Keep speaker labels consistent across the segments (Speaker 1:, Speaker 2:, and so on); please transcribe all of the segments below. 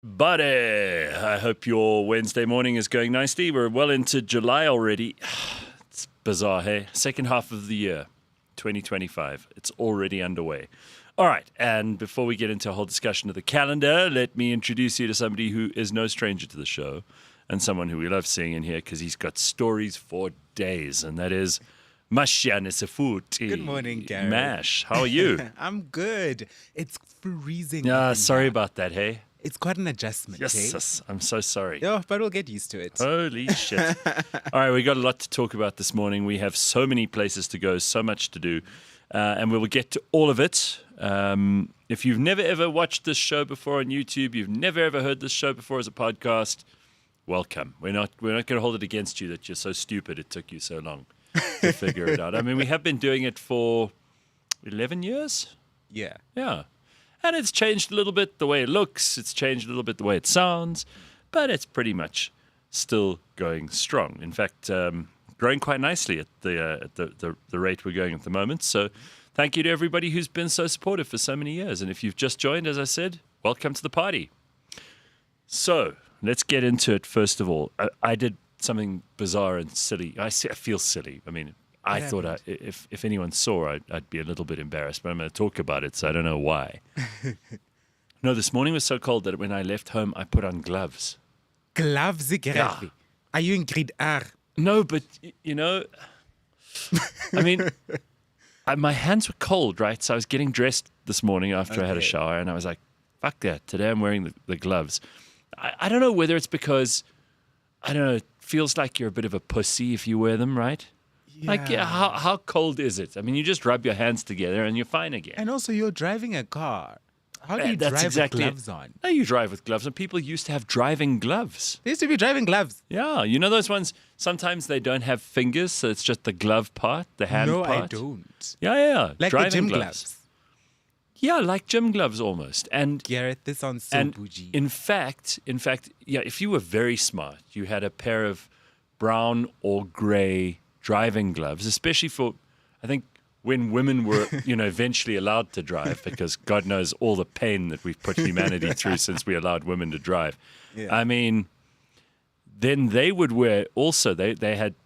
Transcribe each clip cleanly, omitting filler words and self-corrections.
Speaker 1: everybody. I hope your Wednesday morning is going nicely. We're well into July already. It's bizarre, hey? Second half of the year, 2025. It's already underway. All right, and before we get into a whole discussion of the calendar, let me introduce you to somebody who is no stranger to the show and someone who we love seeing in here because he's got stories for days, and that is Mashi.
Speaker 2: Good morning, Gareth.
Speaker 1: Mash, how are you?
Speaker 2: I'm good. It's freezing.
Speaker 1: Sorry about that, hey?
Speaker 2: It's quite an adjustment,
Speaker 1: Yes, I'm so sorry.
Speaker 2: Yeah, but we'll get used to it.
Speaker 1: Holy shit. All right, we got a lot to talk about this morning. We have so many places to go, so much to do, and we will get to all of it. If you've never ever watched this show before on YouTube, you've never ever heard this show before as a podcast, welcome. We're not going to hold it against you that you're so stupid it took you so long to figure it out. I mean, we have been doing it for 11 years.
Speaker 2: Yeah.
Speaker 1: Yeah. And it's changed a little bit the way it looks. It's changed a little bit the way it sounds. But it's pretty much still going strong. In fact, growing quite nicely at the rate we're going at the moment. So thank you to everybody who's been so supportive for so many years. And if you've just joined, as I said, welcome to the party. So let's get into it first of all. I did something bizarre and silly. I feel silly. I mean, I thought if anyone saw, I'd be a little bit embarrassed, but I'm going to talk about it, so I don't know why. No, this morning was so cold that when I left home, I put on gloves.
Speaker 2: Gloves, Gareth.
Speaker 1: Yeah.
Speaker 2: Are you in grade R?
Speaker 1: No, but, you know, I mean, my hands were cold, right? So I was getting dressed this morning after I had a shower, and I was like, fuck that. Today I'm wearing the gloves. I don't know whether it's because, I don't know, it feels like you're a bit of a pussy if you wear them, right?
Speaker 2: Yeah.
Speaker 1: Like, how cold is it? I mean, you just rub your hands together and you're fine again.
Speaker 2: And also, you're driving a car. How do you
Speaker 1: That's
Speaker 2: drive
Speaker 1: exactly
Speaker 2: with gloves on?
Speaker 1: No, you drive with gloves, and people used to have driving gloves.
Speaker 2: They used to be driving gloves.
Speaker 1: Yeah, you know those ones, sometimes they don't have fingers, so it's just the glove part, the hand part.
Speaker 2: No, I don't.
Speaker 1: Yeah.
Speaker 2: Like
Speaker 1: driving
Speaker 2: the gym gloves.
Speaker 1: Yeah, like gym gloves almost. And
Speaker 2: Gareth, this sounds so bougie.
Speaker 1: in fact, yeah, if you were very smart, you had a pair of brown or grey driving gloves, especially for, I think, when women were, eventually allowed to drive, because God knows all the pain that we've put humanity through since we allowed women to drive. Yeah. I mean, then they would wear also, they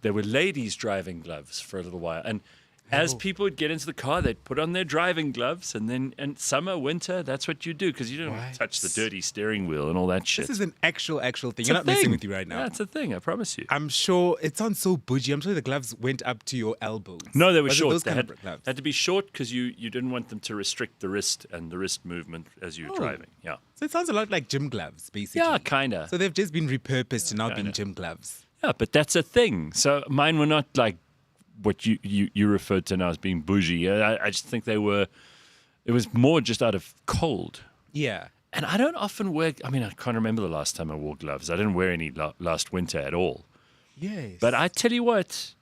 Speaker 1: were ladies driving gloves for a little while. And as people would get into the car, they'd put on their driving gloves, and summer, winter, that's what you do, because you don't touch the dirty steering wheel and all that shit.
Speaker 2: This is an actual thing. You're not messing with you right now.
Speaker 1: That's a thing, I promise you.
Speaker 2: I'm sure it sounds so bougie. I'm sure the gloves went up to your elbows.
Speaker 1: No, they were short.
Speaker 2: Those
Speaker 1: they
Speaker 2: kind of gloves?
Speaker 1: had to be short because you didn't want them to restrict the wrist and the wrist movement as you were driving. Yeah.
Speaker 2: So it sounds a lot like gym gloves, basically.
Speaker 1: Yeah, kind of.
Speaker 2: So they've just been repurposed to now being gym gloves.
Speaker 1: Yeah, but that's a thing. So mine were not like what you referred to now as being bougie. I just think it was more just out of cold.
Speaker 2: Yeah.
Speaker 1: And I don't often wear, I mean, I can't remember the last time I wore gloves. I didn't wear any last winter at all.
Speaker 2: Yes.
Speaker 1: But I tell you what,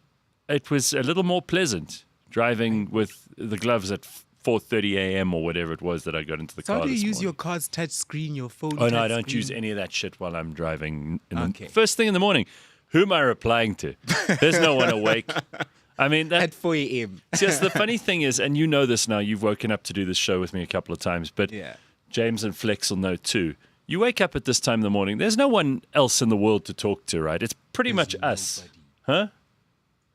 Speaker 1: it was a little more pleasant driving with the gloves at 4:30 a.m. or whatever it was that I got into the car.
Speaker 2: How do you
Speaker 1: this
Speaker 2: use
Speaker 1: morning.
Speaker 2: your car's touch screen, your phone?
Speaker 1: Oh, no, I don't use any of that shit while I'm driving.
Speaker 2: Okay.
Speaker 1: First thing in the morning, who am I replying to? There's no one awake. I mean,
Speaker 2: at 4 a.m.
Speaker 1: Yes, the funny thing is, and you know this now, you've woken up to do this show with me a couple of times, but James and Flex will know too. You wake up at this time in the morning, there's no one else in the world to talk to, right? It's pretty much us. Huh?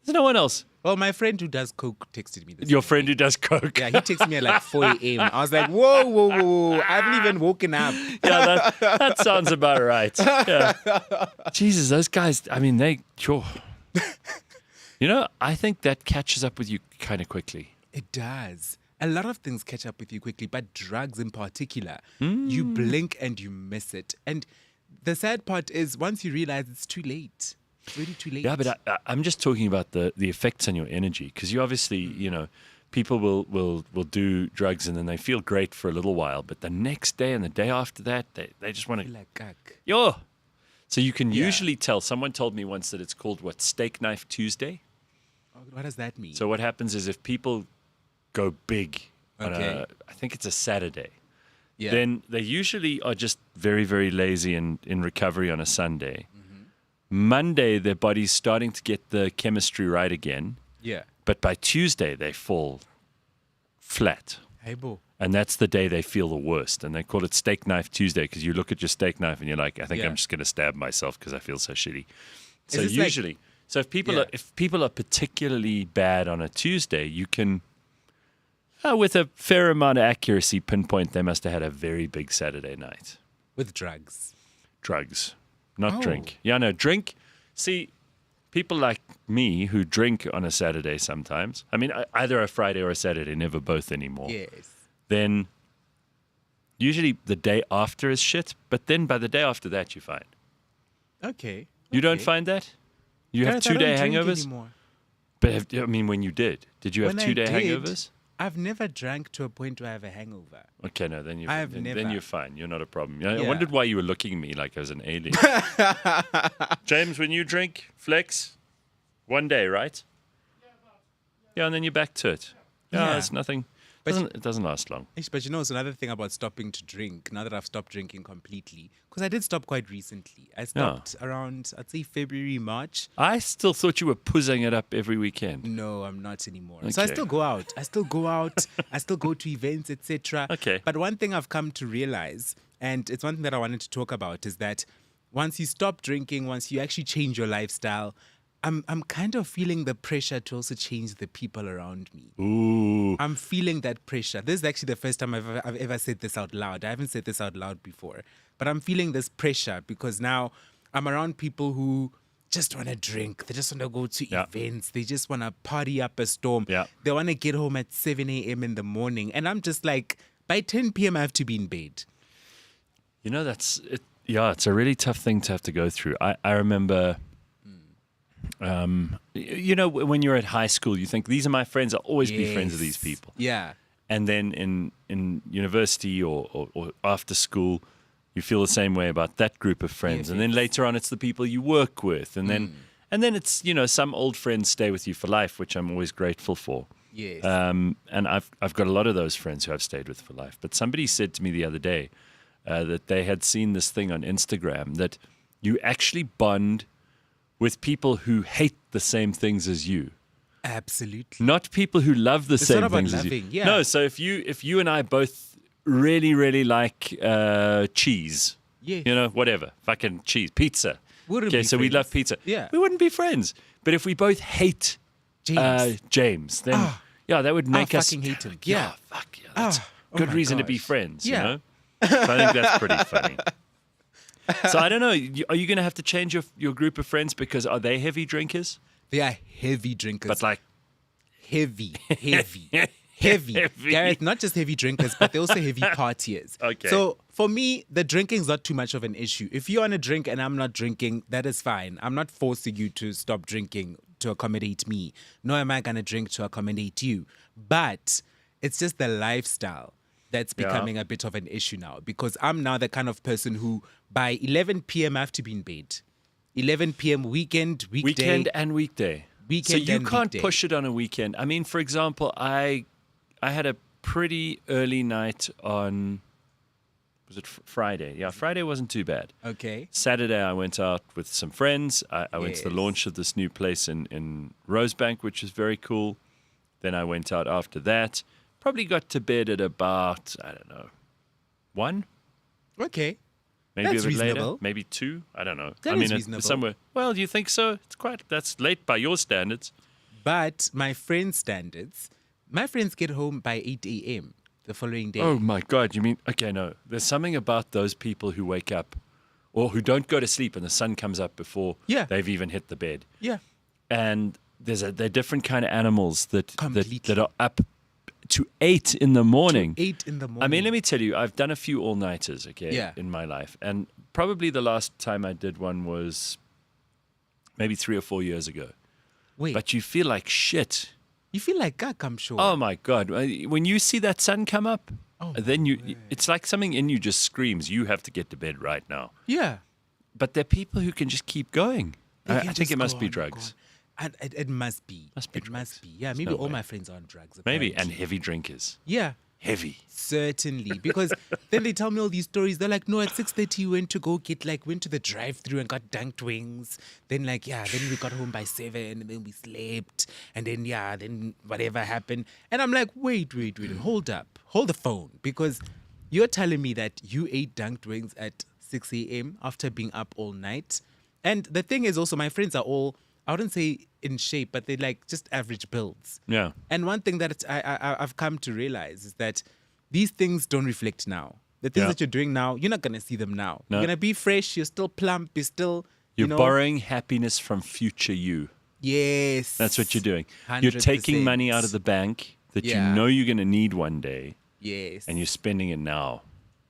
Speaker 1: There's no one else.
Speaker 2: Well, my friend who does coke texted me this
Speaker 1: Your
Speaker 2: morning.
Speaker 1: friend who does coke?
Speaker 2: Yeah, he texted me at like 4 a.m. I was like, whoa. I haven't even woken up.
Speaker 1: Yeah, that sounds about right. Yeah. Jesus, those guys, I mean, sure. I think that catches up with you kind of quickly.
Speaker 2: It does. A lot of things catch up with you quickly, but drugs in particular, you blink and you miss it. And the sad part is once you realize it's too late. It's really too late.
Speaker 1: Yeah, but I'm just talking about the effects on your energy, because you obviously, people will do drugs and then they feel great for a little while, but the next day and the day after that, they just want to...
Speaker 2: like gag.
Speaker 1: Yo! So you can usually tell. Someone told me once that it's called, Steak Knife Tuesday?
Speaker 2: What does that mean?
Speaker 1: So what happens is if people go big on
Speaker 2: Okay.
Speaker 1: I think it's a Saturday,
Speaker 2: Yeah.
Speaker 1: then they usually are just very, very lazy and in recovery on a Sunday. Monday, their body's starting to get the chemistry right again.
Speaker 2: Yeah.
Speaker 1: But by Tuesday, they fall flat.
Speaker 2: Hey, bo.
Speaker 1: And that's the day they feel the worst. And they call it Steak Knife Tuesday because you look at your steak knife and you're like, I think I'm just going to stab myself because I feel so shitty. So usually, if people are particularly bad on a Tuesday, you can, with a fair amount of accuracy, pinpoint they must have had a very big Saturday night.
Speaker 2: With drugs.
Speaker 1: Drugs, not drink. Yeah, no, drink. See, people like me who drink on a Saturday sometimes, I mean, either a Friday or a Saturday, never both anymore.
Speaker 2: Yes.
Speaker 1: Then usually the day after is shit, but then by the day after that, you're fine.
Speaker 2: Okay.
Speaker 1: You don't find that? You have 2-day hangovers?
Speaker 2: Anymore.
Speaker 1: But when you did you have 2-day hangovers?
Speaker 2: I've never drank to a point where I have a hangover.
Speaker 1: Okay, no, then
Speaker 2: never.
Speaker 1: then you're fine. You're not a problem. I wondered why you were looking at me like I was an alien. James, when you drink, flex, 1 day, right? Yeah, and then you're back to it. Yeah, it's nothing. It doesn't last long.
Speaker 2: But it's another thing about stopping to drink, now that I've stopped drinking completely, because I did stop quite recently. I stopped around, I'd say February, March.
Speaker 1: I still thought you were puzzing it up every weekend.
Speaker 2: No, I'm not anymore.
Speaker 1: Okay.
Speaker 2: So I still go out. I still go to events, etc.
Speaker 1: Okay.
Speaker 2: But one thing I've come to realize, and it's one thing that I wanted to talk about, is that once you stop drinking, once you actually change your lifestyle, I'm kind of feeling the pressure to also change the people around me.
Speaker 1: Ooh.
Speaker 2: I'm feeling that pressure. This is actually the first time I've ever said this out loud. I haven't said this out loud before. But I'm feeling this pressure because now I'm around people who just want to drink. They just want to go to events. They just want to party up a storm.
Speaker 1: Yeah.
Speaker 2: They want to get home at 7 a.m. in the morning. And I'm just like, by 10 p.m. I have to be in bed.
Speaker 1: You know, it's a really tough thing to have to go through. I remember... when you're at high school, you think these are my friends. I'll always be friends with these people.
Speaker 2: Yeah.
Speaker 1: And then in university or after school, you feel the same way about that group of friends. And then later on, it's the people you work with. And then it's, some old friends stay with you for life, which I'm always grateful for.
Speaker 2: Yes.
Speaker 1: And I've got a lot of those friends who I've stayed with for life. But somebody said to me the other day that they had seen this thing on Instagram that you actually bond with people who hate the same things as you.
Speaker 2: Absolutely.
Speaker 1: Not people who love the same things as you.
Speaker 2: Yeah.
Speaker 1: No, so if you and I both really, really like cheese, whatever, fucking cheese, pizza. We love pizza.
Speaker 2: Yeah.
Speaker 1: We wouldn't be friends. But if we both hate James, then that would make us
Speaker 2: fucking hate him.
Speaker 1: Yeah, fuck yeah. That's good reason to be friends, you know? So I think that's pretty funny. So I don't know. Are you going to have to change your group of friends because are they heavy drinkers?
Speaker 2: They are heavy drinkers.
Speaker 1: But like
Speaker 2: heavy. Gareth, not just heavy drinkers, but they're also heavy partiers.
Speaker 1: Okay.
Speaker 2: So for me, the drinking's not too much of an issue. If you want to drink and I'm not drinking, that is fine. I'm not forcing you to stop drinking to accommodate me. Nor am I going to drink to accommodate you. But it's just the lifestyle that's becoming a bit of an issue now, because I'm now the kind of person who by 11 p.m. I have to be in bed. 11 p.m. weekend
Speaker 1: and weekday. So you can't push it on a weekend. I mean, for example, I had a pretty early night on, was it Friday? Yeah, Friday wasn't too bad.
Speaker 2: Okay.
Speaker 1: Saturday I went out with some friends. I went to the launch of this new place in Rosebank, which is very cool. Then I went out after that. Probably got to bed at about, 1.
Speaker 2: Okay.
Speaker 1: Maybe
Speaker 2: that's
Speaker 1: a bit
Speaker 2: reasonable.
Speaker 1: later. Maybe 2. I don't know.
Speaker 2: That is reasonable.
Speaker 1: Somewhere. Well, do you think so? That's late by your standards.
Speaker 2: But my friends' standards, my friends get home by 8 a.m. the following day.
Speaker 1: Oh my God. You mean, okay, no. There's something about those people who wake up or who don't go to sleep and the sun comes up before they've even hit the bed.
Speaker 2: Yeah.
Speaker 1: And they're different kind of animals that are up to 8 in the morning.
Speaker 2: 8 in the morning.
Speaker 1: I mean, let me tell you, I've done a few all-nighters, in my life. And probably the last time I did one was maybe 3 or 4 years ago.
Speaker 2: Wait.
Speaker 1: But you feel like shit.
Speaker 2: You feel like gag, I'm sure.
Speaker 1: Oh, my God. When you see that sun come up, then it's like something in you just screams, you have to get to bed right now.
Speaker 2: Yeah.
Speaker 1: But there are people who can just keep going. I think it must be drugs.
Speaker 2: It must be.
Speaker 1: Must be
Speaker 2: it
Speaker 1: drugs.
Speaker 2: must be. Yeah, maybe all my friends are on drugs.
Speaker 1: Maybe,
Speaker 2: apparently.
Speaker 1: and heavy drinkers.
Speaker 2: Yeah.
Speaker 1: heavy.
Speaker 2: Certainly, because then they tell me all these stories. They're like, no, at 6:30 we went to the drive-through and got dunked wings. Then then we got home by 7 and then we slept. And then, then whatever happened. And I'm like, wait, hold up. Hold the phone. Because you're telling me that you ate dunked wings at 6 a.m. after being up all night. And the thing is also, my friends are all, I wouldn't say in shape, but they're like just average builds.
Speaker 1: Yeah.
Speaker 2: And one thing that I've come to realize is that these things don't reflect now. The things that you're doing now, you're not going to see them now.
Speaker 1: No.
Speaker 2: You're going to be fresh. You're still plump. You're
Speaker 1: borrowing happiness from future you.
Speaker 2: Yes.
Speaker 1: That's what you're doing.
Speaker 2: 100%.
Speaker 1: You're taking money out of the bank that you know you're going to need one day.
Speaker 2: Yes.
Speaker 1: And you're spending it now.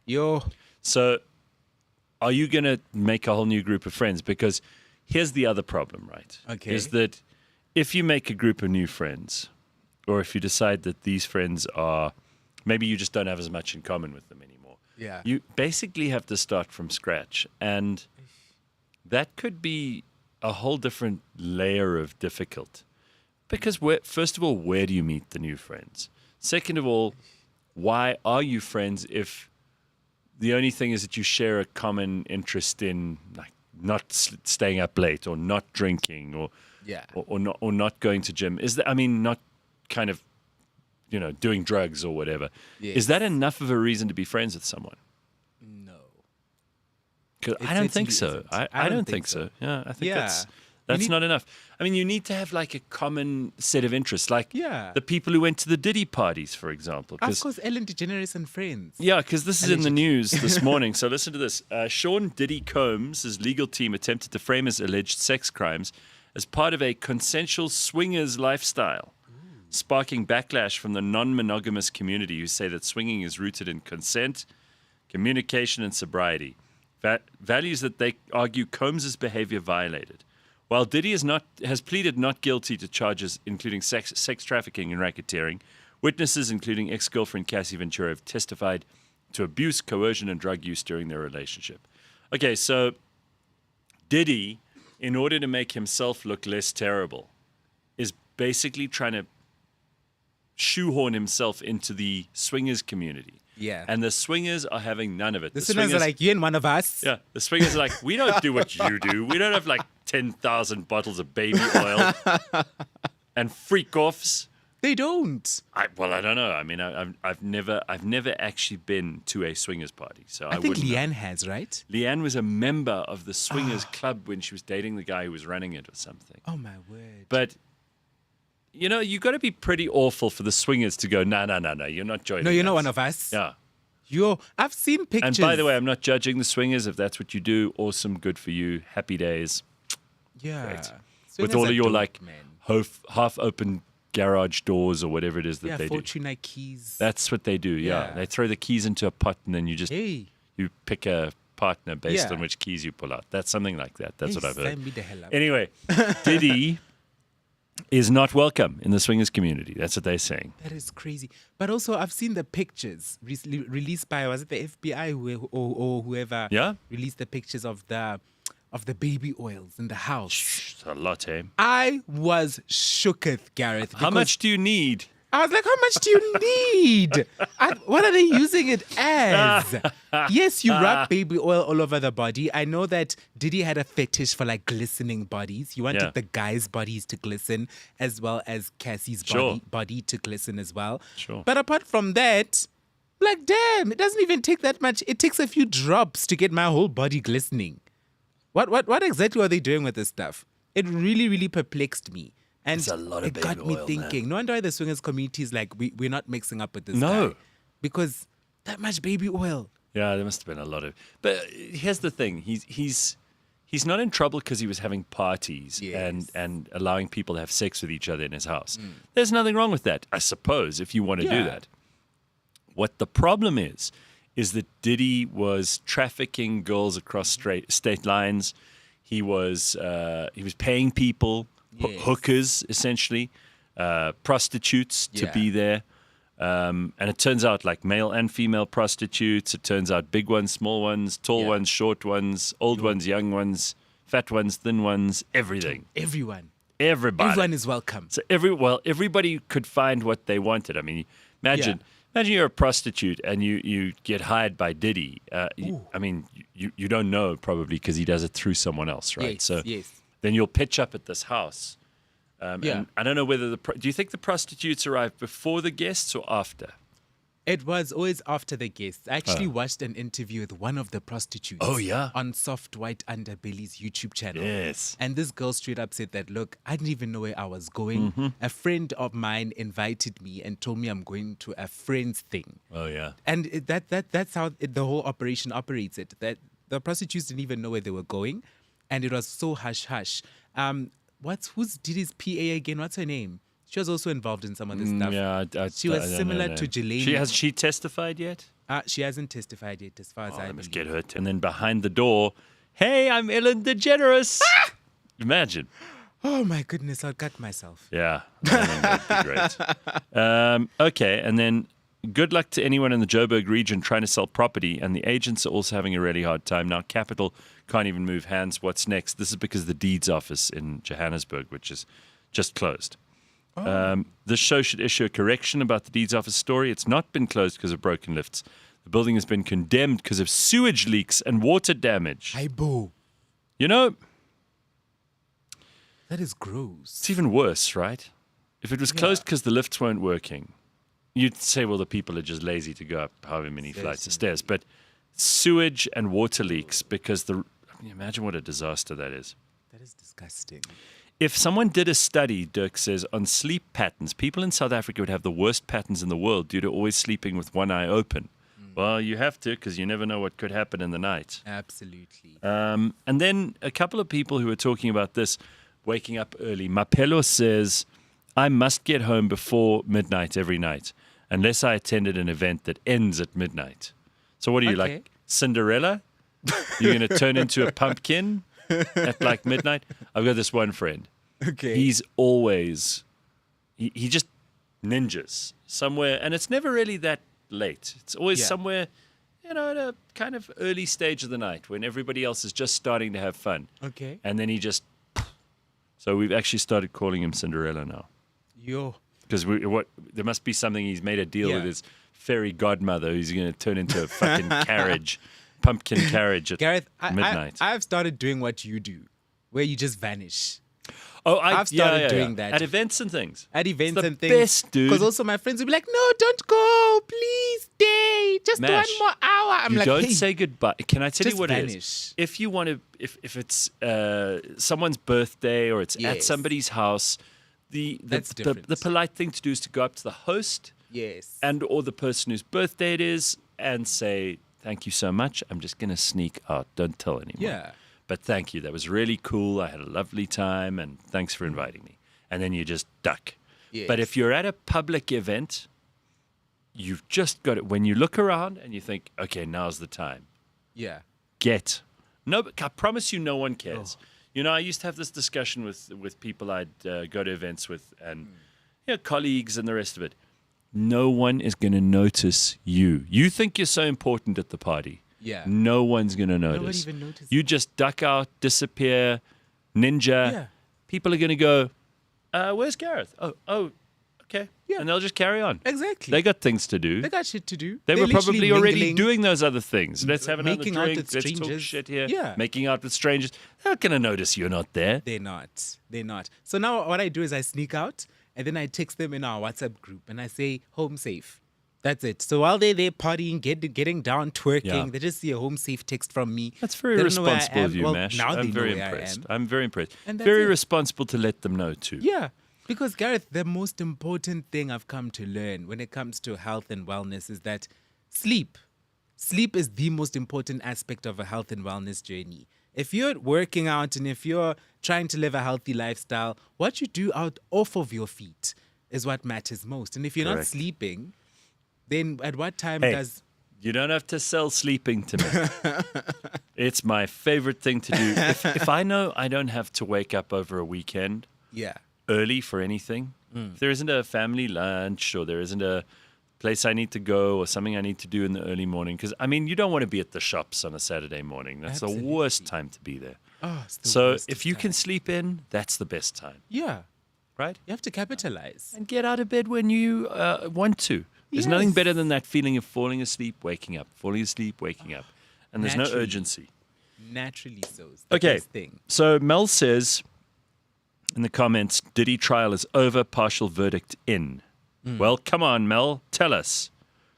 Speaker 2: Yo.
Speaker 1: So are you going to make a whole new group of friends? Because here's the other problem, right?
Speaker 2: Okay.
Speaker 1: Is that if you make a group of new friends, or if you decide that these friends are, maybe you just don't have as much in common with them anymore.
Speaker 2: Yeah.
Speaker 1: You basically have to start from scratch. And that could be a whole different layer of difficult. Because first of all, where do you meet the new friends? Second of all, why are you friends if the only thing is that you share a common interest in like not staying up late or not drinking or not going to gym? Is that, I mean, not kind of, doing drugs or whatever.
Speaker 2: Yes.
Speaker 1: Is that enough of a reason to be friends with someone?
Speaker 2: No.
Speaker 1: Because I don't think so. I don't think so. Yeah, I think that's not enough. I mean, you need to have like a common set of interests, like the people who went to the Diddy parties, for example.
Speaker 2: Of course, Ellen DeGeneres and friends.
Speaker 1: Yeah, because this is in the news this morning. So listen to this. Sean Diddy Combs' legal team attempted to frame his alleged sex crimes as part of a consensual swingers lifestyle, sparking backlash from the non-monogamous community who say that swinging is rooted in consent, communication, and sobriety, values that they argue Combs' behavior violated. While Diddy has pleaded not guilty to charges including sex trafficking and racketeering, witnesses, including ex-girlfriend Cassie Ventura, have testified to abuse, coercion, and drug use during their relationship. Okay, so Diddy, in order to make himself look less terrible, is basically trying to shoehorn himself into the swingers community.
Speaker 2: Yeah.
Speaker 1: And the swingers are having none of it.
Speaker 2: The swingers are like, you ain't one of us.
Speaker 1: Yeah. The swingers are like, we don't do what you do. We don't have like 10,000 bottles of baby oil and freak-offs.
Speaker 2: They don't.
Speaker 1: I don't know. I mean, I've never actually been to a swingers party, so I
Speaker 2: think
Speaker 1: wouldn't know.
Speaker 2: Leanne has, right?
Speaker 1: Leanne was a member of the swingers club when she was dating the guy who was running it or something.
Speaker 2: Oh, my word.
Speaker 1: But you got to be pretty awful for the swingers to go, no, you're not joining us.
Speaker 2: No, you're not one of us.
Speaker 1: Yeah.
Speaker 2: I've seen pictures.
Speaker 1: And by the way, I'm not judging the swingers. If that's what you do, awesome, good for you. Happy days.
Speaker 2: Yeah.
Speaker 1: Great.
Speaker 2: Swingers
Speaker 1: With all
Speaker 2: are
Speaker 1: of your
Speaker 2: dope,
Speaker 1: like
Speaker 2: man.
Speaker 1: half-open garage doors or whatever it is that they
Speaker 2: Fortuna keys.
Speaker 1: That's what they do, yeah. They throw the keys into a pot and then you just you pick a partner based on which keys you pull out. That's something like that. That's what I've heard.
Speaker 2: Sign me the hell up.
Speaker 1: Anyway, Diddy is not welcome in the swingers community. That's what they're saying.
Speaker 2: That is crazy. But also, I've seen the pictures released by, was it the FBI or whoever released the pictures of the baby oils in the house.
Speaker 1: It's a lot, eh?
Speaker 2: I was shooketh, Gareth.
Speaker 1: How much do you need?
Speaker 2: I was like, how much do you need? What are they using it as? Yes, you rub baby oil all over the body. I know that Diddy had a fetish for like glistening bodies. He wanted the guys' bodies to glisten as well as Cassie's body to glisten as well.
Speaker 1: Sure.
Speaker 2: But apart from that, like, damn, it doesn't even take that much. It takes a few drops to get my whole body glistening. What exactly are they doing with this stuff? It really, really perplexed me. And
Speaker 1: it's a lot of
Speaker 2: it got me thinking.
Speaker 1: Man.
Speaker 2: No wonder why the swingers community is like, we're not mixing up with this guy. Because that much baby oil.
Speaker 1: Yeah, there must have been a lot of... But here's the thing. He's not in trouble because he was having parties and allowing people to have sex with each other in his house. There's nothing wrong with that, I suppose, if you want to do that. What the problem is that Diddy was trafficking girls across state lines. He was paying people... hookers, essentially, prostitutes to be there. And it turns out like male and female prostitutes. It turns out big ones, small ones, tall ones, short ones, old ones, young ones, fat ones, thin ones, everything.
Speaker 2: Everybody.
Speaker 1: Everyone
Speaker 2: is welcome.
Speaker 1: So everybody could find what they wanted. I mean, imagine Imagine you're a prostitute and you get hired by Diddy. You don't know probably because he does it through someone else, right?
Speaker 2: Yes,
Speaker 1: So
Speaker 2: yes.
Speaker 1: then you'll pitch up at this house.
Speaker 2: Yeah.
Speaker 1: And I don't know whether do you think the prostitutes arrive before the guests or after?
Speaker 2: It was always after the guests. I actually watched an interview with one of the prostitutes.
Speaker 1: Oh, yeah?
Speaker 2: On Soft White Underbelly's YouTube channel.
Speaker 1: Yes.
Speaker 2: And this girl straight up said that, look, I didn't even know where I was going.
Speaker 1: Mm-hmm.
Speaker 2: A friend of mine invited me and told me I'm going to a friend's thing.
Speaker 1: Oh, yeah.
Speaker 2: And that's how the whole operation operates. That the prostitutes didn't even know where they were going, and it was so hush hush. Who's Diddy's PA again? What's her name? She was also involved in some of this stuff.
Speaker 1: Yeah,
Speaker 2: She was similar to Jelani.
Speaker 1: Has she testified yet?
Speaker 2: She hasn't testified yet, as far as I
Speaker 1: Let me
Speaker 2: believe.
Speaker 1: get her. And then behind the door, hey, I'm Ellen DeGeneres. Imagine.
Speaker 2: Oh my goodness, I'll cut myself.
Speaker 1: Yeah, that'd be great. Okay, and then good luck to anyone in the Joburg region trying to sell property, and the agents are also having a really hard time. Now, Capital can't even move hands. What's next? This is because the deeds office in Johannesburg, which is just closed. This show should issue a correction about the deeds office story. It's not been closed because of broken lifts. The building has been condemned because of sewage leaks and water damage.
Speaker 2: Hi, boo.
Speaker 1: You know,
Speaker 2: That is gross.
Speaker 1: it's even worse, right? If it was closed because the lifts weren't working, you'd say, well, the people are just lazy to go up however many flights of stairs. But sewage and water leaks because imagine what a disaster that is.
Speaker 2: That is disgusting.
Speaker 1: If someone did a study, Dirk says, on sleep patterns, people in South Africa would have the worst patterns in the world due to always sleeping with one eye open. Well, you have to because you never know what could happen in the night.
Speaker 2: Absolutely.
Speaker 1: And then a couple of people who were talking about this, waking up early. Mapelo says, I must get home before midnight every night, unless I attended an event that ends at midnight. So what are you, like Cinderella? You're going to turn into a pumpkin at like midnight? I've got this one friend.
Speaker 2: Okay.
Speaker 1: He's always, he just ninjas somewhere, and it's never really that late. It's always somewhere, at a kind of early stage of the night when everybody else is just starting to have fun.
Speaker 2: Okay.
Speaker 1: And then he just, so we've actually started calling him Cinderella now.
Speaker 2: Yo.
Speaker 1: Because there must be something, he's made a deal with his fairy godmother who's going to turn into a fucking carriage, pumpkin carriage at
Speaker 2: Gareth,
Speaker 1: midnight.
Speaker 2: I've started doing what you do, where you just vanish.
Speaker 1: Oh,
Speaker 2: I've started doing that.
Speaker 1: At events and things.
Speaker 2: At events
Speaker 1: It's the
Speaker 2: and things.
Speaker 1: best, dude.
Speaker 2: Because also my friends will be like, no, don't go. Please stay. Just
Speaker 1: Mash,
Speaker 2: 1 more hour. I'm
Speaker 1: you
Speaker 2: like,
Speaker 1: don't
Speaker 2: hey,
Speaker 1: say goodbye. Can I tell you
Speaker 2: just
Speaker 1: what it
Speaker 2: vanish.
Speaker 1: is? If you want to, if it's someone's birthday or it's at
Speaker 2: Yes.
Speaker 1: somebody's house, the
Speaker 2: different.
Speaker 1: polite thing to do is to go up to the host
Speaker 2: Yes.
Speaker 1: and or the person whose birthday it is and say, thank you so much. I'm just going to sneak out. Don't tell anyone.
Speaker 2: Yeah.
Speaker 1: But thank you. That was really cool. I had a lovely time and thanks for inviting me. And then you just duck.
Speaker 2: Yes.
Speaker 1: But if you're at a public event, you've just got it. When you look around and you think, okay, now's the time.
Speaker 2: Yeah.
Speaker 1: I promise you no one cares. I used to have this discussion with people I'd go to events with and colleagues and the rest of it. No one is going to notice you. You think you're so important at the party.
Speaker 2: Yeah.
Speaker 1: No one's going to notice.
Speaker 2: Nobody even notices.
Speaker 1: You just duck out, disappear, ninja.
Speaker 2: Yeah.
Speaker 1: People are going to go, where's Gareth? Oh, okay.
Speaker 2: Yeah.
Speaker 1: And they'll just carry on.
Speaker 2: Exactly.
Speaker 1: They got things to do.
Speaker 2: They got shit to do.
Speaker 1: They
Speaker 2: They're
Speaker 1: were probably
Speaker 2: literally
Speaker 1: already
Speaker 2: mingling.
Speaker 1: doing those other things. Let's have another
Speaker 2: Making out
Speaker 1: drink.
Speaker 2: with
Speaker 1: Let's talk
Speaker 2: strangers.
Speaker 1: shit here.
Speaker 2: Yeah.
Speaker 1: Making out with strangers. They're not going to notice you're not there.
Speaker 2: They're not. So now what I do is I sneak out and then I text them in our WhatsApp group and I say, home safe. That's it. So while they're there partying, getting down, twerking, they just see a home safe text from me.
Speaker 1: That's very
Speaker 2: They don't know where I
Speaker 1: responsible of
Speaker 2: am.
Speaker 1: you,
Speaker 2: Well,
Speaker 1: Mash.
Speaker 2: now they
Speaker 1: I'm
Speaker 2: know
Speaker 1: very
Speaker 2: where I
Speaker 1: impressed.
Speaker 2: am.
Speaker 1: I'm very impressed.
Speaker 2: And that's
Speaker 1: Very
Speaker 2: it.
Speaker 1: responsible to let them know too.
Speaker 2: Yeah. Because, Gareth, the most important thing I've come to learn when it comes to health and wellness is that sleep. Sleep is the most important aspect of a health and wellness journey. If you're working out and if you're trying to live a healthy lifestyle, what you do out off of your feet is what matters most. And if you're not
Speaker 1: Correct.
Speaker 2: sleeping, then at what time
Speaker 1: Hey,
Speaker 2: does...
Speaker 1: you don't have to sell sleeping to me. It's my favorite thing to do. If I know I don't have to wake up over a weekend
Speaker 2: Yeah.
Speaker 1: early for anything, if there isn't a family lunch or there isn't a place I need to go or something I need to do in the early morning, because, you don't want to be at the shops on a Saturday morning. That's the worst time to be there.
Speaker 2: Oh, it's the
Speaker 1: So
Speaker 2: worst
Speaker 1: if
Speaker 2: of
Speaker 1: you
Speaker 2: time.
Speaker 1: can sleep in, that's the best time,
Speaker 2: Yeah.
Speaker 1: right?
Speaker 2: You have to capitalize.
Speaker 1: And get out of bed when you want to. There's nothing
Speaker 2: Yes.
Speaker 1: better than that feeling of falling asleep, waking up, falling asleep, waking up. And there's no
Speaker 2: Naturally.
Speaker 1: urgency.
Speaker 2: Naturally so. It's the
Speaker 1: Okay.
Speaker 2: best thing.
Speaker 1: So Mel says in the comments, Diddy trial is over, partial verdict in. Well, come on, Mel, tell us.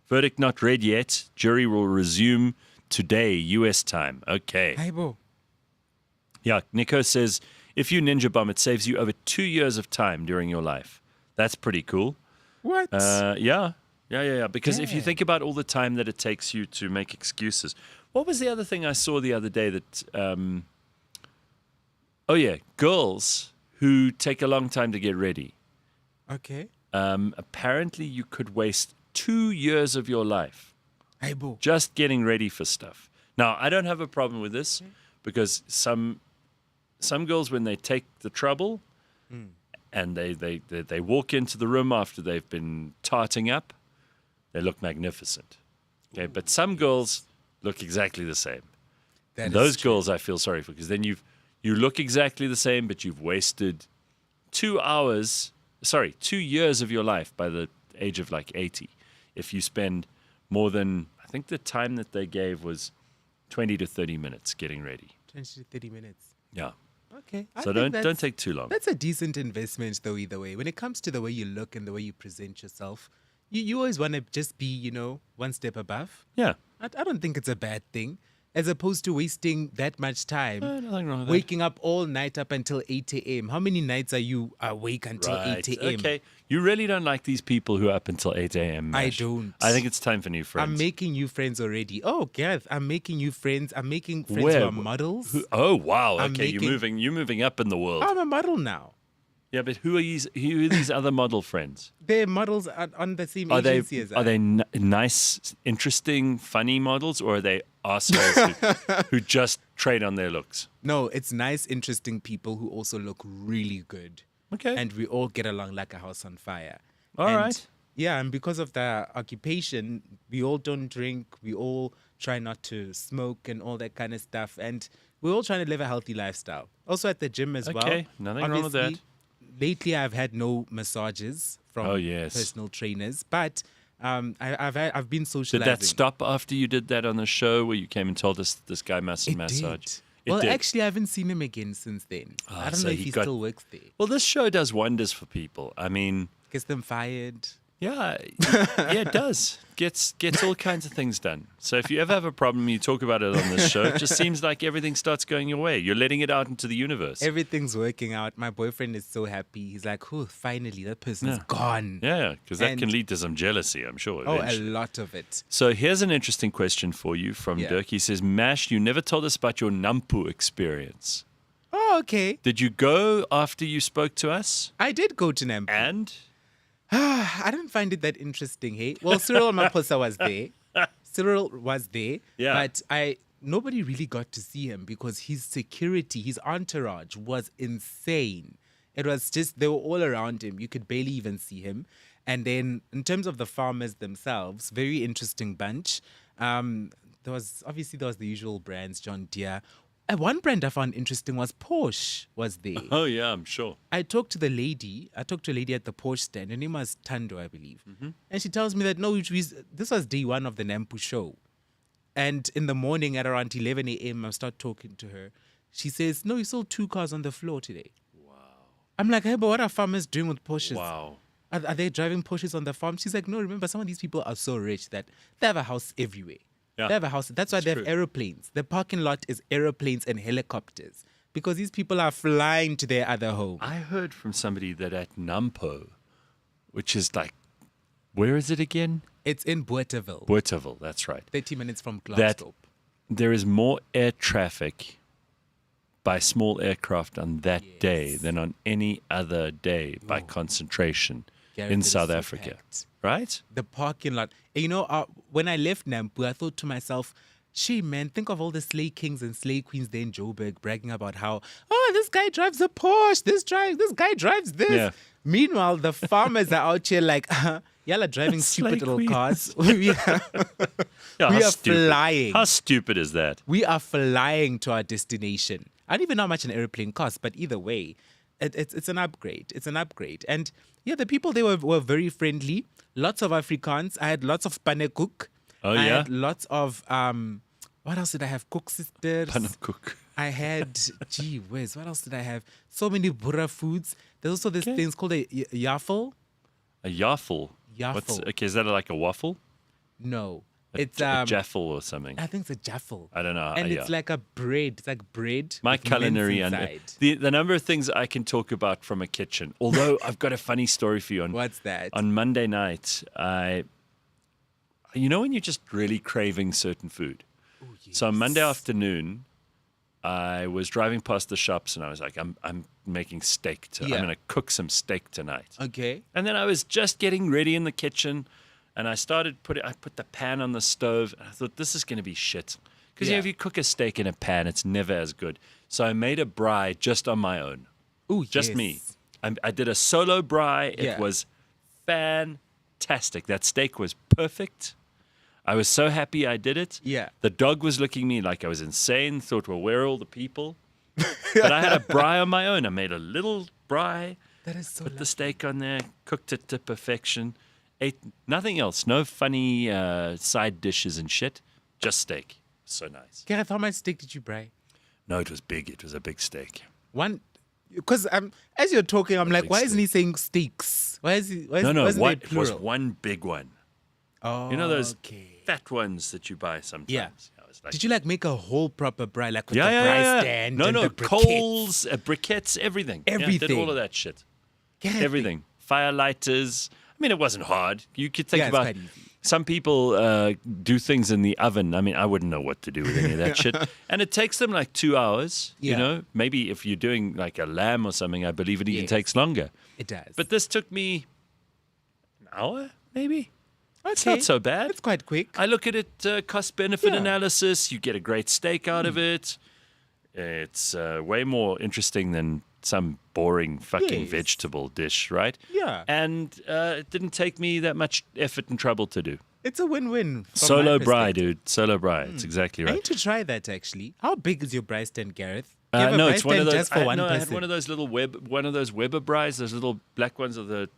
Speaker 1: Verdict not read yet. Jury will resume today, US time. Okay.
Speaker 2: Aibo.
Speaker 1: Yeah, Nico says, if you ninja bomb, it saves you over 2 years of time during your life. That's pretty cool.
Speaker 2: What?
Speaker 1: Yeah. Because if you
Speaker 2: Yeah.
Speaker 1: think about all the time that it takes you to make excuses. What was the other thing I saw the other day that, girls who take a long time to get ready.
Speaker 2: Okay.
Speaker 1: Apparently you could waste 2 years of your life
Speaker 2: Aibo.
Speaker 1: just getting ready for stuff. Now, I don't have a problem with this because some girls, when they take the trouble and they walk into the room after they've been tarting up, they look magnificent. Okay, but some girls look exactly the same.
Speaker 2: That
Speaker 1: And
Speaker 2: is
Speaker 1: those
Speaker 2: true.
Speaker 1: girls I feel sorry for because then you look exactly the same, but you've wasted 2 years of your life by the age of like 80. If you spend more than, I think the time that they gave was 20 to 30 minutes getting ready.
Speaker 2: 20 to 30 minutes.
Speaker 1: Yeah.
Speaker 2: Okay. I
Speaker 1: So
Speaker 2: think
Speaker 1: don't take too long.
Speaker 2: That's a decent investment, though, either way. When it comes to the way you look and the way you present yourself, you always want to just be, one step above.
Speaker 1: Yeah.
Speaker 2: I don't think it's a bad thing, as opposed to wasting that much time.
Speaker 1: Nothing wrong with that.
Speaker 2: Waking up all night up until 8 a.m. How many nights are you awake until 8 a.m.?
Speaker 1: Okay. You really don't like these people who are up until 8 a.m.
Speaker 2: I
Speaker 1: Mash.
Speaker 2: don't.
Speaker 1: I think it's time for new friends.
Speaker 2: I'm making new friends already. Oh, Gareth, I'm making new friends. I'm making friends
Speaker 1: Where?
Speaker 2: who are models.
Speaker 1: Oh wow!
Speaker 2: I'm
Speaker 1: Okay, you're moving up in the world.
Speaker 2: I'm a model now.
Speaker 1: Yeah, but who are these other model friends?
Speaker 2: They're models on the same
Speaker 1: Are they
Speaker 2: agency as
Speaker 1: are
Speaker 2: I.
Speaker 1: they nice, interesting, funny models, or are they assholes who just trade on their looks?
Speaker 2: No, it's nice, interesting people who also look really good.
Speaker 1: Okay.
Speaker 2: And we all get along like a house on fire.
Speaker 1: All
Speaker 2: And
Speaker 1: right.
Speaker 2: Yeah, and because of the occupation, we all don't drink. We all try not to smoke and all that kind of stuff. And we're all trying to live a healthy lifestyle. Also at the gym as well.
Speaker 1: Okay, nothing wrong with that.
Speaker 2: Obviously, lately, I've had no massages from
Speaker 1: Oh, yes.
Speaker 2: personal trainers, but I've been
Speaker 1: Did
Speaker 2: socializing.
Speaker 1: that stop after you did that on the show where you came and told us this guy mustn't
Speaker 2: It
Speaker 1: massage?
Speaker 2: did.
Speaker 1: It
Speaker 2: Well,
Speaker 1: did.
Speaker 2: actually, I haven't seen him again since then. I don't
Speaker 1: so
Speaker 2: know if
Speaker 1: he
Speaker 2: he
Speaker 1: got-
Speaker 2: still works there.
Speaker 1: Well, this show does wonders for people. I mean,
Speaker 2: Gets them fired.
Speaker 1: yeah, it does. Gets all kinds of things done. So if you ever have a problem, you talk about it on this show. It just seems like everything starts going your way. You're letting it out into the universe.
Speaker 2: Everything's working out. My boyfriend is so happy. He's like, "Oh, finally, that person's
Speaker 1: Yeah.
Speaker 2: gone."
Speaker 1: Yeah, because that
Speaker 2: And-
Speaker 1: can lead to some jealousy, I'm sure.
Speaker 2: Oh, a
Speaker 1: Eventually.
Speaker 2: lot of it.
Speaker 1: So here's an interesting question for you from
Speaker 2: Yeah.
Speaker 1: Dirk. He says, Mash, you never told us about your Nampu experience.
Speaker 2: Oh, okay.
Speaker 1: Did you go after you spoke to us?
Speaker 2: I did go to Nampu.
Speaker 1: And?
Speaker 2: I didn't find it that interesting, hey? Well, Cyril Maposa was there. Cyril was there.
Speaker 1: Yeah.
Speaker 2: But nobody really got to see him because his security, his entourage was insane. It was just, they were all around him. You could barely even see him. And then in terms of the farmers themselves, very interesting bunch. There was the usual brands, John Deere. One brand I found interesting was Porsche was there.
Speaker 1: Oh, yeah, I'm sure.
Speaker 2: I talked to a lady at the Porsche stand. Her name was Tando, I believe. And she tells me that, no, this was day one of the Nampu show. And in the morning at around 11 a.m., I start talking to her. She says, no, you sold 2 cars on the floor today. Wow. I'm like, hey, but what are farmers doing with Porsches?
Speaker 1: Wow.
Speaker 2: Are they driving Porsches on the farm? She's like, no, remember, some of these people are so rich that they have a house everywhere.
Speaker 1: Yeah.
Speaker 2: They have a house. That's why they have
Speaker 1: true.
Speaker 2: aeroplanes. The parking lot is aeroplanes and helicopters because these people are flying to their other home.
Speaker 1: I heard from somebody that at Nampo, which is like, where is it again?
Speaker 2: It's in Bothaville,
Speaker 1: Bothaville, that's right.
Speaker 2: 30 minutes from
Speaker 1: That
Speaker 2: Glasgow.
Speaker 1: there is more air traffic by small aircraft on that day than on any other day by concentration
Speaker 2: Gareth,
Speaker 1: in
Speaker 2: it is
Speaker 1: South
Speaker 2: so
Speaker 1: Africa.
Speaker 2: packed.
Speaker 1: Right?
Speaker 2: The parking lot. And when I left Nampu, I thought to myself, gee, man, think of all the slay kings and slay queens there in Joburg bragging about how, oh, this guy drives a Porsche, this guy drives this.
Speaker 1: Yeah.
Speaker 2: Meanwhile, the farmers are out here like, y'all are driving
Speaker 1: Slay
Speaker 2: stupid little
Speaker 1: queens.
Speaker 2: cars. we
Speaker 1: Yeah,
Speaker 2: are
Speaker 1: how stupid.
Speaker 2: flying.
Speaker 1: How stupid is that?
Speaker 2: We are flying to our destination. I don't even know how much an airplane costs, but either way, it's an upgrade. It's an upgrade. And Yeah, the people there were very friendly. Lots of Afrikaans. I had lots of pannenkoek.
Speaker 1: Oh,
Speaker 2: I
Speaker 1: yeah?
Speaker 2: had lots of what else did I have? Cook sisters.
Speaker 1: Pannenkoek.
Speaker 2: I had gee whiz, what else did I have? So many Burra foods. There's also this thing called a yaffle.
Speaker 1: A yaffle.
Speaker 2: Yaffle.
Speaker 1: Okay, is that like a waffle?
Speaker 2: No.
Speaker 1: A
Speaker 2: It's
Speaker 1: a jaffle or something.
Speaker 2: I think it's a jaffle.
Speaker 1: I don't know.
Speaker 2: And
Speaker 1: Yeah.
Speaker 2: it's like a bread. It's like bread.
Speaker 1: My
Speaker 2: with
Speaker 1: culinary
Speaker 2: mince
Speaker 1: and
Speaker 2: inside.
Speaker 1: the number of things I can talk about from a kitchen. Although I've got a funny story for you on
Speaker 2: What's that?
Speaker 1: on Monday night. You know when you're just really craving certain food.
Speaker 2: Oh, yes.
Speaker 1: So on Monday afternoon, I was driving past the shops and I was like, I'm making steak. I'm
Speaker 2: Yeah.
Speaker 1: going to cook some steak tonight.
Speaker 2: Okay.
Speaker 1: And then I was just getting ready in the kitchen, and I put the pan on the stove, and I thought, this is going to be shit. Because
Speaker 2: Yeah.
Speaker 1: if you cook a steak in a pan, it's never as good. So I made a braai just on my own,
Speaker 2: Oh,
Speaker 1: just me. I did a solo braai. It
Speaker 2: Yeah.
Speaker 1: was fantastic. That steak was perfect. I was so happy I did it.
Speaker 2: Yeah.
Speaker 1: The dog was looking at me like I was insane, thought, well, where are all the people? But I had a braai on my own. I made a little braai.
Speaker 2: That is so
Speaker 1: Put the
Speaker 2: lovely.
Speaker 1: steak on there, cooked it to perfection, ate nothing else, no funny side dishes and shit, just steak. So nice.
Speaker 2: Gareth, how much steak did you buy?
Speaker 1: No, it was big. It was a big steak.
Speaker 2: One, because as you're talking, I'm like,
Speaker 1: big
Speaker 2: why isn't he
Speaker 1: steak.
Speaker 2: saying steaks? Why is he? Why is,
Speaker 1: No,
Speaker 2: why isn't
Speaker 1: one,
Speaker 2: it
Speaker 1: it was
Speaker 2: plural?
Speaker 1: one big one.
Speaker 2: Oh,
Speaker 1: You know those
Speaker 2: okay.
Speaker 1: fat ones that you buy sometimes?
Speaker 2: Yeah.
Speaker 1: I was like,
Speaker 2: Did you like make a whole proper braai, like with
Speaker 1: yeah,
Speaker 2: the
Speaker 1: yeah,
Speaker 2: braai
Speaker 1: yeah.
Speaker 2: stand?
Speaker 1: No,
Speaker 2: and
Speaker 1: no,
Speaker 2: the briquettes?
Speaker 1: coals, briquettes, everything. Yeah, did
Speaker 2: Everything.
Speaker 1: all of that shit.
Speaker 2: Gareth,
Speaker 1: Everything. Fire lighters. I mean, it wasn't hard. You could think
Speaker 2: Yeah, it's
Speaker 1: about
Speaker 2: quite easy.
Speaker 1: some people do things in the oven. I mean, I wouldn't know what to do with any of that shit. And it takes them like 2 hours. You
Speaker 2: Yeah.
Speaker 1: know, maybe if you're doing like a lamb or something, I believe it even
Speaker 2: Yes.
Speaker 1: takes longer.
Speaker 2: It does.
Speaker 1: But this took me an hour, maybe. It's
Speaker 2: Okay.
Speaker 1: not so bad.
Speaker 2: It's quite quick.
Speaker 1: I look at it cost benefit
Speaker 2: Yeah.
Speaker 1: analysis. You get a great steak out of it. It's way more interesting than some boring fucking
Speaker 2: Yes.
Speaker 1: vegetable dish, right?
Speaker 2: Yeah.
Speaker 1: And it didn't take me that much effort and trouble to do.
Speaker 2: It's a win-win. from
Speaker 1: Solo
Speaker 2: my
Speaker 1: braai,
Speaker 2: perspective.
Speaker 1: dude. Solo braai. It's exactly
Speaker 2: I
Speaker 1: right.
Speaker 2: need to try that actually. How big is your braai stand, Gareth? Do you have a
Speaker 1: No,
Speaker 2: braai
Speaker 1: it's one of
Speaker 2: stand
Speaker 1: those.
Speaker 2: just for one
Speaker 1: I had
Speaker 2: person.
Speaker 1: one of those little Weber braais, those little black ones with the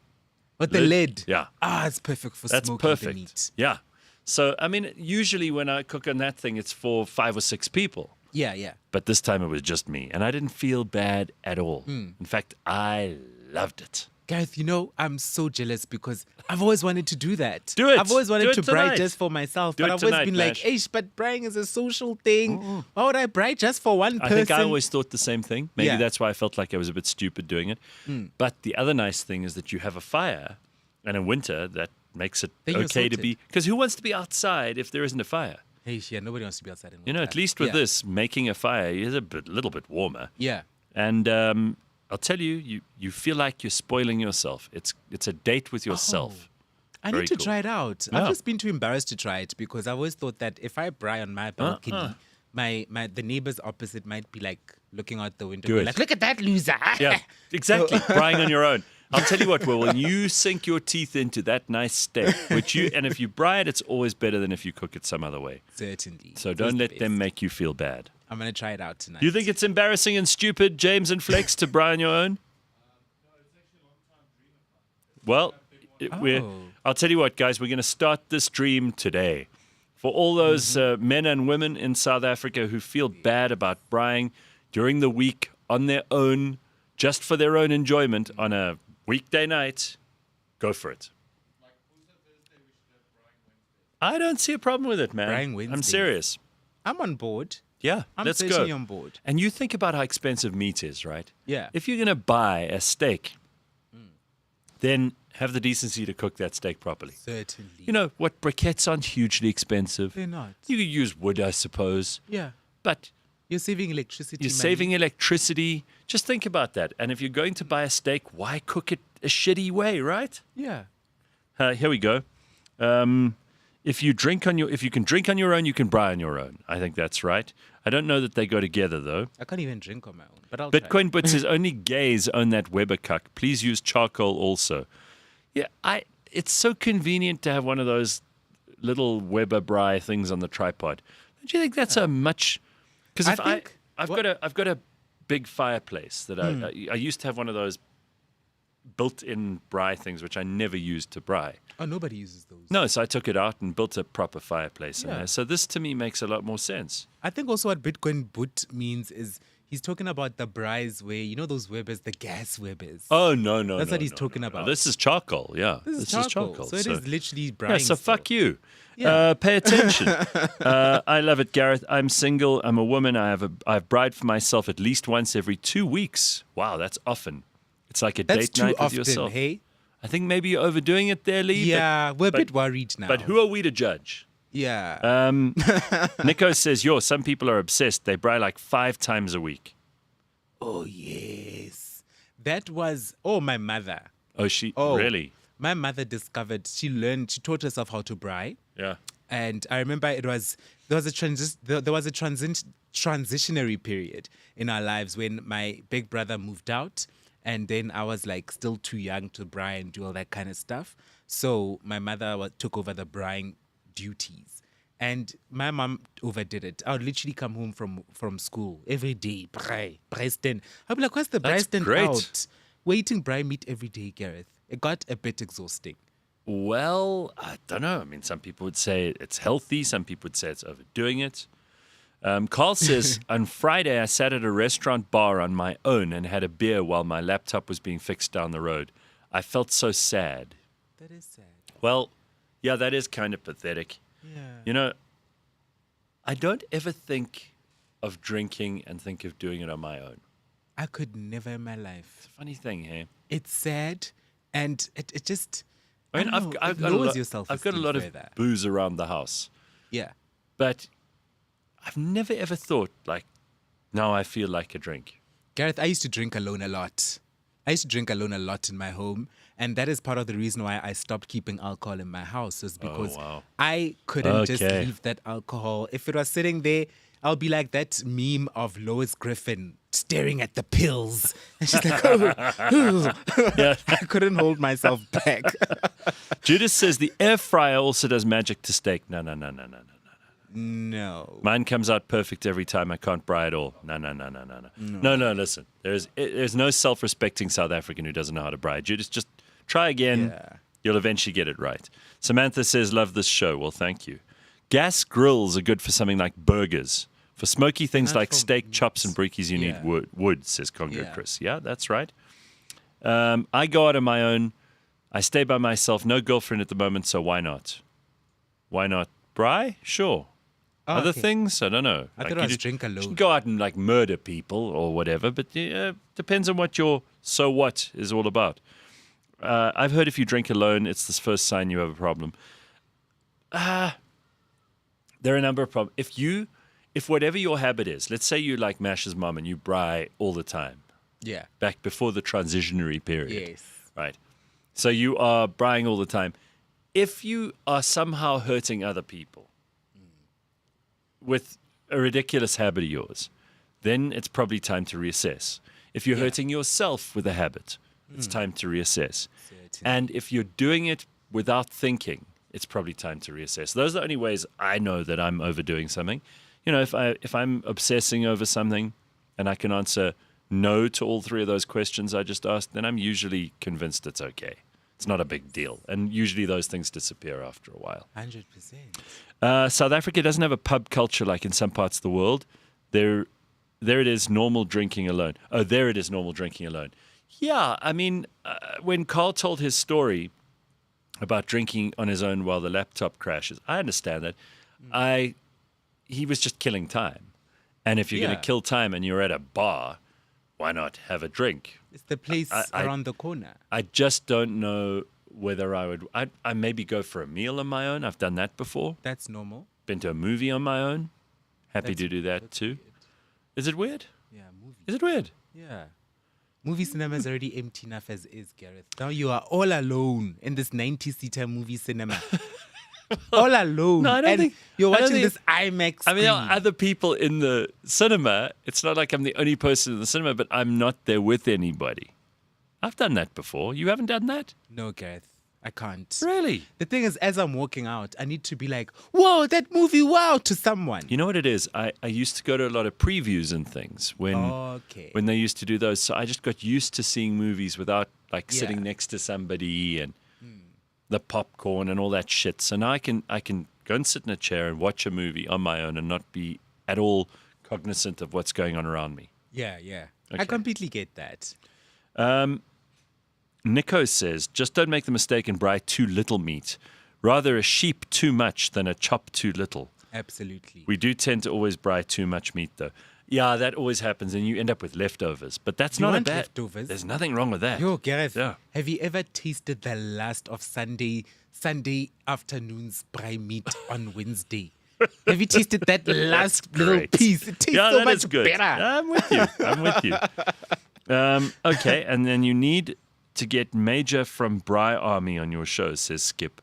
Speaker 2: With the lid.
Speaker 1: Yeah.
Speaker 2: Ah, it's perfect for
Speaker 1: That's
Speaker 2: smoking the
Speaker 1: perfect.
Speaker 2: meat.
Speaker 1: Yeah. So I mean, usually when I cook on that thing, it's for 5 or 6 people.
Speaker 2: Yeah, yeah.
Speaker 1: But this time it was just me, and I didn't feel bad at all.
Speaker 2: Hmm.
Speaker 1: In fact, I loved it.
Speaker 2: Gareth, you know, I'm so jealous because I've always wanted to do that.
Speaker 1: Do it.
Speaker 2: I've always
Speaker 1: Do
Speaker 2: wanted
Speaker 1: it
Speaker 2: to braai
Speaker 1: tonight.
Speaker 2: just for myself.
Speaker 1: Do
Speaker 2: but
Speaker 1: it
Speaker 2: I've always
Speaker 1: tonight,
Speaker 2: been like,
Speaker 1: Mash.
Speaker 2: Eish, but braaiing is a social thing. Why would I braai just for one
Speaker 1: I
Speaker 2: person?
Speaker 1: think I always thought the same thing. Maybe
Speaker 2: Yeah.
Speaker 1: that's why I felt like I was a bit stupid doing it. But the other nice thing is that you have a fire, and in winter that makes it
Speaker 2: Then you're
Speaker 1: okay to
Speaker 2: sorted.
Speaker 1: be. Because who wants to be outside if there isn't a fire?
Speaker 2: Hey, yeah, nobody wants to be outside in winter.
Speaker 1: You know, at least with
Speaker 2: Yeah.
Speaker 1: this, making a fire is little bit warmer.
Speaker 2: Yeah.
Speaker 1: And I'll tell you, you feel like you're spoiling yourself. It's a date with yourself.
Speaker 2: I
Speaker 1: Very
Speaker 2: need to
Speaker 1: cool.
Speaker 2: try it out.
Speaker 1: Yeah.
Speaker 2: I've just been too embarrassed to try it because I've always thought that if I braai on my balcony, the neighbors opposite might be like looking out the window,
Speaker 1: Do
Speaker 2: going
Speaker 1: it.
Speaker 2: like, look at that loser.
Speaker 1: Yeah, exactly. Braaiing on your own. I'll tell you what, Will, when you sink your teeth into that nice steak, and if you braai it, it's always better than if you cook it some other way.
Speaker 2: Certainly.
Speaker 1: So
Speaker 2: It's
Speaker 1: don't
Speaker 2: the
Speaker 1: let them
Speaker 2: best.
Speaker 1: make you feel bad.
Speaker 2: I'm going to try it out tonight.
Speaker 1: Do you think it's embarrassing and stupid, James and Flex, to braai on your own? Well, I'll tell you what, guys, we're going to start this dream today. For all those men and women in South Africa who feel bad about braaiing during the week on their own, just for their own enjoyment on a weekday night, go for it. I don't see a problem with it, man.
Speaker 2: Braaiing
Speaker 1: I'm
Speaker 2: Wednesdays.
Speaker 1: serious.
Speaker 2: I'm on board.
Speaker 1: Yeah,
Speaker 2: I'm
Speaker 1: let's
Speaker 2: certainly
Speaker 1: go.
Speaker 2: on board.
Speaker 1: And you think about how expensive meat is, right?
Speaker 2: Yeah.
Speaker 1: If you're going to buy a steak, then have the decency to cook that steak properly.
Speaker 2: Certainly.
Speaker 1: You know what? Briquettes aren't hugely expensive.
Speaker 2: They're not.
Speaker 1: You could use wood, I suppose.
Speaker 2: Yeah.
Speaker 1: But
Speaker 2: You're saving electricity.
Speaker 1: you're
Speaker 2: money.
Speaker 1: saving electricity. Just think about that. And if you're going to buy a steak, why cook it a shitty way, right?
Speaker 2: Yeah.
Speaker 1: Here we go. If you can drink on your own, you can braai on your own. I think that's right. I don't know that they go together though.
Speaker 2: I can't even drink on my own, but I'll try.
Speaker 1: Bitcoin Bit says only gays own that Weber cuck. Please use charcoal also. Yeah, it's so convenient to have one of those little Weber braai things on the tripod. Don't you think that's a much? Because
Speaker 2: I
Speaker 1: if
Speaker 2: think-
Speaker 1: I've got a big fireplace that I used to have one of those built-in braai things, which I never used to braai.
Speaker 2: Oh, nobody uses those.
Speaker 1: No, so I took it out and built a proper fireplace in
Speaker 2: Yeah.
Speaker 1: there. So this to me makes a lot more sense.
Speaker 2: I think also what Bitcoin Boot means is he's talking about the braais where, you know, those Webbers, the gas Webbers.
Speaker 1: Oh, no.
Speaker 2: That's
Speaker 1: no,
Speaker 2: what he's
Speaker 1: no,
Speaker 2: talking
Speaker 1: no.
Speaker 2: about.
Speaker 1: This is charcoal, yeah.
Speaker 2: This is charcoal. So it is literally braai.
Speaker 1: Yeah, so fuck you.
Speaker 2: Yeah.
Speaker 1: Pay attention. I love it, Gareth. I'm single. I'm a woman. I've bride for myself at least once every 2 weeks. Wow, that's often. It's like a
Speaker 2: That's
Speaker 1: date
Speaker 2: too
Speaker 1: night
Speaker 2: often,
Speaker 1: with yourself.
Speaker 2: hey?
Speaker 1: I think maybe you're overdoing it there, Lee.
Speaker 2: Yeah, we're a
Speaker 1: but-
Speaker 2: bit worried now.
Speaker 1: But who are we to judge?
Speaker 2: Yeah.
Speaker 1: Nico says, some people are obsessed. They braai like 5 times a week.
Speaker 2: Oh, yes. That was, my mother.
Speaker 1: Oh, she
Speaker 2: Oh,
Speaker 1: really?
Speaker 2: My mother discovered, she taught herself how to braai.
Speaker 1: Yeah.
Speaker 2: And I remember there was a transitionary period in our lives when my big brother moved out, and then I was like still too young to braai and do all that kind of stuff. So my mother took over the braaiing duties, and my mom overdid it. I would literally come home from school every day, braai stand. I'd be like, "What's the braai
Speaker 1: That's
Speaker 2: stand
Speaker 1: great.
Speaker 2: out?" We're eating braai meat every day, Gareth. It got a bit exhausting.
Speaker 1: Well, I don't know. I mean, some people would say it's healthy. Some people would say it's overdoing it. Carl says, on Friday, I sat at a restaurant bar on my own and had a beer while my laptop was being fixed down the road. I felt so sad.
Speaker 2: That is sad.
Speaker 1: Well, yeah, that is kind of pathetic.
Speaker 2: Yeah.
Speaker 1: You know, I don't ever think of drinking and think of doing it on my own.
Speaker 2: I could never in my life.
Speaker 1: Funny thing here.
Speaker 2: It's sad, and it just.
Speaker 1: I mean,
Speaker 2: don't
Speaker 1: I've
Speaker 2: know,
Speaker 1: got
Speaker 2: it
Speaker 1: a
Speaker 2: lowers
Speaker 1: lot,
Speaker 2: your
Speaker 1: I've got a
Speaker 2: self-esteem
Speaker 1: lot of
Speaker 2: further.
Speaker 1: booze around the house,
Speaker 2: Yeah.
Speaker 1: but I've never ever thought like, now I feel like a drink.
Speaker 2: Gareth, I used to drink alone a lot. I used to drink alone a lot in my home, and that is part of the reason why I stopped keeping alcohol in my house, is because
Speaker 1: wow.
Speaker 2: I couldn't just
Speaker 1: Okay.
Speaker 2: leave that alcohol. If it was sitting there, I'll be like that meme of Lois Griffin staring at the pills. And she's like,
Speaker 1: Yeah.
Speaker 2: I couldn't hold myself back.
Speaker 1: Judas says the air fryer also does magic to steak. No.
Speaker 2: No.
Speaker 1: Mine comes out perfect every time. I can't braai at all. No. No, listen. There's no self-respecting South African who doesn't know how to braai. Judas, just try again.
Speaker 2: Yeah.
Speaker 1: You'll eventually get it right. Samantha says, love this show. Well, thank you. Gas grills are good for something like burgers. For smoky things
Speaker 2: Not
Speaker 1: like
Speaker 2: for
Speaker 1: steak,
Speaker 2: meat.
Speaker 1: chops, and breekies, you
Speaker 2: Yeah.
Speaker 1: need wood, says Congo
Speaker 2: Yeah.
Speaker 1: Chris. Yeah, that's right. I go out on my own. I stay by myself. No girlfriend at the moment, so why not? Why not? Braai? Sure.
Speaker 2: Oh,
Speaker 1: Other
Speaker 2: okay.
Speaker 1: things? I don't know.
Speaker 2: I thought
Speaker 1: you
Speaker 2: it was
Speaker 1: do-
Speaker 2: drink
Speaker 1: You
Speaker 2: alone.
Speaker 1: can go out and like murder people or whatever, but depends on what your so what is all about. I've heard if you drink alone, it's the first sign you have a problem. There are a number of problems. If whatever your habit is, let's say you like Mash's mom and you braai all the time,
Speaker 2: Yeah.
Speaker 1: back before the transitionary period.
Speaker 2: Yes.
Speaker 1: Right. So you are braaiing all the time. If you are somehow hurting other people with a ridiculous habit of yours, then it's probably time to reassess. If you're
Speaker 2: Yeah.
Speaker 1: hurting yourself with a habit, it's time to reassess.
Speaker 2: Certainly.
Speaker 1: And if you're doing it without thinking, it's probably time to reassess. Those are the only ways I know that I'm overdoing something. You know, if I'm obsessing over something and I can answer no to all three of those questions I just asked, then I'm usually convinced it's okay. It's not a big deal. And usually those things disappear after a while.
Speaker 2: 100%.
Speaker 1: South Africa doesn't have a pub culture like in some parts of the world. There it is, normal drinking alone. Oh, there it is, normal drinking alone. Yeah, I mean, when Carl told his story about drinking on his own while the laptop crashes, I understand that. He was just killing time. And if you're going
Speaker 2: Yeah.
Speaker 1: to kill time and you're at a bar, why not have a drink?
Speaker 2: It's the place
Speaker 1: I-
Speaker 2: around the corner.
Speaker 1: I just don't know whether I would. I maybe go for a meal on my own. I've done that before.
Speaker 2: That's normal.
Speaker 1: Been to a movie on my own. Happy to do that
Speaker 2: That's
Speaker 1: too.
Speaker 2: weird.
Speaker 1: Is it weird?
Speaker 2: Yeah, movie.
Speaker 1: Is it weird?
Speaker 2: Yeah. Movie cinema is already empty enough as is, Gareth. Now you are all alone in this 90-seater movie cinema. All alone.
Speaker 1: No, I don't
Speaker 2: and
Speaker 1: think-
Speaker 2: you're
Speaker 1: I don't
Speaker 2: watching
Speaker 1: think-
Speaker 2: this IMAX
Speaker 1: I mean, there
Speaker 2: screen.
Speaker 1: are other people in the cinema. It's not like I'm the only person in the cinema, but I'm not there with anybody. I've done that before. You haven't done that?
Speaker 2: No, Gareth. I can't.
Speaker 1: Really?
Speaker 2: The thing is, as I'm walking out, I need to be like, whoa, that movie, wow, to someone.
Speaker 1: You know what it is? I used to go to a lot of previews and things when
Speaker 2: Okay.
Speaker 1: they used to do those. So I just got used to seeing movies without like
Speaker 2: Yeah.
Speaker 1: sitting next to somebody and the popcorn and all that shit. So now I can go and sit in a chair and watch a movie on my own and not be at all cognizant of what's going on around me.
Speaker 2: Yeah, yeah. I
Speaker 1: Okay.
Speaker 2: completely get that.
Speaker 1: Nico says, just don't make the mistake and braai too little meat. Rather a sheep too much than a chop too little.
Speaker 2: Absolutely.
Speaker 1: We do tend to always braai too much meat, though. Yeah, that always happens, and you end up with leftovers. But that's
Speaker 2: You
Speaker 1: not a
Speaker 2: want
Speaker 1: bad.
Speaker 2: leftovers?
Speaker 1: There's nothing wrong with that.
Speaker 2: Yo, Gareth,
Speaker 1: Yeah.
Speaker 2: have you ever tasted the last of Sunday afternoon's braai meat on Wednesday? Have you tasted that last little
Speaker 1: Great.
Speaker 2: piece? It tastes
Speaker 1: Yeah,
Speaker 2: so
Speaker 1: that
Speaker 2: much
Speaker 1: is good.
Speaker 2: better.
Speaker 1: I'm with you. I'm with you. Okay, and then you need to get Major from Braai Army on your show, says Skip.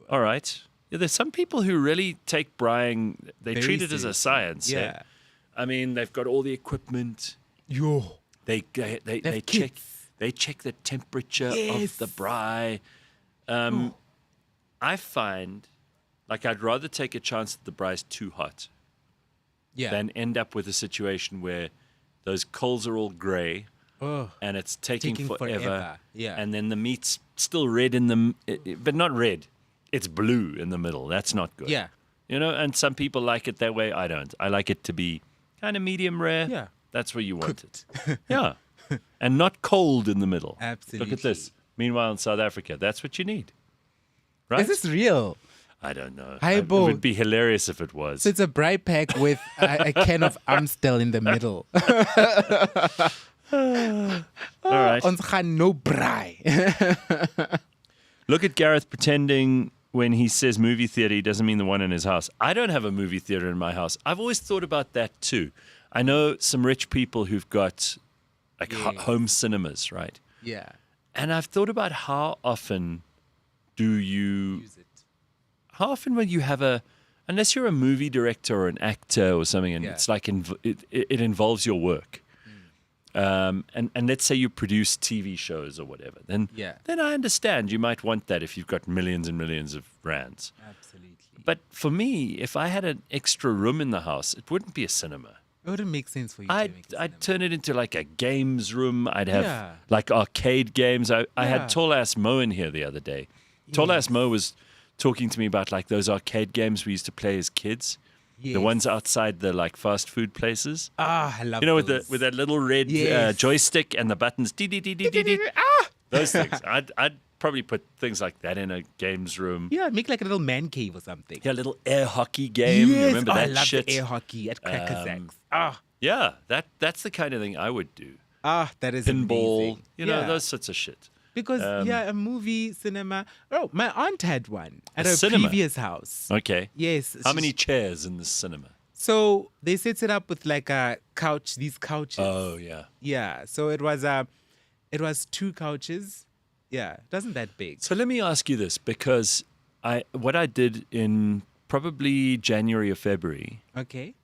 Speaker 1: All right. Yeah, there's some people who really take braaiing, they
Speaker 2: Very
Speaker 1: treat it as a
Speaker 2: seriously.
Speaker 1: science. eh?
Speaker 2: Yeah.
Speaker 1: I mean, they've got all the equipment.
Speaker 2: Yo.
Speaker 1: They
Speaker 2: have
Speaker 1: check
Speaker 2: kits.
Speaker 1: the temperature
Speaker 2: Yes.
Speaker 1: of the braai. I find like I'd rather take a chance that the braai's too hot
Speaker 2: Yeah.
Speaker 1: than end up with a situation where those coals are all grey
Speaker 2: Oh.
Speaker 1: and it's taking forever.
Speaker 2: Yeah.
Speaker 1: And then the meat's still red in the but not red. It's blue in the middle. That's not good.
Speaker 2: Yeah.
Speaker 1: You know, and some people like it that way. I don't. I like it to be kind of medium rare.
Speaker 2: Yeah.
Speaker 1: That's where you want
Speaker 2: Cooked.
Speaker 1: it. Yeah. And not cold in the middle. Look
Speaker 2: Absolutely.
Speaker 1: at this. Meanwhile, in South Africa, that's what you need. Right?
Speaker 2: Is this real?
Speaker 1: I don't know.
Speaker 2: Hi,
Speaker 1: It
Speaker 2: Bo.
Speaker 1: would be hilarious if it was.
Speaker 2: So it's a braai pack with a can of Amstel in the middle.
Speaker 1: All right.
Speaker 2: Ons gaan no braai.
Speaker 1: Look at Gareth pretending when he says movie theater, he doesn't mean the one in his house. I don't have a movie theater in my house. I've always thought about that too. I know some rich people who've got like
Speaker 2: Yes.
Speaker 1: home cinemas, right?
Speaker 2: Yeah.
Speaker 1: And I've thought about how often
Speaker 2: Use it.
Speaker 1: how often when you have unless you're a movie director or an actor or something, and
Speaker 2: Yeah.
Speaker 1: it's like it involves your work. And let's say you produce TV shows or whatever, then
Speaker 2: Yeah.
Speaker 1: then I understand you might want that if you've got millions and millions of rands.
Speaker 2: Absolutely.
Speaker 1: But for me, if I had an extra room in the house, it wouldn't be a cinema.
Speaker 2: It wouldn't make sense for you to make a cinema.
Speaker 1: I'd turn it into like a games room. I'd have
Speaker 2: Yeah.
Speaker 1: like arcade games. I
Speaker 2: Yeah.
Speaker 1: had Tall Ass Mo in here the other day. Tall Ass Mo was talking to me about like those arcade games we used to play as kids. The
Speaker 2: Yes.
Speaker 1: ones outside the like fast food places.
Speaker 2: I love
Speaker 1: You know, with
Speaker 2: those.
Speaker 1: that little red
Speaker 2: Yes.
Speaker 1: joystick and the buttons. Dee, dee, dee, dee, dee, dee. Those things. I'd probably put things like that in a games room.
Speaker 2: Yeah, make like a little man cave or something.
Speaker 1: Yeah, a little air hockey game.
Speaker 2: Yes.
Speaker 1: Remember that
Speaker 2: I love
Speaker 1: shit?
Speaker 2: the air hockey at Crackersacks.
Speaker 1: Yeah, that's the kind of thing I would do.
Speaker 2: That is
Speaker 1: Pinball,
Speaker 2: amazing.
Speaker 1: you know,
Speaker 2: Yeah.
Speaker 1: those sorts of shit.
Speaker 2: Because a movie cinema. Oh, my aunt had one at
Speaker 1: A
Speaker 2: her
Speaker 1: cinema?
Speaker 2: previous house.
Speaker 1: Okay.
Speaker 2: Yes.
Speaker 1: How many chairs in the cinema?
Speaker 2: So they set it up with like a couch. These couches.
Speaker 1: Oh, yeah.
Speaker 2: Yeah. So it was 2 couches. Yeah. It wasn't that big.
Speaker 1: So let me ask you this, because what I did in probably January or February
Speaker 2: Okay.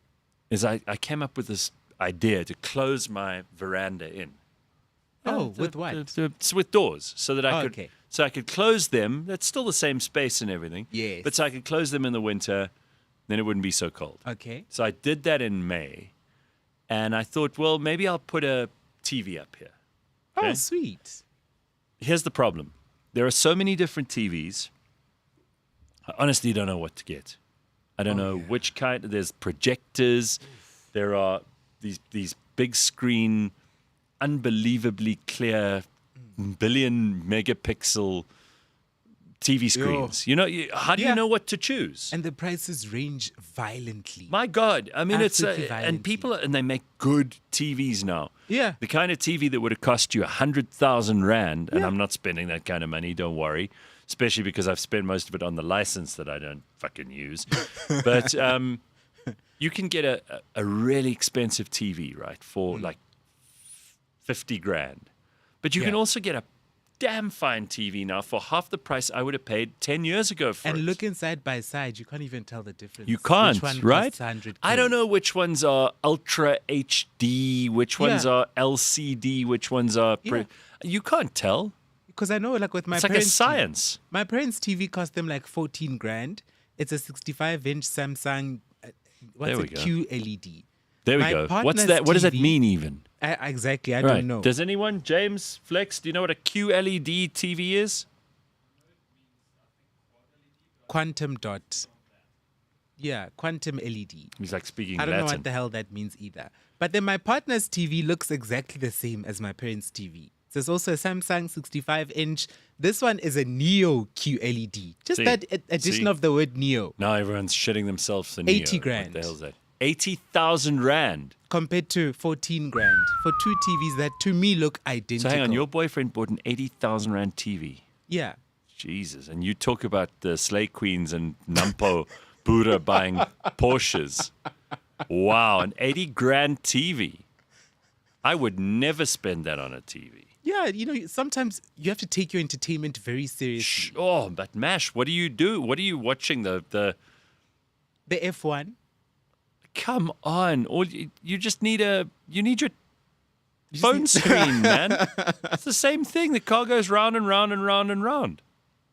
Speaker 1: is I came up with this idea to close my veranda in.
Speaker 2: Oh, with what?
Speaker 1: So with doors, so that I
Speaker 2: Oh,
Speaker 1: could,
Speaker 2: okay.
Speaker 1: so I could close them. That's still the same space and everything.
Speaker 2: Yes.
Speaker 1: But so I could close them in the winter, then it wouldn't be so cold.
Speaker 2: Okay.
Speaker 1: So I did that in May, and I thought, well, maybe I'll put a TV up here.
Speaker 2: Oh,
Speaker 1: Okay.
Speaker 2: sweet.
Speaker 1: Here's the problem: there are so many different TVs. I honestly don't know what to get. I don't know which kind. There's projectors. There are these big screen, unbelievably clear, billion megapixel TV screens. You know, how do you
Speaker 2: Yeah.
Speaker 1: know what to choose?
Speaker 2: And the prices range violently.
Speaker 1: My God, I mean,
Speaker 2: Absolutely
Speaker 1: and
Speaker 2: violently.
Speaker 1: people, and they make good TVs now.
Speaker 2: Yeah.
Speaker 1: The kind of TV that would have cost you 100,000 rand, and
Speaker 2: Yeah.
Speaker 1: I'm not spending that kind of money, don't worry, especially because I've spent most of it on the license that I don't fucking use. But you can get a really expensive TV, right, for like 50 grand. But you can
Speaker 2: Yeah.
Speaker 1: also get a damn fine TV now for half the price I would have paid 10 years ago for it.
Speaker 2: And looking side by side, you can't even tell the difference.
Speaker 1: You can't,
Speaker 2: Which one
Speaker 1: right?
Speaker 2: costs 100K?
Speaker 1: I don't know which ones are Ultra HD, which ones
Speaker 2: Yeah.
Speaker 1: are LCD, which ones are...
Speaker 2: Yeah.
Speaker 1: You can't tell.
Speaker 2: Because I know, like with my
Speaker 1: It's like a
Speaker 2: parents'
Speaker 1: science.
Speaker 2: My parents' TV cost them like 14 grand. It's a 65-inch Samsung. What's
Speaker 1: There we
Speaker 2: it?
Speaker 1: go.
Speaker 2: QLED.
Speaker 1: There we
Speaker 2: My
Speaker 1: go. What's
Speaker 2: partner's
Speaker 1: that? What does that
Speaker 2: TV
Speaker 1: mean even?
Speaker 2: Exactly. I
Speaker 1: Right.
Speaker 2: don't know.
Speaker 1: Does anyone, James, Flex, do you know what a QLED TV is?
Speaker 2: Quantum dot. Yeah, quantum LED.
Speaker 1: He's like speaking
Speaker 2: I don't know
Speaker 1: Latin.
Speaker 2: what the hell that means either. But then my partner's TV looks exactly the same as my parents' TV. So it's also a Samsung 65-inch. This one is a Neo QLED. Just
Speaker 1: See?
Speaker 2: that addition
Speaker 1: See?
Speaker 2: of the word Neo
Speaker 1: Now everyone's shitting themselves for
Speaker 2: 80
Speaker 1: Neo.
Speaker 2: grand.
Speaker 1: What the hell's that? 80,000 Rand.
Speaker 2: compared to 14 grand for two TVs that to me look identical.
Speaker 1: So hang on, your boyfriend bought an 80,000 Rand TV.
Speaker 2: Yeah.
Speaker 1: Jesus. And you talk about the Slay Queens and Nampo Buddha buying Porsches. Wow, an 80 grand TV. I would never spend that on a TV.
Speaker 2: Yeah, sometimes you have to take your entertainment very seriously.
Speaker 1: Oh, but Mash, what do you do? What are you watching? The
Speaker 2: F1.
Speaker 1: Come on. You just need your phone screen, man. It's the same thing. The car goes round and round and round and round.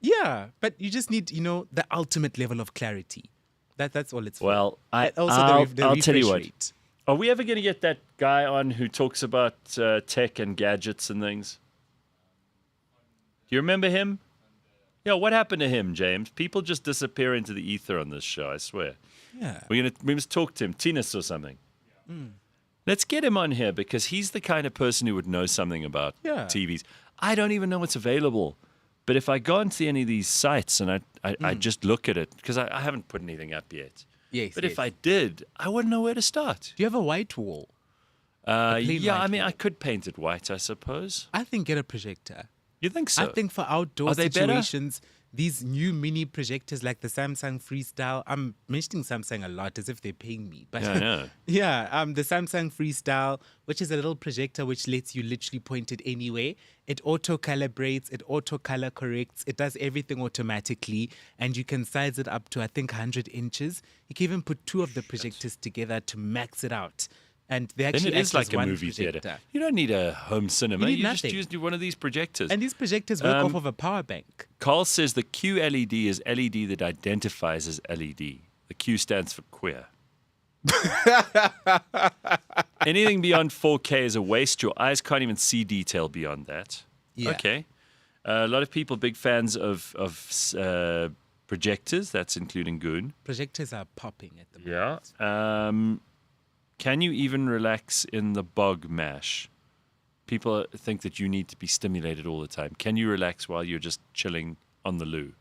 Speaker 2: Yeah, but you just need, the ultimate level of clarity. That's all it's for.
Speaker 1: Well,
Speaker 2: I'll
Speaker 1: tell you what.
Speaker 2: rate.
Speaker 1: Are we ever going to get that guy on who talks about tech and gadgets and things? Do you remember him? Yeah, what happened to him, James? People just disappear into the ether on this show, I swear.
Speaker 2: Yeah.
Speaker 1: We must talk to him. Tinas or something. Let's get him on here because he's the kind of person who would know something about TVs. I don't even know what's available. But if I go onto any of these sites and I just look at it, because I haven't put anything up yet.
Speaker 2: Yes.
Speaker 1: But if I did, I wouldn't know where to start.
Speaker 2: Do you have a white wall?
Speaker 1: Yeah,
Speaker 2: white
Speaker 1: I mean,
Speaker 2: wall.
Speaker 1: I could paint it white, I suppose.
Speaker 2: I think get a projector.
Speaker 1: You think so?
Speaker 2: I think for outdoor
Speaker 1: Are they better?
Speaker 2: situations, these new mini projectors like the Samsung Freestyle, I'm mentioning Samsung a lot as if they're paying me. But
Speaker 1: Yeah, I know.
Speaker 2: yeah, the Samsung Freestyle, which is a little projector which lets you literally point it anywhere. It auto-calibrates, it auto-color corrects, it does everything automatically, and you can size it up to, I think, 100 inches. You can even put two of the projectors together to max it out. And they
Speaker 1: Then
Speaker 2: actually
Speaker 1: it is
Speaker 2: act
Speaker 1: like
Speaker 2: as
Speaker 1: a
Speaker 2: one
Speaker 1: movie
Speaker 2: projector.
Speaker 1: theater. You don't need a home cinema.
Speaker 2: You need
Speaker 1: just
Speaker 2: nothing.
Speaker 1: use one of these projectors.
Speaker 2: And these projectors work off of a power bank.
Speaker 1: Carl says the QLED is LED that identifies as LED. The Q stands for queer. Anything beyond 4K is a waste. Your eyes can't even see detail beyond that.
Speaker 2: Yeah.
Speaker 1: Okay. A lot of people big fans of projectors. That's including Goon.
Speaker 2: Projectors are popping at the moment.
Speaker 1: Yeah. Can you even relax in the bog, Mash? People think that you need to be stimulated all the time. Can you relax while you're just chilling on the loo?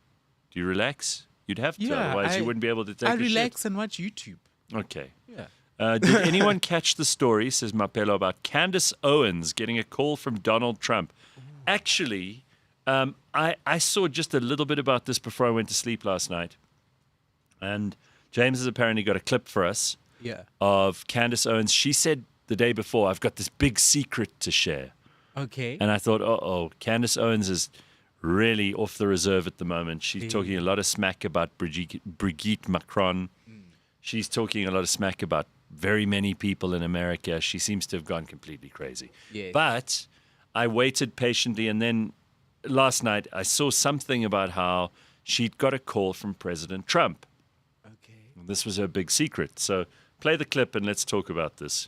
Speaker 1: Do you relax? You'd have to,
Speaker 2: Yeah,
Speaker 1: otherwise you wouldn't be able to take
Speaker 2: I
Speaker 1: a
Speaker 2: relax and watch YouTube.
Speaker 1: shit. Okay.
Speaker 2: Yeah.
Speaker 1: Did anyone catch the story, says Mapelo, about Candace Owens getting a call from Donald Trump? Actually, I saw just a little bit about this before I went to sleep last night. And James has apparently got a clip for us.
Speaker 2: Yeah.
Speaker 1: Of Candace Owens. She said the day before, I've got this big secret to share.
Speaker 2: Okay.
Speaker 1: And I thought, Candace Owens is really off the reserve at the moment. She's talking a lot of smack about Brigitte Macron. She's talking a lot of smack about very many people in America. She seems to have gone completely crazy.
Speaker 2: Yes.
Speaker 1: But I waited patiently, and then last night I saw something about how she'd got a call from President Trump.
Speaker 2: Okay.
Speaker 1: This was her big secret. So play the clip and let's talk about this.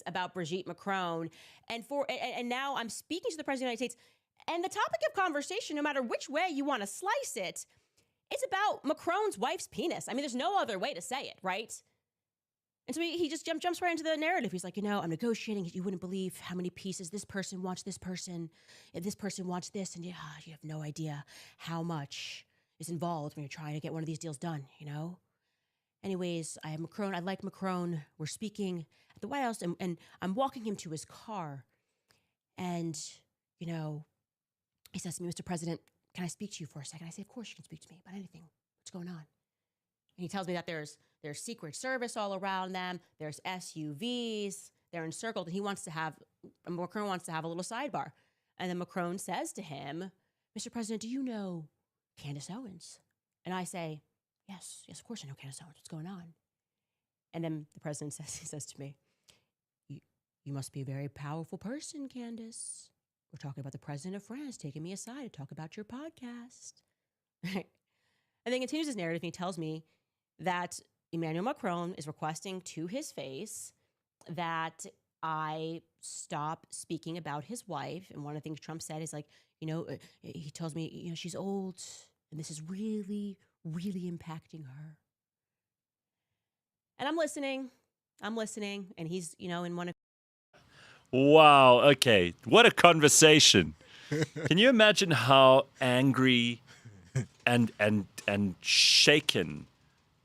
Speaker 3: About Brigitte Macron, and now I'm speaking to the President of the United States, and the topic of conversation, no matter which way you want to slice it, it's about Macron's wife's penis. I mean, there's no other way to say it, right? And so he just jumps right into the narrative. He's like, I'm negotiating. You wouldn't believe how many pieces this person wants this person, and this person wants this, and you have no idea how much is involved when you're trying to get one of these deals done, Anyways, I have Macron. I like Macron. We're speaking at the White House, and I'm walking him to his car. And, he says to me, Mr. President, can I speak to you for a second? I say, of course you can speak to me about anything. What's going on? And he tells me that there's Secret Service all around them. There's SUVs. They're encircled. And Macron wants to have a little sidebar. And then Macron says to him, Mr. President, do you know Candace Owens? And I say, yes, of course I know Candace Owens. What's going on? And then the president says to me, you must be a very powerful person, Candace. We're talking about the president of France taking me aside to talk about your podcast. And then continues his narrative, and he tells me that Emmanuel Macron is requesting to his face that I stop speaking about his wife. And one of the things Trump said is like, he tells me, she's old and this is really, really impacting her. And I'm listening. And he's, in one of.
Speaker 1: Wow. Okay. What a conversation. Can you imagine how angry and shaken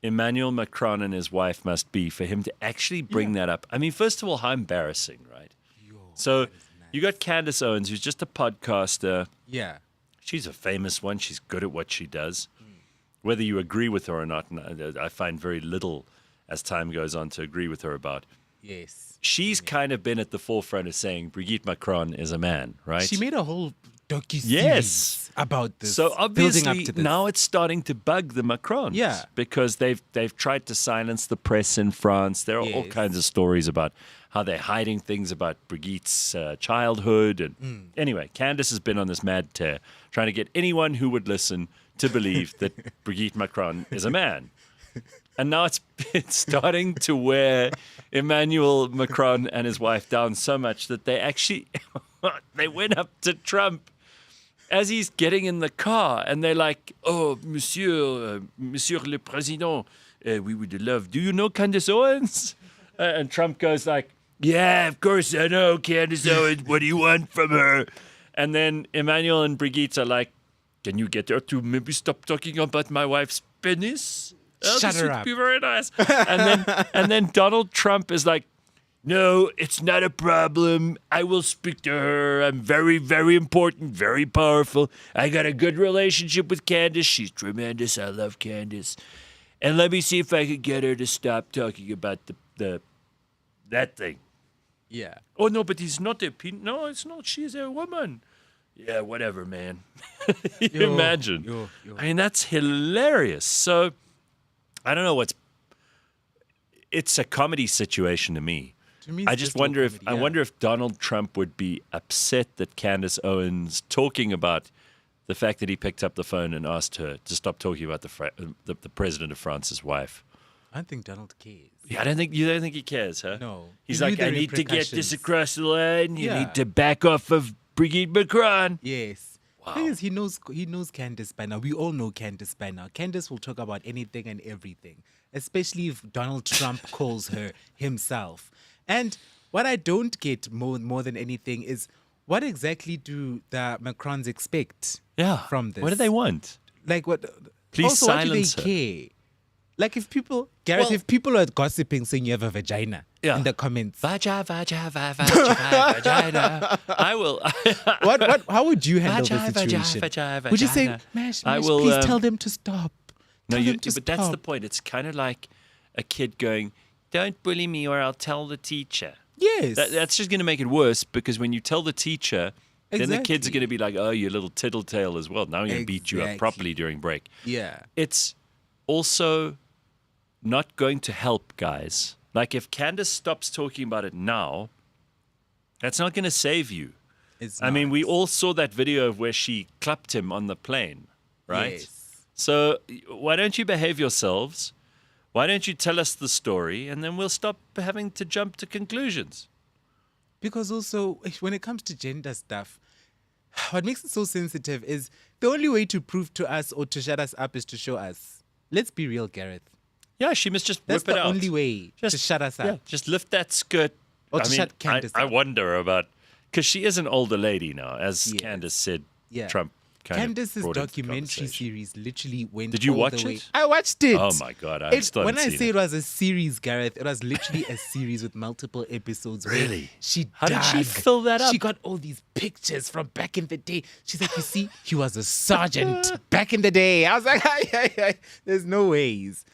Speaker 1: Emmanuel Macron and his wife must be for him to actually bring that up? I mean, first of all, how embarrassing, right? So you got Candace Owens, who's just a podcaster.
Speaker 2: Yeah.
Speaker 1: She's a famous one. She's good at what she does. Whether you agree with her or not, and I find very little as time goes on to agree with her about.
Speaker 2: Yes.
Speaker 1: She's kind of been at the forefront of saying Brigitte Macron is a man, right?
Speaker 2: She made a whole docu-series about this.
Speaker 1: So obviously
Speaker 2: building up to this.
Speaker 1: now it's starting to bug the Macrons.
Speaker 2: Yeah.
Speaker 1: Because they've tried to silence the press in France. There are all kinds of stories about how they're hiding things about Brigitte's childhood. And anyway, Candace has been on this mad tear trying to get anyone who would listen to believe that Brigitte Macron is a man. And now it's starting to wear Emmanuel Macron and his wife down so much that they actually they went up to Trump as he's getting in the car, and they're like, "Oh, Monsieur le Président, we would love. Do you know Candace Owens?" And Trump goes like, "Yeah, of course I know Candace Owens. What do you want from her?" And then Emmanuel and Brigitte are like, "Can you get her to maybe stop talking about my wife's penis?
Speaker 2: Shut
Speaker 1: this
Speaker 2: her
Speaker 1: would
Speaker 2: up."
Speaker 1: be very nice." And then Donald Trump is like, "No, it's not a problem. I will speak to her. I'm very, very important, very powerful. I got a good relationship with Candace. She's tremendous. I love Candace. And let me see if I can get her to stop talking about that thing."
Speaker 2: Yeah.
Speaker 1: "Oh, no, but he's not a no, it's not. She's a woman." "Yeah, whatever, man." Imagine. I mean, that's hilarious. So I don't know it's a comedy situation to me.
Speaker 2: To me,
Speaker 1: I
Speaker 2: it's
Speaker 1: just
Speaker 2: all
Speaker 1: wonder
Speaker 2: comedy,
Speaker 1: I wonder if Donald Trump would be upset that Candace Owens talking about the fact that he picked up the phone and asked her to stop talking about the president of France's wife.
Speaker 2: I don't think Donald cares.
Speaker 1: Yeah, you don't think he cares, huh?
Speaker 2: No.
Speaker 1: He's
Speaker 2: He knew
Speaker 1: like,
Speaker 2: the
Speaker 1: "I need to get this
Speaker 2: repercussions."
Speaker 1: across the line. You
Speaker 2: Yeah.
Speaker 1: need to back off of Brigitte Macron."
Speaker 2: Yes. The thing is, he knows Candace by now. We all know Candace by now. Candace will talk about anything and everything, especially if Donald Trump calls her himself. And what I don't get more than anything is, what exactly do the Macrons expect from this?
Speaker 1: What do they want?
Speaker 2: Like what?
Speaker 1: Please
Speaker 2: also,
Speaker 1: silence
Speaker 2: what
Speaker 1: her.
Speaker 2: do they care? Like if people, Gareth, if people are gossiping saying you have a vagina in the comments,
Speaker 1: Vagina. I will.
Speaker 2: what? How would you handle the
Speaker 1: Vagina,
Speaker 2: situation?
Speaker 1: vagina,
Speaker 2: Would you say,
Speaker 1: vagina.
Speaker 2: Mash,
Speaker 1: I
Speaker 2: Mash,
Speaker 1: will,
Speaker 2: please tell them to stop?
Speaker 1: No,
Speaker 2: Tell them to
Speaker 1: but that's the
Speaker 2: stop."
Speaker 1: point. It's kind of like a kid going, "Don't bully me or I'll tell the teacher."
Speaker 2: Yes.
Speaker 1: That's just going to make it worse, because when you tell the teacher, then the kids are
Speaker 2: Exactly.
Speaker 1: going to be like, "Oh, you little tittletale as well. Now I'm going to beat you up
Speaker 2: Exactly.
Speaker 1: properly during break."
Speaker 2: Yeah.
Speaker 1: It's also not going to help, guys. Like, if Candace stops talking about it now, that's not going to save you. I mean, we all saw that video of where she clapped him on the plane, right?
Speaker 2: Yes.
Speaker 1: So why don't you behave yourselves? Why don't you tell us the story, and then we'll stop having to jump to conclusions.
Speaker 2: Because also, when it comes to gender stuff, what makes it so sensitive is the only way to prove to us or to shut us up is to show us. Let's be real, Gareth.
Speaker 1: Yeah, she must just
Speaker 2: That's
Speaker 1: whip it
Speaker 2: the
Speaker 1: out.
Speaker 2: only way to shut us up.
Speaker 1: Yeah, just lift that skirt.
Speaker 2: Or to shut Candace
Speaker 1: I
Speaker 2: up.
Speaker 1: wonder about, because she is an older lady now, as
Speaker 2: Yes.
Speaker 1: Candace said.
Speaker 2: Yeah.
Speaker 1: Trump kind
Speaker 2: Candace's
Speaker 1: of brought into the
Speaker 2: documentary
Speaker 1: conversation.
Speaker 2: series literally went
Speaker 1: Did you
Speaker 2: all
Speaker 1: watch
Speaker 2: the way.
Speaker 1: it?
Speaker 2: I watched it.
Speaker 1: Oh my God, I still
Speaker 2: When
Speaker 1: haven't
Speaker 2: I
Speaker 1: seen
Speaker 2: say
Speaker 1: it.
Speaker 2: it was a series, Gareth, it was literally a series with multiple episodes. where
Speaker 1: Really?
Speaker 2: She
Speaker 1: How did she
Speaker 2: dug.
Speaker 1: fill that up?
Speaker 2: She got all these pictures from back in the day. She's like, you see, he was a sergeant back in the day. I was like, there's no ways.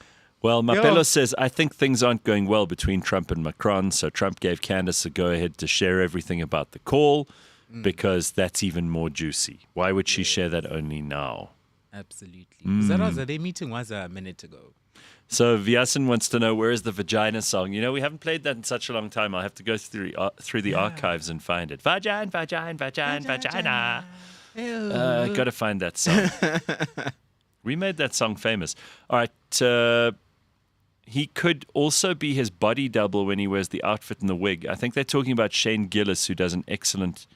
Speaker 1: Well, Mapelo says, "I think things aren't going well between Trump and Macron, so Trump gave Candace a go-ahead to share everything about the call, because that's even more juicy. Why would she share that only now?"
Speaker 2: Absolutely. Because their meeting was a minute ago.
Speaker 1: So Vyasan wants to know, where is the vagina song? You know, we haven't played that in such a long time. I'll have to go through the archives and find it. Vagina. Got to find that song. We made that song famous. All right. he could also be his body double when he wears the outfit and the wig. I think they're talking about Shane Gillis, who does an excellent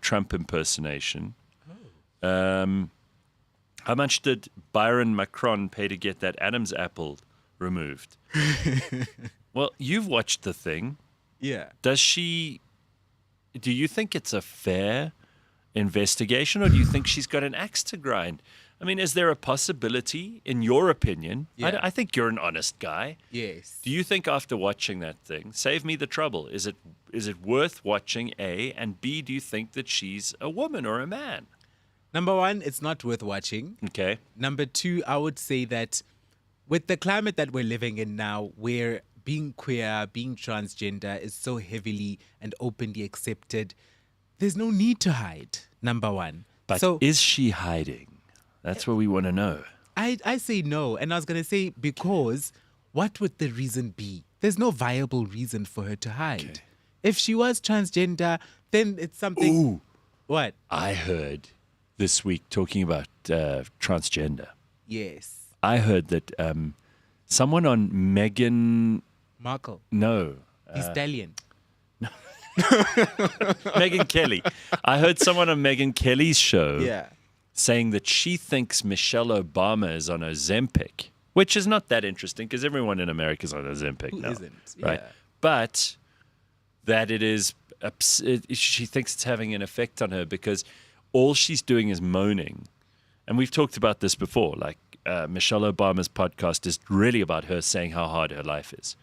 Speaker 1: Trump impersonation. How much did Byron Macron pay to get that Adam's apple removed? Well, you've watched the thing.
Speaker 2: Yeah.
Speaker 1: Do you think it's a fair investigation, or do you think she's got an axe to grind? I mean, is there a possibility, in your opinion?
Speaker 2: Yeah.
Speaker 1: I think you're an honest guy.
Speaker 2: Yes.
Speaker 1: Do you think after watching that thing, save me the trouble, is it worth watching, A, and B, do you think that she's a woman or a man?
Speaker 2: Number one, it's not worth watching.
Speaker 1: Okay.
Speaker 2: Number two, I would say that with the climate that we're living in now, where being queer, being transgender is so heavily and openly accepted, there's no need to hide, number one.
Speaker 1: But
Speaker 2: so
Speaker 1: is she hiding? That's what we want to know.
Speaker 2: I say no. And I was going to say, because what would the reason be? There's no viable reason for her to hide.
Speaker 1: Okay.
Speaker 2: If she was transgender, then it's something.
Speaker 1: Ooh.
Speaker 2: What?
Speaker 1: I heard this week talking about transgender.
Speaker 2: Yes.
Speaker 1: I heard that someone on Meghan...
Speaker 2: Markle.
Speaker 1: No.
Speaker 2: He's Italian.
Speaker 1: Megyn Kelly. I heard someone on Megyn Kelly's show
Speaker 2: Yeah.
Speaker 1: saying that she thinks Michelle Obama is on Ozempic, which is not that interesting because everyone in America is on Ozempic
Speaker 2: Who
Speaker 1: now.
Speaker 2: isn't?
Speaker 1: Right?
Speaker 2: Yeah.
Speaker 1: But that it is, she thinks it's having an effect on her because all she's doing is moaning. And we've talked about this before. Like Michelle Obama's podcast is really about her saying how hard her life is.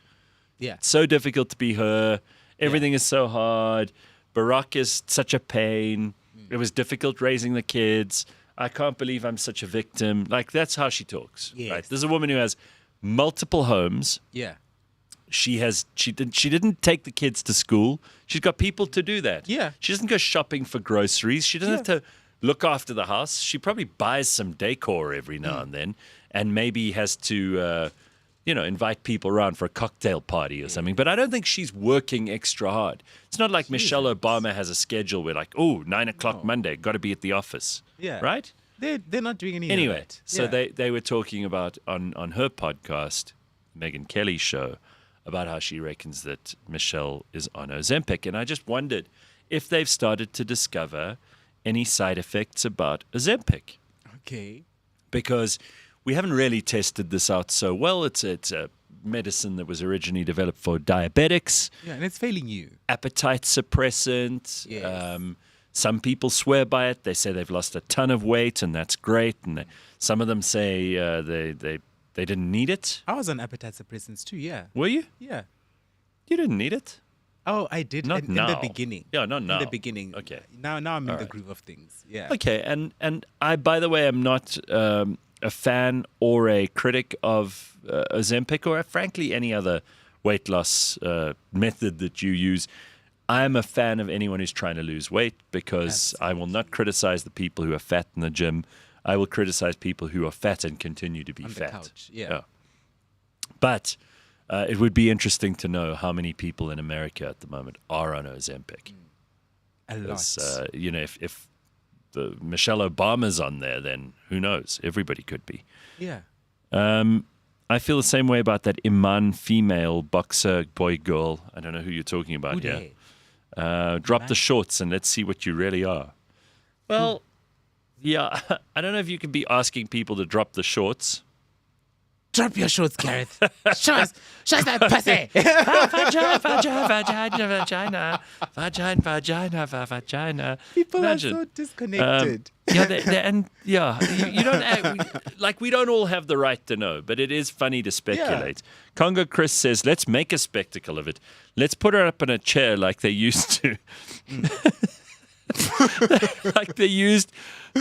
Speaker 2: Yeah.
Speaker 1: It's so difficult to be her. Everything is so hard. Barack is such a pain. It was difficult raising the kids. I can't believe I'm such a victim. Like, that's how she talks.
Speaker 2: Yes.
Speaker 1: Right? There's a woman who has multiple homes.
Speaker 2: Yeah.
Speaker 1: She didn't take the kids to school. She's got people to do that.
Speaker 2: Yeah.
Speaker 1: She doesn't go shopping for groceries. She doesn't have to look after the house. She probably buys some decor every now and then, and maybe has to, invite people around for a cocktail party or something. But I don't think she's working extra hard. It's not like Michelle Obama has a schedule where, like, 9 o'clock Monday, got to be at the office.
Speaker 2: Yeah.
Speaker 1: Right?
Speaker 2: They're not doing any
Speaker 1: Anyway,
Speaker 2: of that.
Speaker 1: so
Speaker 2: Yeah.
Speaker 1: they were talking about on her podcast, Megyn Kelly's show, about how she reckons that Michelle is on Ozempic. And I just wondered if they've started to discover any side effects about Ozempic.
Speaker 2: Okay.
Speaker 1: Because we haven't really tested this out so well. It's a medicine that was originally developed for diabetics,
Speaker 2: Yeah, and it's failing you.
Speaker 1: appetite suppressant.
Speaker 2: Yes.
Speaker 1: Some people swear by it. They say they've lost a ton of weight, and that's great. And some of them say they didn't need it.
Speaker 2: I was on appetite suppressants too, yeah.
Speaker 1: Were you?
Speaker 2: Yeah.
Speaker 1: You didn't need it.
Speaker 2: Oh, I did
Speaker 1: Not
Speaker 2: in
Speaker 1: now.
Speaker 2: the beginning.
Speaker 1: Yeah, not now.
Speaker 2: In the beginning.
Speaker 1: Okay.
Speaker 2: Now I'm in the
Speaker 1: right.
Speaker 2: groove of things. Yeah.
Speaker 1: Okay, and I, by the way, am not a fan or a critic of Ozempic or, frankly, any other weight loss method that you use. I am a fan of anyone who's trying to lose weight because I will not criticize the people who are fat in the gym. I will criticize people who are fat and continue to be
Speaker 2: On the
Speaker 1: fat.
Speaker 2: couch, yeah.
Speaker 1: But it would be interesting to know how many people in America at the moment are on Ozempic.
Speaker 2: A lot.
Speaker 1: Because, if the Michelle Obama's on there, then who knows? Everybody could be.
Speaker 2: Yeah.
Speaker 1: I feel the same way about that Iman female boxer boy girl. I don't know who you're talking about
Speaker 2: Who
Speaker 1: here.
Speaker 2: dey?
Speaker 1: Drop the shorts and let's see what you really are. Well, yeah, I don't know if you can be asking people to drop the shorts.
Speaker 2: Drop your shorts, Gareth. Show us that pussy.
Speaker 1: Vagina.
Speaker 2: People
Speaker 1: Imagine.
Speaker 2: are so disconnected.
Speaker 1: You don't we don't all have the right to know, but it is funny to speculate. Congo Chris says, let's make a spectacle of it. Let's put her up in a chair like they used to. Like they used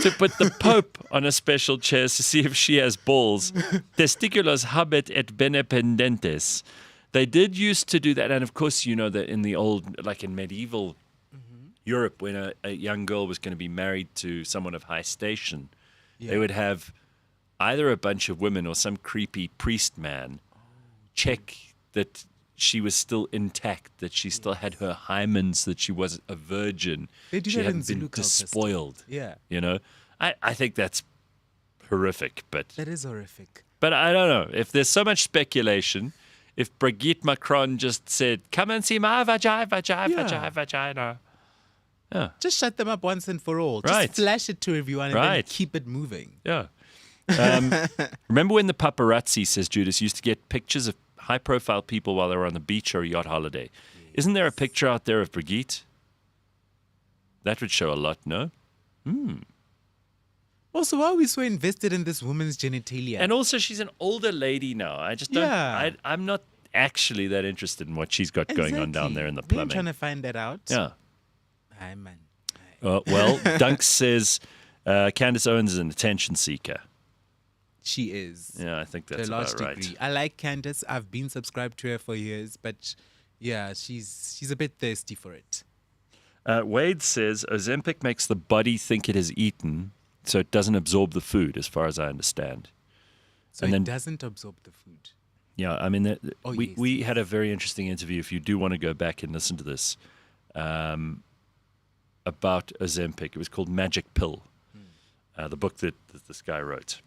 Speaker 1: to put the Pope on a special chair to see if she has balls. Testiculos habet et bene pendentes. They did used to do that. And of course, you know that in the old, like in medieval Europe, when a young girl was going to be married to someone of high station, they would have either a bunch of women or some creepy priest man check that she was still intact, that she still had her hymens, that she wasn't a virgin.
Speaker 2: They do
Speaker 1: she
Speaker 2: that in
Speaker 1: hadn't been
Speaker 2: Zulu culture still.
Speaker 1: despoiled.
Speaker 2: Yeah.
Speaker 1: You know, I think that's horrific, but
Speaker 2: That is horrific.
Speaker 1: But I don't know. If there's so much speculation, if Brigitte Macron just said, come and see my vagina. Yeah.
Speaker 2: Just shut them up once and for all.
Speaker 1: Right.
Speaker 2: Just flash it to everyone and then keep it moving.
Speaker 1: Yeah. Remember when the paparazzi, says Judas, used to get pictures of high-profile people while they were on the beach or a yacht holiday? Yes. Isn't there a picture out there of Brigitte? That would show a lot, no?
Speaker 2: Also, why are we so invested in this woman's genitalia?
Speaker 1: And also, she's an older lady now. I just don't... I'm not actually that interested in what she's got going on down there in the plumbing.
Speaker 2: I'm trying to find that out.
Speaker 1: Yeah.
Speaker 2: Hi, man.
Speaker 1: Well, Dunk says Candace Owens is an attention seeker.
Speaker 2: She is.
Speaker 1: Yeah, I think that's
Speaker 2: to a large
Speaker 1: about right.
Speaker 2: degree. I like Candace. I've been subscribed to her for years, but yeah, she's a bit thirsty for it.
Speaker 1: Wade says Ozempic makes the body think it has eaten, so it doesn't absorb the food, as far as I understand.
Speaker 2: So it doesn't absorb the food.
Speaker 1: Yeah, I mean,
Speaker 2: yes.
Speaker 1: we had a very interesting interview. If you do want to go back and listen to this, about Ozempic. It was called Magic Pill, the book that this guy wrote.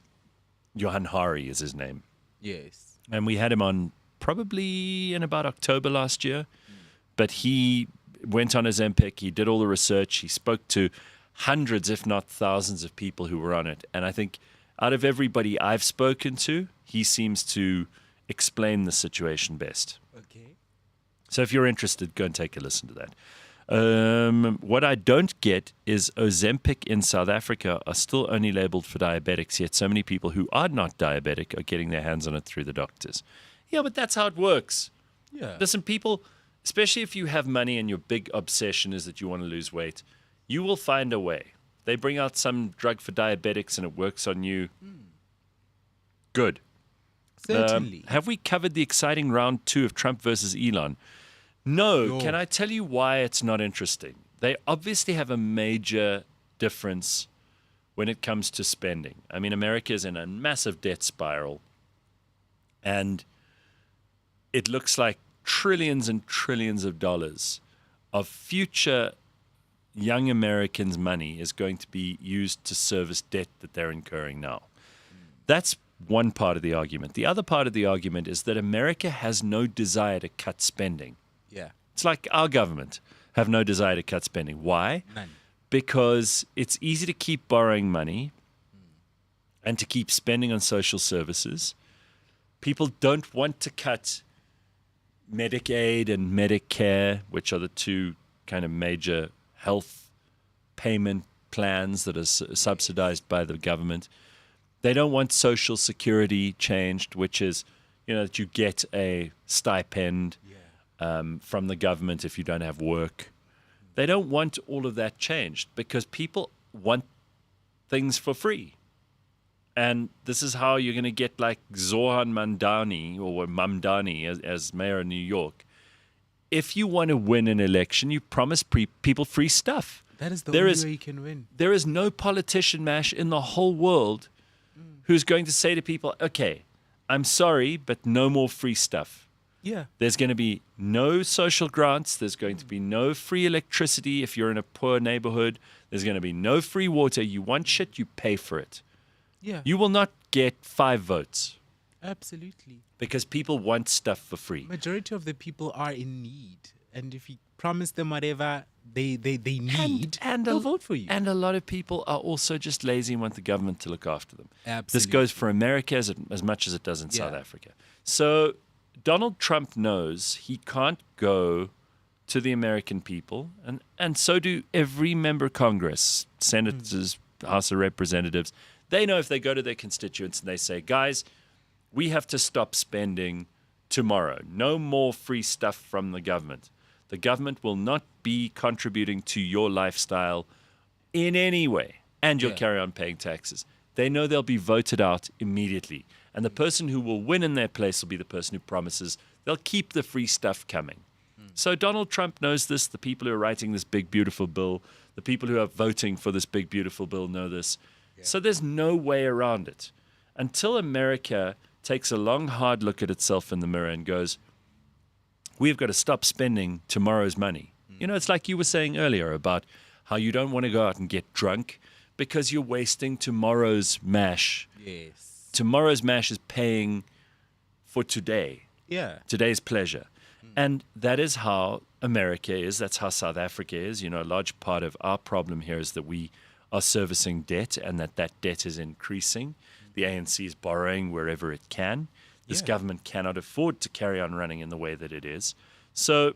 Speaker 1: Johan Hari is his name.
Speaker 2: Yes.
Speaker 1: And we had him on probably in about October last year. But he went on Ozempic. He did all the research. He spoke to hundreds, if not thousands, of people who were on it. And I think out of everybody I've spoken to, he seems to explain the situation best.
Speaker 2: Okay.
Speaker 1: So if you're interested, go and take a listen to that. What I don't get is Ozempic in South Africa are still only labeled for diabetics, yet so many people who are not diabetic are getting their hands on it through the doctors. Yeah, but that's how it works.
Speaker 2: Yeah.
Speaker 1: Listen, people, especially if you have money and your big obsession is that you want to lose weight, you will find a way. They bring out some drug for diabetics and it works on you. Good.
Speaker 2: Certainly.
Speaker 1: Have we covered the exciting round 2 of Trump versus Elon? No. Can I tell you why it's not interesting? They obviously have a major difference when it comes to spending. I mean, America is in a massive debt spiral, and it looks like trillions and trillions of dollars of future young Americans' money is going to be used to service debt that they're incurring now. That's one part of the argument. The other part of the argument is that America has no desire to cut spending.
Speaker 2: Yeah.
Speaker 1: It's like our government have no desire to cut spending. Why?
Speaker 2: None.
Speaker 1: Because it's easy to keep borrowing money and to keep spending on social services. People don't want to cut Medicaid and Medicare, which are the two kind of major health payment plans that are subsidized by the government. They don't want Social Security changed, which is, that you get a stipend from the government if you don't have work. They don't want all of that changed because people want things for free. And this is how you're going to get like Zohan Mamdani or Mamdani as mayor of New York. If you want to win an election, you promise people free stuff.
Speaker 2: That is the only way you can win.
Speaker 1: There is no politician, Mash, in the whole world who's going to say to people, okay, I'm sorry, but no more free stuff.
Speaker 2: Yeah.
Speaker 1: There's going to be no social grants. There's going to be no free electricity if you're in a poor neighborhood. There's going to be no free water. You want shit, you pay for it.
Speaker 2: Yeah.
Speaker 1: You will not get 5 votes.
Speaker 2: Absolutely.
Speaker 1: Because people want stuff for free.
Speaker 2: Majority of the people are in need. And if you promise them whatever they need, they'll vote for you.
Speaker 1: And a lot of people are also just lazy and want the government to look after them.
Speaker 2: Absolutely.
Speaker 1: This goes for America as much as it does in South Africa. So Donald Trump knows he can't go to the American people, and so do every member of Congress, senators, House of Representatives. They know if they go to their constituents and they say, guys, we have to stop spending tomorrow. No more free stuff from the government. The government will not be contributing to your lifestyle in any way, and you'll carry on paying taxes. They know they'll be voted out immediately. And the person who will win in their place will be the person who promises they'll keep the free stuff coming. So Donald Trump knows this. The people who are writing this big, beautiful bill, the people who are voting for this big, beautiful bill know this. Yeah. So there's no way around it. Until America takes a long, hard look at itself in the mirror and goes, we've got to stop spending tomorrow's money. It's like you were saying earlier about how you don't want to go out and get drunk because you're wasting tomorrow's mash.
Speaker 2: Yes.
Speaker 1: tomorrow's mash is paying for today.
Speaker 2: Yeah.
Speaker 1: Today's pleasure. And that is how America is. That's how South Africa is. You know, a large part of our problem here is that we are servicing debt and that debt is increasing. The ANC is borrowing wherever it can. This government cannot afford to carry on running in the way that it is. So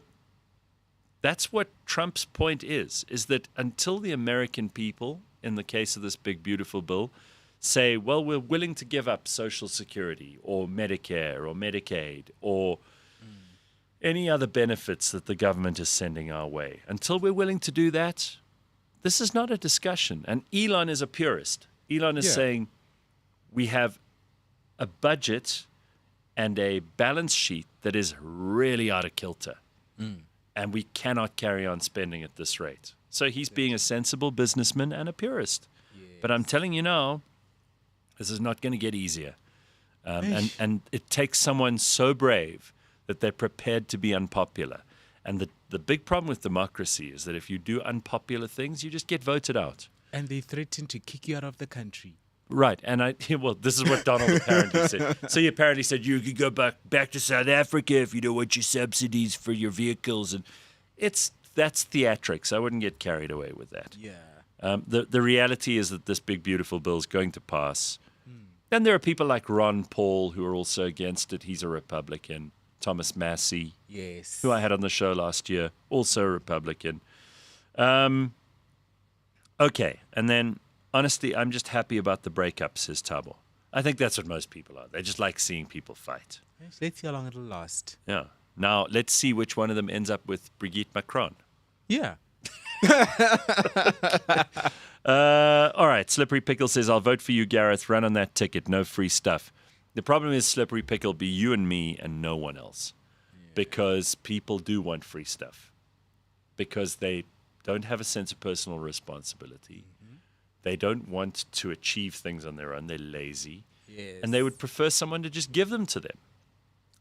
Speaker 1: that's what Trump's point is that until the American people, in the case of this big, beautiful bill, say, well, we're willing to give up Social Security or Medicare or Medicaid or any other benefits that the government is sending our way. Until we're willing to do that, this is not a discussion. And Elon is a purist. Elon is saying we have a budget and a balance sheet that is really out of kilter. And we cannot carry on spending at this rate. So he's being a sensible businessman and a purist. But I'm telling you now, this is not going to get easier. And it takes someone so brave that they're prepared to be unpopular. And the big problem with democracy is that if you do unpopular things, you just get voted out.
Speaker 2: And they threaten to kick you out of the country.
Speaker 1: Right. And this is what Donald apparently said. So he apparently said, you could go back to South Africa if you don't want your subsidies for your vehicles. And that's theatrics. I wouldn't get carried away with that.
Speaker 2: Yeah.
Speaker 1: The reality is that this big, beautiful bill is going to pass. And there are people like Ron Paul who are also against it. He's a Republican. Thomas Massey, who I had on the show last year, also a Republican. Okay, and then, honestly, I'm just happy about the breakup, says Thabo. I think that's what most people are. They just like seeing people fight.
Speaker 2: Let's see how long it'll last.
Speaker 1: Yeah. Now, let's see which one of them ends up with Brigitte Macron.
Speaker 2: Yeah.
Speaker 1: All right, Slippery Pickle says, I'll vote for you, Gareth. Run on that ticket. No free stuff. The problem is, Slippery Pickle, be you and me and no one else. Because people do want free stuff. Because they don't have a sense of personal responsibility. They don't want to achieve things on their own. They're lazy. And they would prefer someone to just give them to them.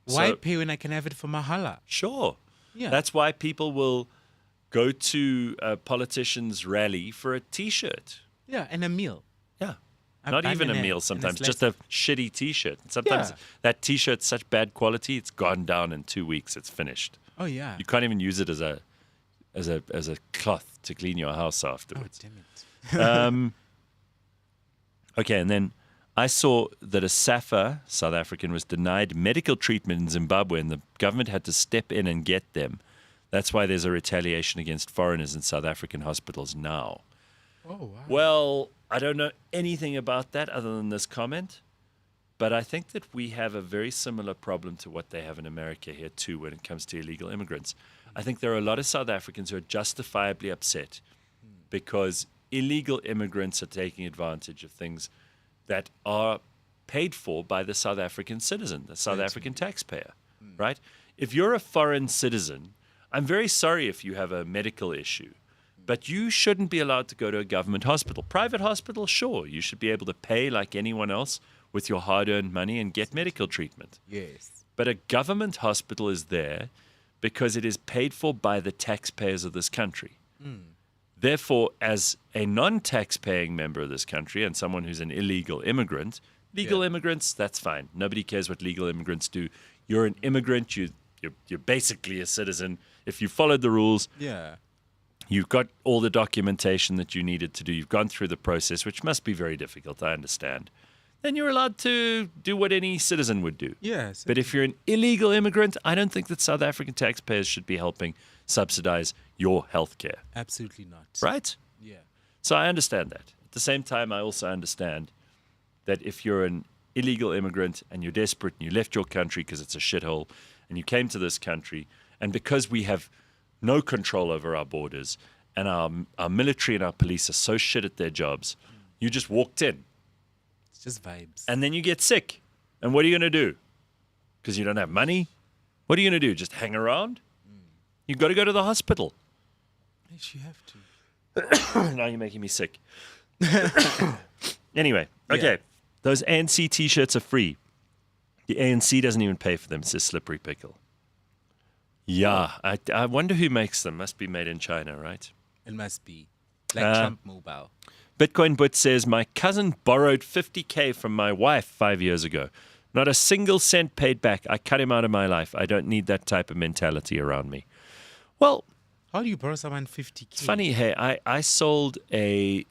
Speaker 2: Why pay when I can have it for mahala?
Speaker 1: Sure.
Speaker 2: Yeah.
Speaker 1: That's why people will go to a politician's rally for a T-shirt.
Speaker 2: Yeah, and a meal.
Speaker 1: Yeah. Not even a meal sometimes, just a shitty T-shirt. Sometimes that T-shirt's such bad quality, it's gone down in 2 weeks. It's finished.
Speaker 2: Oh, yeah.
Speaker 1: You can't even use it as a cloth to clean your house afterwards.
Speaker 2: Oh, damn it.
Speaker 1: Okay, and then I saw that a SAFA, South African, was denied medical treatment in Zimbabwe, and the government had to step in and get them. That's why there's a retaliation against foreigners in South African hospitals now.
Speaker 2: Oh, wow.
Speaker 1: Well, I don't know anything about that other than this comment, but I think that we have a very similar problem to what they have in America here too when it comes to illegal immigrants. I think there are a lot of South Africans who are justifiably upset because illegal immigrants are taking advantage of things that are paid for by the South African citizen, the South African taxpayer, right? If you're a foreign citizen, I'm very sorry if you have a medical issue, but you shouldn't be allowed to go to a government hospital. Private hospital, sure. You should be able to pay like anyone else with your hard-earned money and get medical treatment.
Speaker 2: Yes.
Speaker 1: But a government hospital is there because it is paid for by the taxpayers of this country. Therefore, as a non-tax-paying member of this country and someone who's an illegal immigrant, legal immigrants, that's fine. Nobody cares what legal immigrants do. You're an immigrant. You're basically a citizen. If you followed the rules, you've got all the documentation that you needed to do. You've gone through the process, which must be very difficult, I understand. Then you're allowed to do what any citizen would do.
Speaker 2: Yes.
Speaker 1: But if you're an illegal immigrant, I don't think that South African taxpayers should be helping subsidize your health care.
Speaker 2: Absolutely not.
Speaker 1: Right?
Speaker 2: Yeah.
Speaker 1: So I understand that. At the same time, I also understand that if you're an illegal immigrant and you're desperate and you left your country because it's a shithole and you came to this country, and because we have no control over our borders and our military and our police are so shit at their jobs, you just walked in.
Speaker 2: It's just vibes.
Speaker 1: And then you get sick. And what are you going to do? Because you don't have money? What are you going to do? Just hang around? You've got to go to the hospital.
Speaker 2: Yes, you have to.
Speaker 1: Now you're making me sick. Anyway, okay. Those ANC T-shirts are free. The ANC doesn't even pay for them, says Slippery Pickle. Yeah, I wonder who makes them. Must be made in China, right?
Speaker 2: It must be. Like Trump Mobile.
Speaker 1: Bitcoin But says, my cousin borrowed 50K from my wife 5 years ago. Not a single cent paid back. I cut him out of my life. I don't need that type of mentality around me. Well,
Speaker 2: How do you borrow someone 50K?
Speaker 1: it's funny, hey, I sold a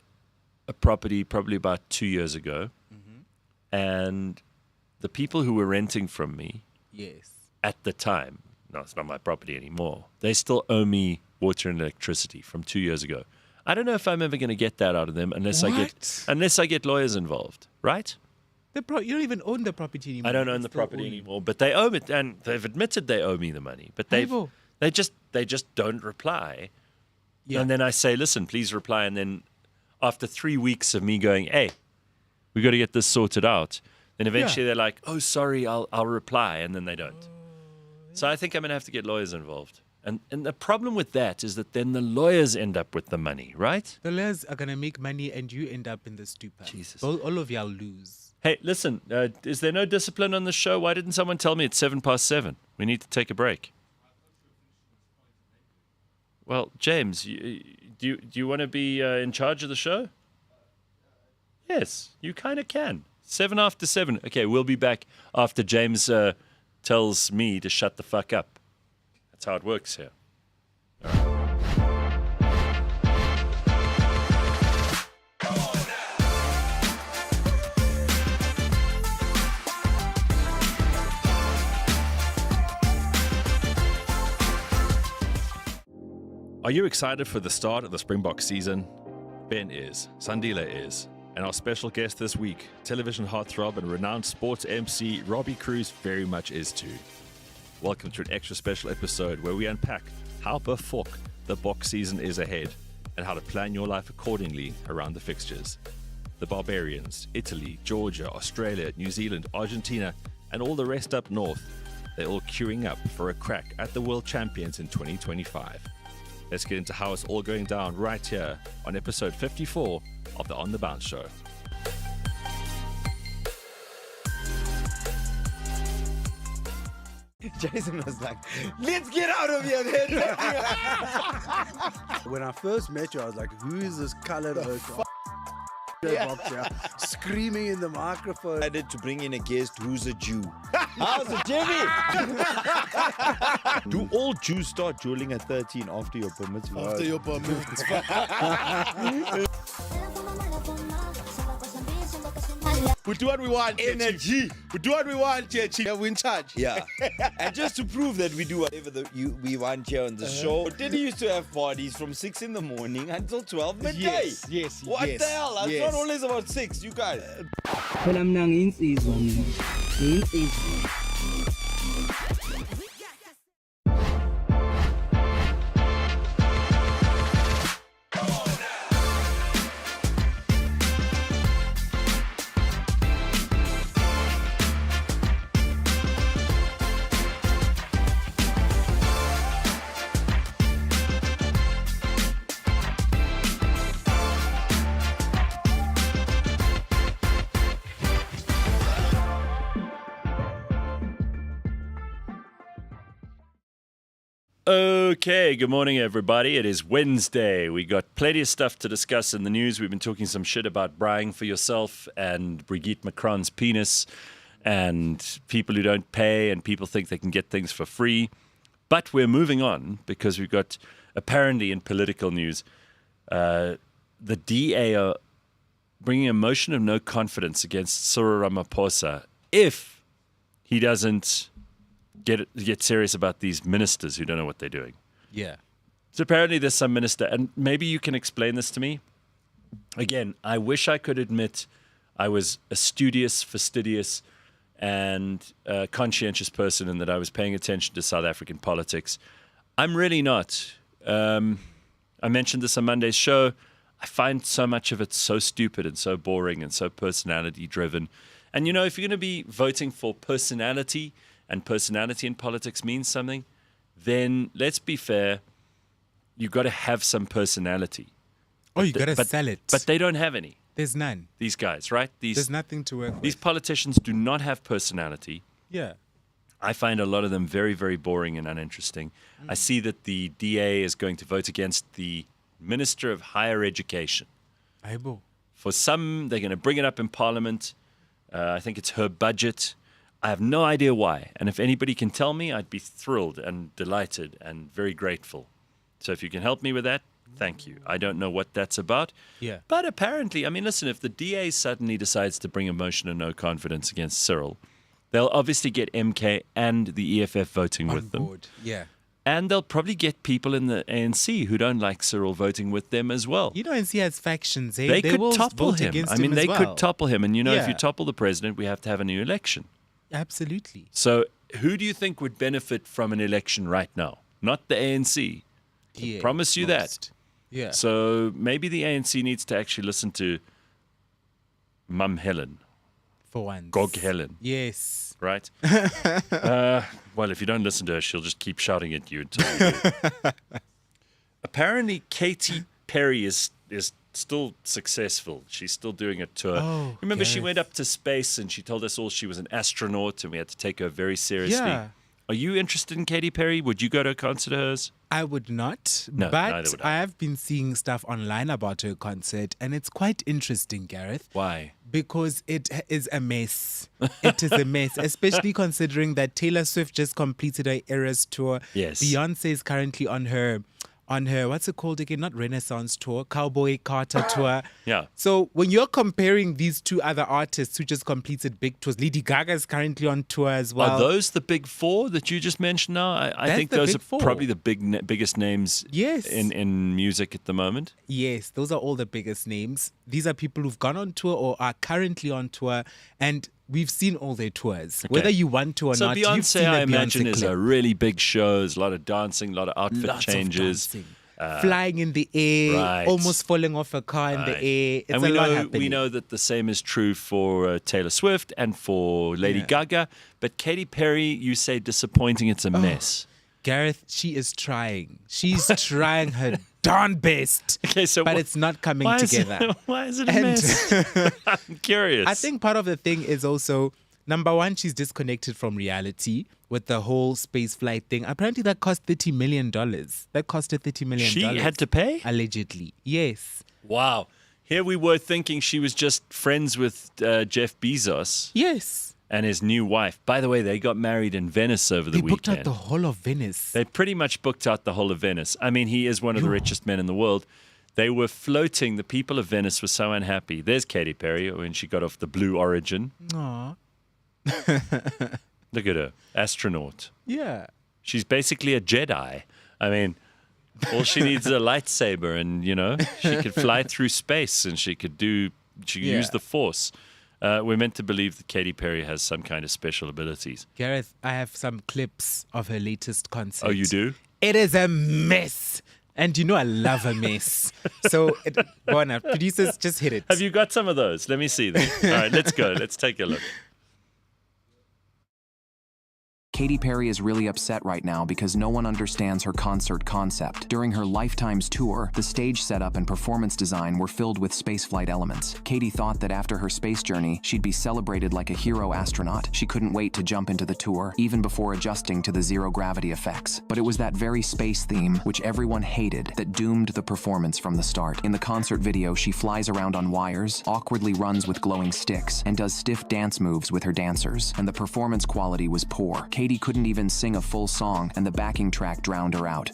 Speaker 1: property probably about 2 years ago, and the people who were renting from me
Speaker 2: Yes.
Speaker 1: at the time, no, it's not my property anymore, they still owe me water and electricity from 2 years ago. I don't know if I'm ever going to get that out of them unless I get lawyers involved, right?
Speaker 2: You don't even own the property anymore.
Speaker 1: I don't own the
Speaker 2: Still
Speaker 1: property
Speaker 2: own it.
Speaker 1: anymore, but they owe it, and they've admitted they owe me the money, but they just don't reply.
Speaker 2: Yeah.
Speaker 1: And then I say, listen, please reply. And then after 3 weeks of me going, hey, we got to get this sorted out, then eventually they're like, oh, sorry, I'll reply, and then they don't. So I think I'm going to have to get lawyers involved. And the problem with that is that then the lawyers end up with the money, right?
Speaker 2: The lawyers are going to make money and you end up in the stupor.
Speaker 1: Jesus.
Speaker 2: All of y'all lose.
Speaker 1: Hey, listen, is there no discipline on the show? Why didn't someone tell me it's 7:07? We need to take a break. Well, James, do you want to be in charge of the show? Yes, you kind of can. 7 after 7. Okay, we'll be back after James tells me to shut the fuck up. That's how it works here.
Speaker 4: Are you excited for the start of the Springbok season? Ben is, Sandila is, and our special guest this week, television heartthrob and renowned sports MC Robbie Cruz very much is too. Welcome to an extra special episode where we unpack how befuck the box season is ahead and how to plan your life accordingly around the fixtures. The Barbarians, Italy, Georgia, Australia, New Zealand, Argentina, and all the rest up north, they're all queuing up for a crack at the World Champions in 2025. Let's get into how it's all going down right here on episode 54 of the On The Bounce Show.
Speaker 5: Jason was like, let's get out of here, man.
Speaker 6: When I first met you, I was like, who is this colored screaming in the microphone?
Speaker 5: I had to bring in a guest who's a Jew. How's it, Jimmy? Do all Jews start drooling at 13 after your bar mitzvah?
Speaker 6: After your bar mitzvah. We do what we want.
Speaker 5: Energy.
Speaker 6: We do what we want, Chichi. Yeah, we're in charge.
Speaker 5: Yeah. And just to prove that we do whatever we want here on the show, Diddy used to have parties from 6 in the morning until 12 midday.
Speaker 6: Yes.
Speaker 5: What the hell? It's not always about 6, you guys.
Speaker 7: Phela mina ngiyinsizwa mina. Ngiyinsizwa.
Speaker 1: Okay, good morning, everybody. It is Wednesday. We got plenty of stuff to discuss in the news. We've been talking some shit about braaiing for yourself and Brigitte Macron's penis and people who don't pay and people think they can get things for free. But we're moving on because we've got, apparently in political news, the DA are bringing a motion of no confidence against Cyril Ramaphosa if he doesn't get serious about these ministers who don't know what they're doing.
Speaker 2: Yeah.
Speaker 1: So apparently there's some minister, and maybe you can explain this to me. Again, I wish I could admit I was a studious, fastidious, and conscientious person and that I was paying attention to South African politics. I'm really not. I mentioned this on Monday's show. I find so much of it so stupid and so boring and so personality-driven. And, you know, if you're going to be voting for personality, and personality in politics means something, then let's be fair, you've got to have some personality.
Speaker 2: Oh, you got to sell it.
Speaker 1: But they don't have any,
Speaker 2: there's none.
Speaker 1: these guys, right?
Speaker 2: There's nothing to work
Speaker 1: These
Speaker 2: with.
Speaker 1: politicians do not have personality.
Speaker 2: Yeah.
Speaker 1: I find a lot of them very, very boring and uninteresting. I see that the DA is going to vote against the Minister of Higher Education.
Speaker 2: Aibo.
Speaker 1: For some, they're going to bring it up in Parliament. I think it's her budget. I have no idea why. And if anybody can tell me, I'd be thrilled and delighted and very grateful. So if you can help me with that, thank you. I don't know what that's about.
Speaker 2: Yeah.
Speaker 1: But apparently, I mean, listen, if the DA suddenly decides to bring a motion of no confidence against Cyril, they'll obviously get MK and the EFF voting with them.
Speaker 2: Board. Yeah.
Speaker 1: And they'll probably get people in the ANC who don't like Cyril voting with them as well.
Speaker 2: You know, ANC has factions. Eh?
Speaker 1: They could
Speaker 2: will
Speaker 1: topple
Speaker 2: vote
Speaker 1: him.
Speaker 2: against
Speaker 1: I mean,
Speaker 2: him as
Speaker 1: they
Speaker 2: well.
Speaker 1: could topple him. And, you know, if you
Speaker 2: Yeah.
Speaker 1: topple the president, we have to have a new election.
Speaker 2: Absolutely.
Speaker 1: So who do you think would benefit from an election right now? Not the ANC.
Speaker 2: Yeah,
Speaker 1: Promise you that.
Speaker 2: Yeah.
Speaker 1: So maybe the ANC needs to actually listen to Mum Helen,
Speaker 2: For once.
Speaker 1: Gog Helen,
Speaker 2: Yes.
Speaker 1: right? Well, if you don't listen to her, she'll just keep shouting at you until you do. Apparently, Katy Perry is still successful. She's still doing a tour.
Speaker 2: Oh,
Speaker 1: Remember, she
Speaker 2: Gareth.
Speaker 1: went up to space and she told us all she was an astronaut and we had to take her very seriously.
Speaker 2: Yeah.
Speaker 1: Are you interested in Katy Perry? Would you go to a concert of hers?
Speaker 2: I would not.
Speaker 1: No, neither
Speaker 2: but
Speaker 1: would I.
Speaker 2: I have been seeing stuff online about her concert, and it's quite interesting, Gareth.
Speaker 1: Why?
Speaker 2: Because it is a mess. It is a mess, especially considering that Taylor Swift just completed her Eras tour.
Speaker 1: Yes.
Speaker 2: Beyonce is currently on her, what's it called again? Not Renaissance tour, Cowboy Carter tour.
Speaker 1: Yeah.
Speaker 2: So when you're comparing these two other artists who just completed big tours, Lady Gaga is currently on tour as well.
Speaker 1: Are those the big four that you just mentioned now? I
Speaker 2: That's
Speaker 1: think
Speaker 2: the
Speaker 1: those
Speaker 2: big
Speaker 1: are
Speaker 2: four.
Speaker 1: probably the biggest names
Speaker 2: Yes.
Speaker 1: in music at the moment.
Speaker 2: Yes, those are all the biggest names. These are people who've gone on tour or are currently on tour, and we've seen all their tours. Whether you want to or
Speaker 1: So
Speaker 2: not, you've seen
Speaker 1: Beyonce,
Speaker 2: a
Speaker 1: I imagine,
Speaker 2: Beyonce
Speaker 1: is
Speaker 2: clip.
Speaker 1: a really big show. There's a lot of dancing, a lot of outfit
Speaker 2: Lots
Speaker 1: changes.
Speaker 2: of dancing. Flying in the air,
Speaker 1: right.
Speaker 2: almost falling off a car in the
Speaker 1: Right.
Speaker 2: air. It's
Speaker 1: And
Speaker 2: a
Speaker 1: we
Speaker 2: lot
Speaker 1: know
Speaker 2: happening.
Speaker 1: we know that the same is true for Taylor Swift and for Lady
Speaker 2: Yeah.
Speaker 1: Gaga. But Katy Perry, you say disappointing. It's a mess.
Speaker 2: Gareth, she is trying. She's trying her darn best.
Speaker 1: Okay, so
Speaker 2: but
Speaker 1: wh-
Speaker 2: it's not coming
Speaker 1: why
Speaker 2: together.
Speaker 1: Is it, why is it a
Speaker 2: And-
Speaker 1: mess? I'm curious.
Speaker 2: I think part of the thing is also, number one, she's disconnected from reality with the whole space flight thing. Apparently that cost $30 million. That costed $30 million.
Speaker 1: she had to pay.
Speaker 2: Allegedly. Yes.
Speaker 1: Wow. Here we were thinking she was just friends with Jeff Bezos
Speaker 2: Yes.
Speaker 1: and his new wife. By the way, they got married in Venice over the
Speaker 2: They booked
Speaker 1: weekend.
Speaker 2: out the whole of Venice.
Speaker 1: They pretty much booked out the whole of Venice. I mean, he is one of the richest men in the world. They were floating. The people of Venice were so unhappy. There's Katy Perry when she got off the Blue Origin.
Speaker 2: Aw.
Speaker 1: Look at her. Astronaut.
Speaker 2: Yeah.
Speaker 1: She's basically a Jedi. I mean, all she needs is a lightsaber and, you know, she could fly through space and she could use the Force. We're meant to believe that Katy Perry has some kind of special abilities.
Speaker 2: Gareth, I have some clips of her latest concert.
Speaker 1: Oh, you do?
Speaker 2: It is a mess. And you know I love a mess. So, go on now. Producers, just hit it.
Speaker 1: Have you got some of those? Let me see them. All right, let's go. Let's take a look.
Speaker 8: Katy Perry is really upset right now because no one understands her concert concept. During her Lifetime's tour, the stage setup and performance design were filled with spaceflight elements. Katy thought that after her space journey, she'd be celebrated like a hero astronaut. She couldn't wait to jump into the tour, even before adjusting to the zero-gravity effects. But it was that very space theme, which everyone hated, that doomed the performance from the start. In the concert video, she flies around on wires, awkwardly runs with glowing sticks, and does stiff dance moves with her dancers. And the performance quality was poor. Katy couldn't even sing a full song, and the backing track drowned her out.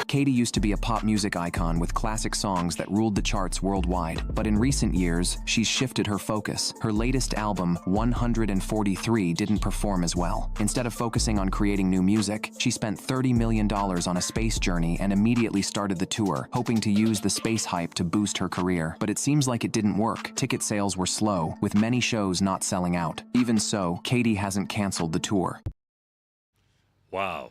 Speaker 8: Katy used to be a pop music icon with classic songs that ruled the charts worldwide. But in recent years, she's shifted her focus. Her latest album, 143, didn't perform as well. Instead of focusing on creating new music, she spent $30 million on a space journey and immediately started the tour, hoping to use the space hype to boost her career. But it seems like it didn't work. Ticket sales were slow, with many shows not selling out. Even so, Katy hasn't canceled the tour.
Speaker 1: Wow.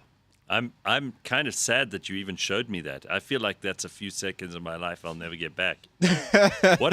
Speaker 1: I'm kind of sad that you even showed me that. I feel like that's a few seconds of my life I'll never get back. What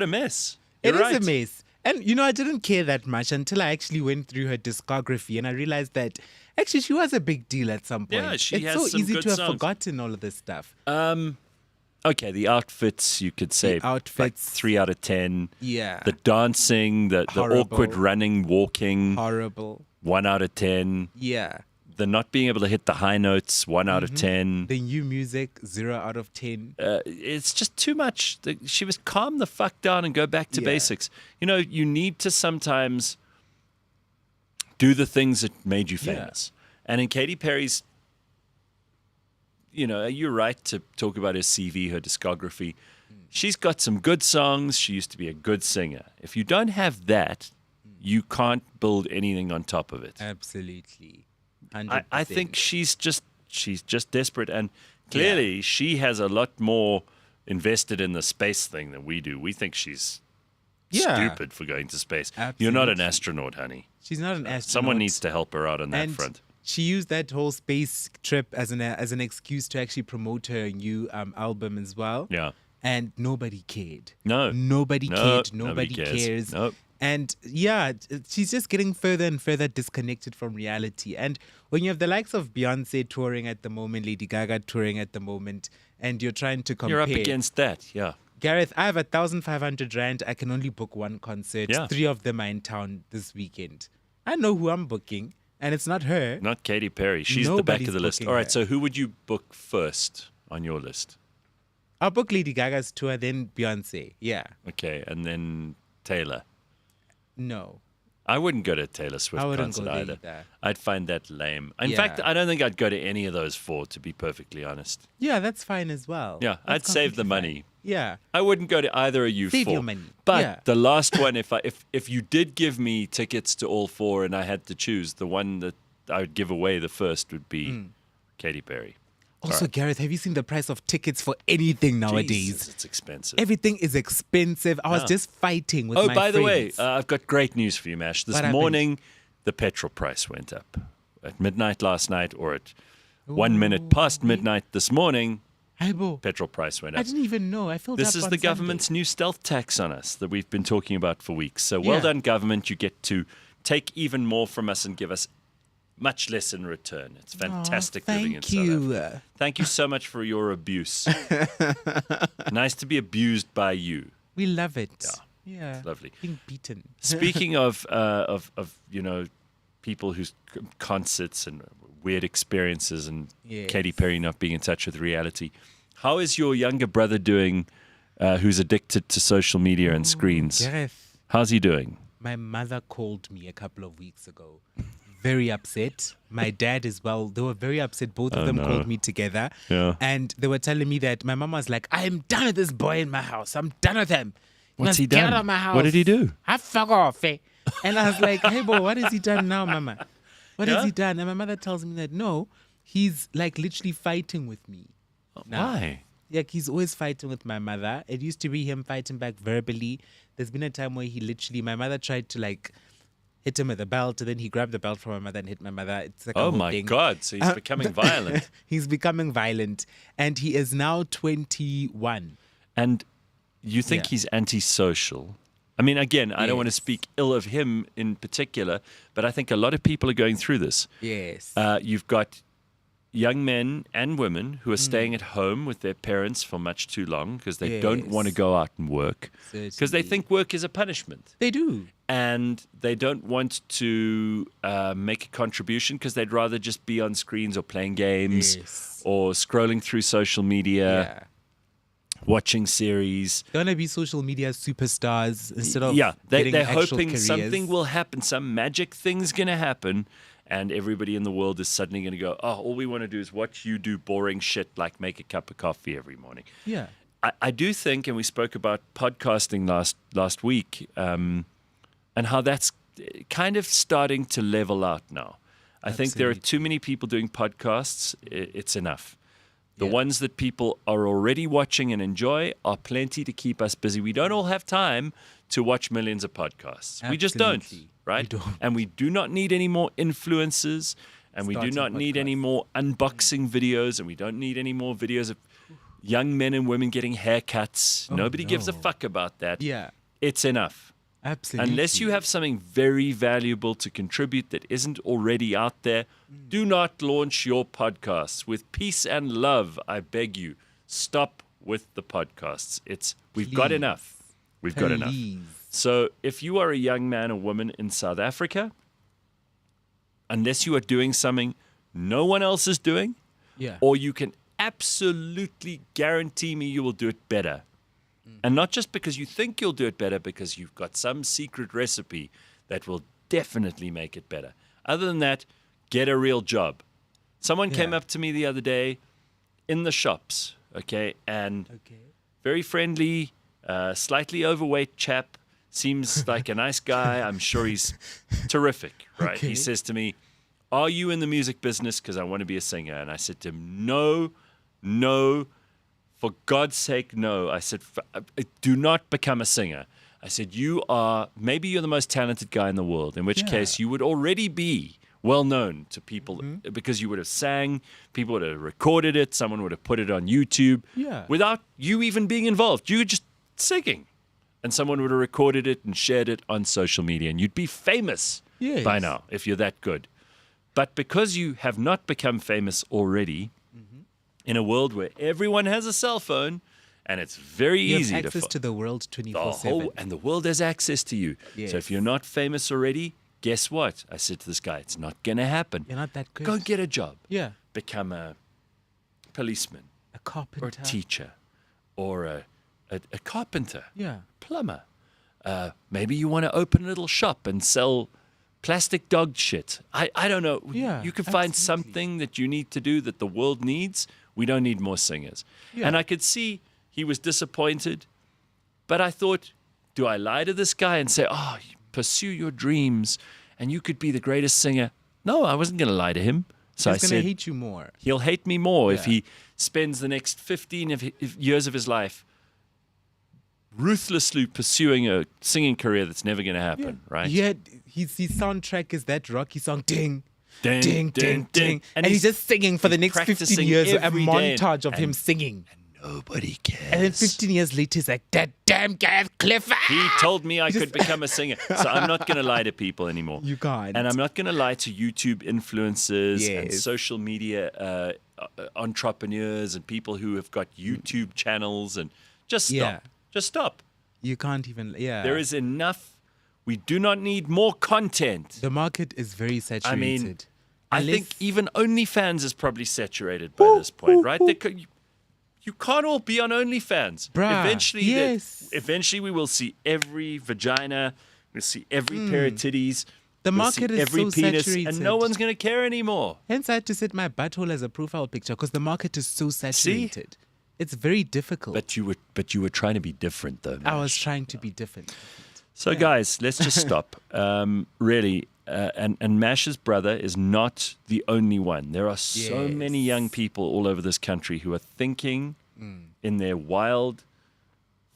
Speaker 1: a mess.
Speaker 2: It
Speaker 1: You're
Speaker 2: is
Speaker 1: right.
Speaker 2: a mess. And, you know, I didn't care that much until I actually went through her discography and I realized that actually she was a big deal at some point.
Speaker 1: Yeah, she
Speaker 2: it's
Speaker 1: has
Speaker 2: so
Speaker 1: some
Speaker 2: easy
Speaker 1: good
Speaker 2: to have
Speaker 1: songs.
Speaker 2: forgotten all of this stuff.
Speaker 1: Okay, the outfits, you could say.
Speaker 2: The outfits.
Speaker 1: Like 3 out of 10.
Speaker 2: Yeah.
Speaker 1: The dancing, the
Speaker 2: Horrible.
Speaker 1: awkward running, walking.
Speaker 2: Horrible.
Speaker 1: 1 out of 10.
Speaker 2: Yeah.
Speaker 1: The not being able to hit the high notes, 1 out of 10.
Speaker 2: The new music, 0 out of 10.
Speaker 1: It's just too much. She was calm the fuck down and go back to basics. You know, you need to sometimes do the things that made you famous. And in Katy Perry's, you know, you're right to talk about her CV, her discography. She's got some good songs. She used to be a good singer. If you don't have that, you can't build anything on top of it.
Speaker 2: Absolutely.
Speaker 1: I think she's just desperate, and clearly she has a lot more invested in the space thing than we do. We think she's stupid for going to space.
Speaker 2: Absolutely.
Speaker 1: You're not an astronaut, honey.
Speaker 2: She's not an astronaut.
Speaker 1: Someone needs to help her out on that front.
Speaker 2: She used that whole space trip as an excuse to actually promote her new album as well.
Speaker 1: Yeah.
Speaker 2: And nobody cared.
Speaker 1: No.
Speaker 2: Nobody cared. Nobody
Speaker 1: cares.
Speaker 2: cares.
Speaker 1: Nope.
Speaker 2: And she's just getting further and further disconnected from reality. And when you have the likes of Beyonce touring at the moment, Lady Gaga touring at the moment, and you're trying to compare.
Speaker 1: You're up against that, yeah.
Speaker 2: Gareth, I have 1,500 Rand. I can only book one concert.
Speaker 1: Yeah.
Speaker 2: 3 of them are in town this weekend. I know who I'm booking, and it's not her.
Speaker 1: Not Katy Perry. She's the back of the list.
Speaker 2: booking
Speaker 1: All right,
Speaker 2: her.
Speaker 1: so who would you book first on your list?
Speaker 2: I'll book Lady Gaga's tour, then Beyonce. Yeah.
Speaker 1: Okay, and then Taylor.
Speaker 2: No.
Speaker 1: I wouldn't go to Taylor Swift
Speaker 2: I wouldn't
Speaker 1: concert
Speaker 2: go there
Speaker 1: either.
Speaker 2: either.
Speaker 1: I'd find that lame. In
Speaker 2: Yeah.
Speaker 1: fact, I don't think I'd go to any of those 4, to be perfectly honest.
Speaker 2: Yeah, that's fine as well.
Speaker 1: Yeah,
Speaker 2: That's
Speaker 1: I'd save the
Speaker 2: completely
Speaker 1: money.
Speaker 2: fine. Yeah.
Speaker 1: I wouldn't go to either of you
Speaker 2: Save
Speaker 1: 4.
Speaker 2: your money.
Speaker 1: But
Speaker 2: Yeah.
Speaker 1: the last one, if you did give me tickets to all 4 and I had to choose, the one that I would give away the first would be Katy Perry.
Speaker 2: Also, Gareth, have you seen the price of tickets for anything nowadays?
Speaker 1: Jesus, it's expensive.
Speaker 2: Everything is expensive. I was just fighting with my friends.
Speaker 1: by the way, I've got great news for you, Mash. This
Speaker 2: What happened?
Speaker 1: morning, the petrol price went up. At midnight last night, or at 1 minute past midnight this morning,
Speaker 2: Aibo,
Speaker 1: petrol price went
Speaker 2: I
Speaker 1: up.
Speaker 2: didn't even know. I filled
Speaker 1: This
Speaker 2: up
Speaker 1: is
Speaker 2: on
Speaker 1: the
Speaker 2: Sunday.
Speaker 1: government's new stealth tax on us that we've been talking about for weeks. So well
Speaker 2: Yeah.
Speaker 1: done, government. You get to take even more from us and give us much less in return. It's fantastic living in
Speaker 2: Thank
Speaker 1: South
Speaker 2: you.
Speaker 1: Africa. Thank you so much for your abuse. Nice to be abused by you.
Speaker 2: We love it. Yeah.
Speaker 1: Lovely.
Speaker 2: Being beaten.
Speaker 1: Speaking of you know, people whose concerts and weird experiences and
Speaker 2: Yes.
Speaker 1: Katy Perry not being in touch with reality, how is your younger brother doing who's addicted to social media and screens?
Speaker 2: Gareth,
Speaker 1: How's he doing?
Speaker 2: my mother called me a couple of weeks ago. Very upset. My dad as well. They were very upset. Both of them called me together.
Speaker 1: Yeah.
Speaker 2: And they were telling me that my mom was like, I'm done with this boy in my house. I'm done with him.
Speaker 1: What's
Speaker 2: must
Speaker 1: he
Speaker 2: get
Speaker 1: done?
Speaker 2: out of my house.
Speaker 1: What did he do?
Speaker 2: I fuck off. Eh? And I was like, hey, boy, what has he done now, mama? What has he done? And my mother tells me that, no, he's like literally fighting with me. now.
Speaker 1: Why?
Speaker 2: Like, he's always fighting with my mother. It used to be him fighting back verbally. There's been a time where he literally, my mother tried to like hit him with a belt, and then he grabbed the belt from my mother and hit my mother. It's like a
Speaker 1: Oh
Speaker 2: whole
Speaker 1: my
Speaker 2: thing.
Speaker 1: God! So he's becoming violent.
Speaker 2: He's becoming violent, and he is now 21.
Speaker 1: And you think
Speaker 2: Yeah.
Speaker 1: he's antisocial? I mean, again, I don't want to
Speaker 2: Yes.
Speaker 1: speak ill of him in particular, but I think a lot of people are going through this.
Speaker 2: Yes.
Speaker 1: You've got young men and women who are staying at home with their parents for much too long because they don't want to
Speaker 2: Yes.
Speaker 1: go out and work because they
Speaker 2: Certainly.
Speaker 1: think work is a punishment.
Speaker 2: They do.
Speaker 1: And they don't want to make a contribution because they'd rather just be on screens or playing games
Speaker 2: Yes.
Speaker 1: or scrolling through social media, watching series.
Speaker 2: They want to be social media superstars instead of
Speaker 1: They're
Speaker 2: getting actual
Speaker 1: hoping
Speaker 2: careers.
Speaker 1: something will happen, some magic thing's going to happen, and everybody in the world is suddenly going to go, oh, all we want to do is watch you do boring shit like make a cup of coffee every morning.
Speaker 2: Yeah.
Speaker 1: I do think, and we spoke about podcasting last week, and how that's kind of starting to level out now. I think there are too many people doing podcasts. It's enough. The ones that people are already watching and enjoy are plenty to keep us busy. We don't all have time to watch millions of podcasts. We just don't,
Speaker 2: Absolutely.
Speaker 1: right?
Speaker 2: We don't.
Speaker 1: And we do not need any more influencers, and we do
Speaker 2: Starting
Speaker 1: not need any
Speaker 2: podcasts.
Speaker 1: more unboxing videos, and we don't need any more videos of young men and women getting haircuts. Nobody gives a fuck about that.
Speaker 2: Yeah.
Speaker 1: It's enough.
Speaker 2: Absolutely.
Speaker 1: Unless you have something very valuable to contribute that isn't already out there, do not launch your podcasts. With peace and love, I beg you, stop with the podcasts. We've got
Speaker 2: Please.
Speaker 1: enough. We've got enough.
Speaker 2: Please.
Speaker 1: So if you are a young man or woman in South Africa, unless you are doing something no one else is doing,
Speaker 2: Yeah.
Speaker 1: or you can absolutely guarantee me you will do it better. And not just because you think you'll do it better, because you've got some secret recipe that will definitely make it better. Other than that, get a real job. Someone came
Speaker 2: Yeah.
Speaker 1: up to me the other day in the shops, okay, and very friendly, slightly overweight chap, seems like a nice guy. I'm sure he's terrific, right? He says to me, "Are you in the music business? Because I want to be a singer." And I said to him, No, for God's sake, no. I said, do not become a singer. I said, maybe you're the most talented guy in the world, in which case you would already be well known to people because you would have sang, people would have recorded it, someone would have put it on YouTube without you even being involved. You were just singing. And someone would have recorded it and shared it on social media, and you'd be famous by now if you're that good. But because you have not become famous already, in a world where everyone has a cell phone and it's very
Speaker 2: You
Speaker 1: easy
Speaker 2: have access
Speaker 1: to
Speaker 2: to the world 24/7.
Speaker 1: and the world has access to you. So if you're not famous already, guess what? I said to this guy, it's not going to happen.
Speaker 2: You're not that good.
Speaker 1: Go get a job.
Speaker 2: Yeah.
Speaker 1: Become a policeman
Speaker 2: A carpenter.
Speaker 1: or a teacher or a carpenter,
Speaker 2: Yeah.
Speaker 1: plumber. Maybe you want to open a little shop and sell plastic dog shit. I don't know.
Speaker 2: Yeah,
Speaker 1: you can find
Speaker 2: absolutely.
Speaker 1: something that you need to do that the world needs. We don't need more singers.
Speaker 2: Yeah.
Speaker 1: And I could see he was disappointed. But I thought, do I lie to this guy and say, oh, pursue your dreams and you could be the greatest singer? No, I wasn't going to lie to him. So
Speaker 2: He's
Speaker 1: I
Speaker 2: going
Speaker 1: said,
Speaker 2: to hate you more.
Speaker 1: he'll hate me more if
Speaker 2: Yeah.
Speaker 1: he spends the next 15 years of his life ruthlessly pursuing a singing career that's never going to happen, right?
Speaker 2: Yeah, his soundtrack is that Rocky song, ding,
Speaker 1: Ding,
Speaker 2: ding, ding, ding. And he's
Speaker 1: he's
Speaker 2: just singing for the next 15
Speaker 1: practicing
Speaker 2: years, a
Speaker 1: every day,
Speaker 2: montage of him
Speaker 1: and
Speaker 2: singing.
Speaker 1: Nobody cares.
Speaker 2: And then 15 years later, he's like, that damn Gareth Cliff.
Speaker 1: He told me I could become a singer. So I'm not going to lie to people anymore.
Speaker 2: You can't.
Speaker 1: And I'm not going to lie to YouTube influencers and
Speaker 2: Yes.
Speaker 1: social media entrepreneurs and people who have got YouTube channels. And just stop.
Speaker 2: Yeah.
Speaker 1: Just stop.
Speaker 2: You can't even,
Speaker 1: There is enough. We do not need more content.
Speaker 2: The market is very saturated.
Speaker 1: I think even OnlyFans is probably saturated by this point, right? You can't all be on OnlyFans.
Speaker 2: Bruh,
Speaker 1: Eventually we will see every vagina, we'll see every pair of titties.
Speaker 2: The
Speaker 1: we'll
Speaker 2: market
Speaker 1: see
Speaker 2: is
Speaker 1: every
Speaker 2: so
Speaker 1: penis,
Speaker 2: saturated.
Speaker 1: and no one's going to care anymore.
Speaker 2: Hence, I had to set my butthole as a profile picture because the market is so saturated. It's very difficult.
Speaker 1: But you were trying to be different, though.
Speaker 2: I
Speaker 1: Mash.
Speaker 2: was trying to be different.
Speaker 1: So, guys, let's just stop. Really, and Mash's brother is not the only one. There are so many young people all over this country who are thinking in their wild,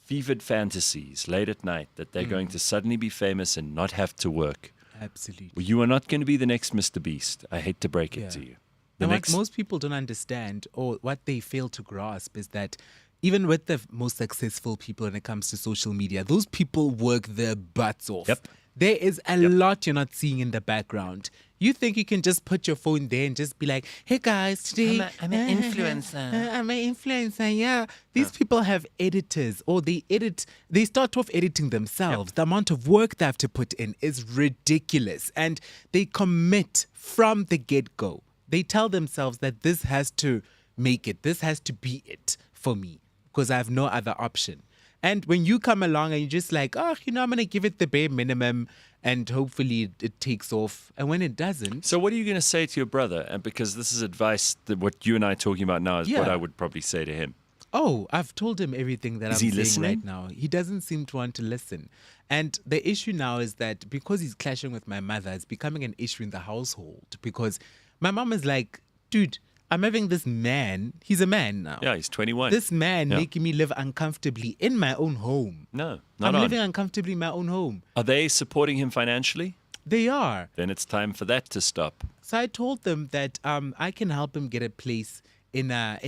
Speaker 1: fevered fantasies late at night that they're going to suddenly be famous and not have to work.
Speaker 2: Absolutely.
Speaker 1: Well, you are not going to be the next Mr. Beast. I hate to break it to you. The
Speaker 2: And
Speaker 1: next,
Speaker 2: what most people don't understand, or what they fail to grasp, is that even with the most successful people when it comes to social media, those people work their butts off.
Speaker 1: Yep.
Speaker 2: There is a lot you're not seeing in the background. You think you can just put your phone there and just be like, hey guys, today
Speaker 1: I'm an influencer.
Speaker 2: I'm an influencer, yeah. These people have editors, or they start off editing themselves. The amount of work they have to put in is ridiculous. And they commit from the get-go. They tell themselves that this has to make it, this has to be it for me, because I have no other option. And when you come along and you're just like, oh, I'm going to give it the bare minimum and hopefully it takes off. And when it doesn't.
Speaker 1: So what are you going to say to your brother? And because this is advice that what you and I are talking about now is what
Speaker 2: Yeah.
Speaker 1: I would probably say to him.
Speaker 2: Oh, I've told him everything that
Speaker 1: Is
Speaker 2: I'm
Speaker 1: he
Speaker 2: saying
Speaker 1: listening?
Speaker 2: right now. He doesn't seem to want to listen. And the issue now is that because he's clashing with my mother, it's becoming an issue in the household. Because my mom is like, dude, I'm having this man. He's a man now.
Speaker 1: Yeah, he's 21.
Speaker 2: This man
Speaker 1: Yeah.
Speaker 2: making me live uncomfortably in my own home.
Speaker 1: No,
Speaker 2: I'm
Speaker 1: not on.
Speaker 2: living uncomfortably in my own home.
Speaker 1: Are they supporting him financially?
Speaker 2: They are.
Speaker 1: Then it's time for that to stop.
Speaker 2: So I told them that I can help him get a place in a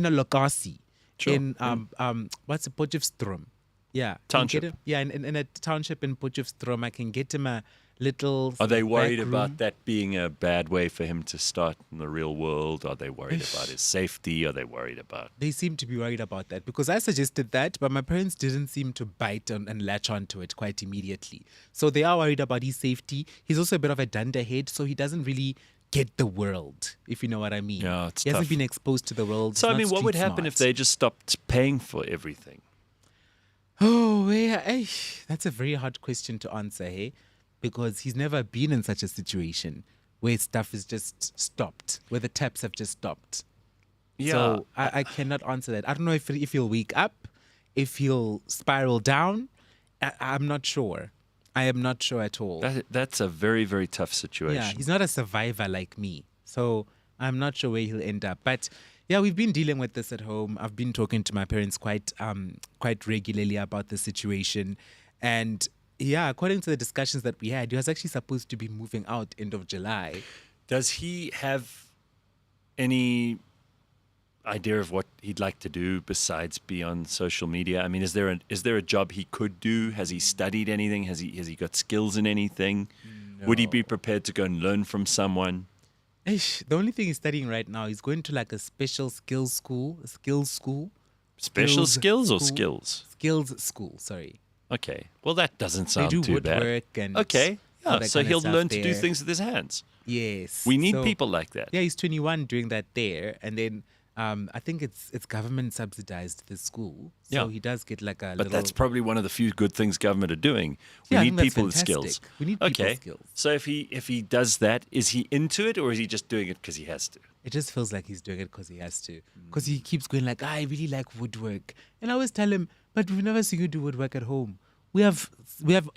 Speaker 2: location.
Speaker 1: Sure.
Speaker 2: In what's it, Potchefstroom. Yeah.
Speaker 1: Township.
Speaker 2: In a township in Potchefstroom, I can get him a little.
Speaker 1: Are they
Speaker 2: back
Speaker 1: worried
Speaker 2: room.
Speaker 1: about that being a bad way for him to start in the real world? Are they worried about his safety? Are they worried about...
Speaker 2: They seem to be worried about that because I suggested that, but my parents didn't seem to bite on and latch onto it quite immediately. So they are worried about his safety. He's also a bit of a dunderhead, so he doesn't really get the world, if you know what I mean.
Speaker 1: Yeah, it's
Speaker 2: he hasn't
Speaker 1: tough.
Speaker 2: been exposed to the world.
Speaker 1: So, I
Speaker 2: He's
Speaker 1: mean,
Speaker 2: not
Speaker 1: what would
Speaker 2: street
Speaker 1: happen if
Speaker 2: smart.
Speaker 1: they just stopped paying for everything?
Speaker 2: Oh, yeah. That's a very hard question to answer, hey? Because he's never been in such a situation where stuff is just stopped, where the taps have just stopped.
Speaker 1: Yeah.
Speaker 2: So I cannot answer that. I don't know if he'll wake up, if he'll spiral down. I'm not sure. I am not sure at all.
Speaker 1: That's a very, very tough situation.
Speaker 2: Yeah, he's not a survivor like me. So I'm not sure where he'll end up. But yeah, we've been dealing with this at home. I've been talking to my parents quite regularly about the situation. And yeah, according to the discussions that we had, he was actually supposed to be moving out end of July.
Speaker 1: Does he have any idea of what he'd like to do besides be on social media? I mean, is there a job he could do? Has he studied anything? Has he got skills in anything?
Speaker 2: No.
Speaker 1: Would he be prepared to go and learn from someone?
Speaker 2: The only thing he's studying right now, he's going to like a special skills school.
Speaker 1: Special skills or
Speaker 2: school.
Speaker 1: skills?
Speaker 2: Skills school, sorry.
Speaker 1: Okay. Well, that doesn't
Speaker 2: They
Speaker 1: sound
Speaker 2: do
Speaker 1: too bad.
Speaker 2: woodwork and
Speaker 1: Okay.
Speaker 2: all
Speaker 1: Yeah,
Speaker 2: that
Speaker 1: so
Speaker 2: kind of
Speaker 1: he'll
Speaker 2: stuff
Speaker 1: learn to do
Speaker 2: there.
Speaker 1: things with his hands.
Speaker 2: Yes.
Speaker 1: We need
Speaker 2: So-
Speaker 1: people like that.
Speaker 2: Yeah, he's 21 doing that there. And then I think it's government subsidized, the school. So
Speaker 1: Yeah.
Speaker 2: he does get like a
Speaker 1: But
Speaker 2: little...
Speaker 1: that's probably one of the few good things government are doing. We
Speaker 2: Yeah, I
Speaker 1: need
Speaker 2: think that's
Speaker 1: people with
Speaker 2: fantastic.
Speaker 1: skills.
Speaker 2: We need people
Speaker 1: okay.
Speaker 2: skills.
Speaker 1: So if he does that, is he into it or is he just doing it because he has to?
Speaker 2: It just feels like he's doing it because he has to. Because he keeps going like, I really like woodwork. And I always tell him, but we've never seen you do woodwork at home. We have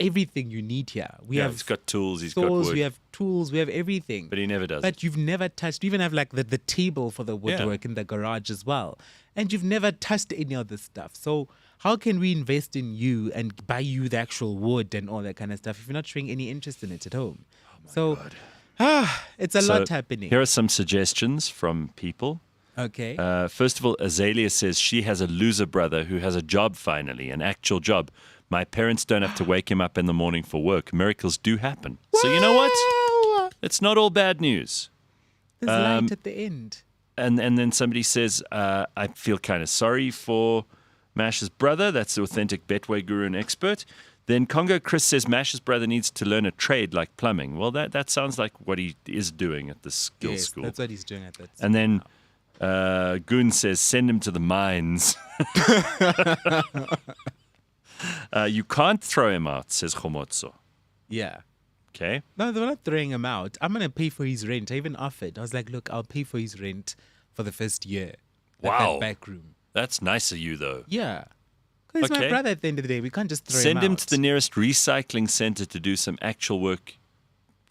Speaker 2: everything you need here.
Speaker 1: He's got tools, he's got
Speaker 2: saws,
Speaker 1: wood.
Speaker 2: we have tools, we have everything.
Speaker 1: But he never does
Speaker 2: But
Speaker 1: it.
Speaker 2: you've never touched, we even have like the table for the woodwork in the garage as well. And you've never touched any of this stuff. So how can we invest in you and buy you the actual wood and all that kind of stuff if you're not showing any interest in it at home? It's a
Speaker 1: So
Speaker 2: lot happening.
Speaker 1: Here are some suggestions from people.
Speaker 2: Okay.
Speaker 1: First of all, Azalea says she has a loser brother who has a job finally, an actual job. My parents don't have to wake him up in the morning for work. Miracles do happen. So you know what? It's not all bad news.
Speaker 2: There's light at the end.
Speaker 1: And then somebody says, I feel kind of sorry for Mash's brother. That's the authentic Betway guru and expert. Then Congo Chris says Mash's brother needs to learn a trade like plumbing. Well, that sounds like what he is doing at the skills school.
Speaker 2: That's what he's doing at that.
Speaker 1: And then Goon says, send him to the mines. You can't throw him out, says Khomotso.
Speaker 2: Yeah.
Speaker 1: Okay.
Speaker 2: No, they're not throwing him out. I'm going to pay for his rent. I even offered. I was like, look, I'll pay for his rent for the first year. At
Speaker 1: Wow.
Speaker 2: that back room.
Speaker 1: That's nice of you, though.
Speaker 2: Yeah. Because he's
Speaker 1: Okay.
Speaker 2: my brother at the end of the day. We can't just throw
Speaker 1: Send
Speaker 2: him
Speaker 1: him
Speaker 2: out.
Speaker 1: to the nearest recycling center to do some actual work.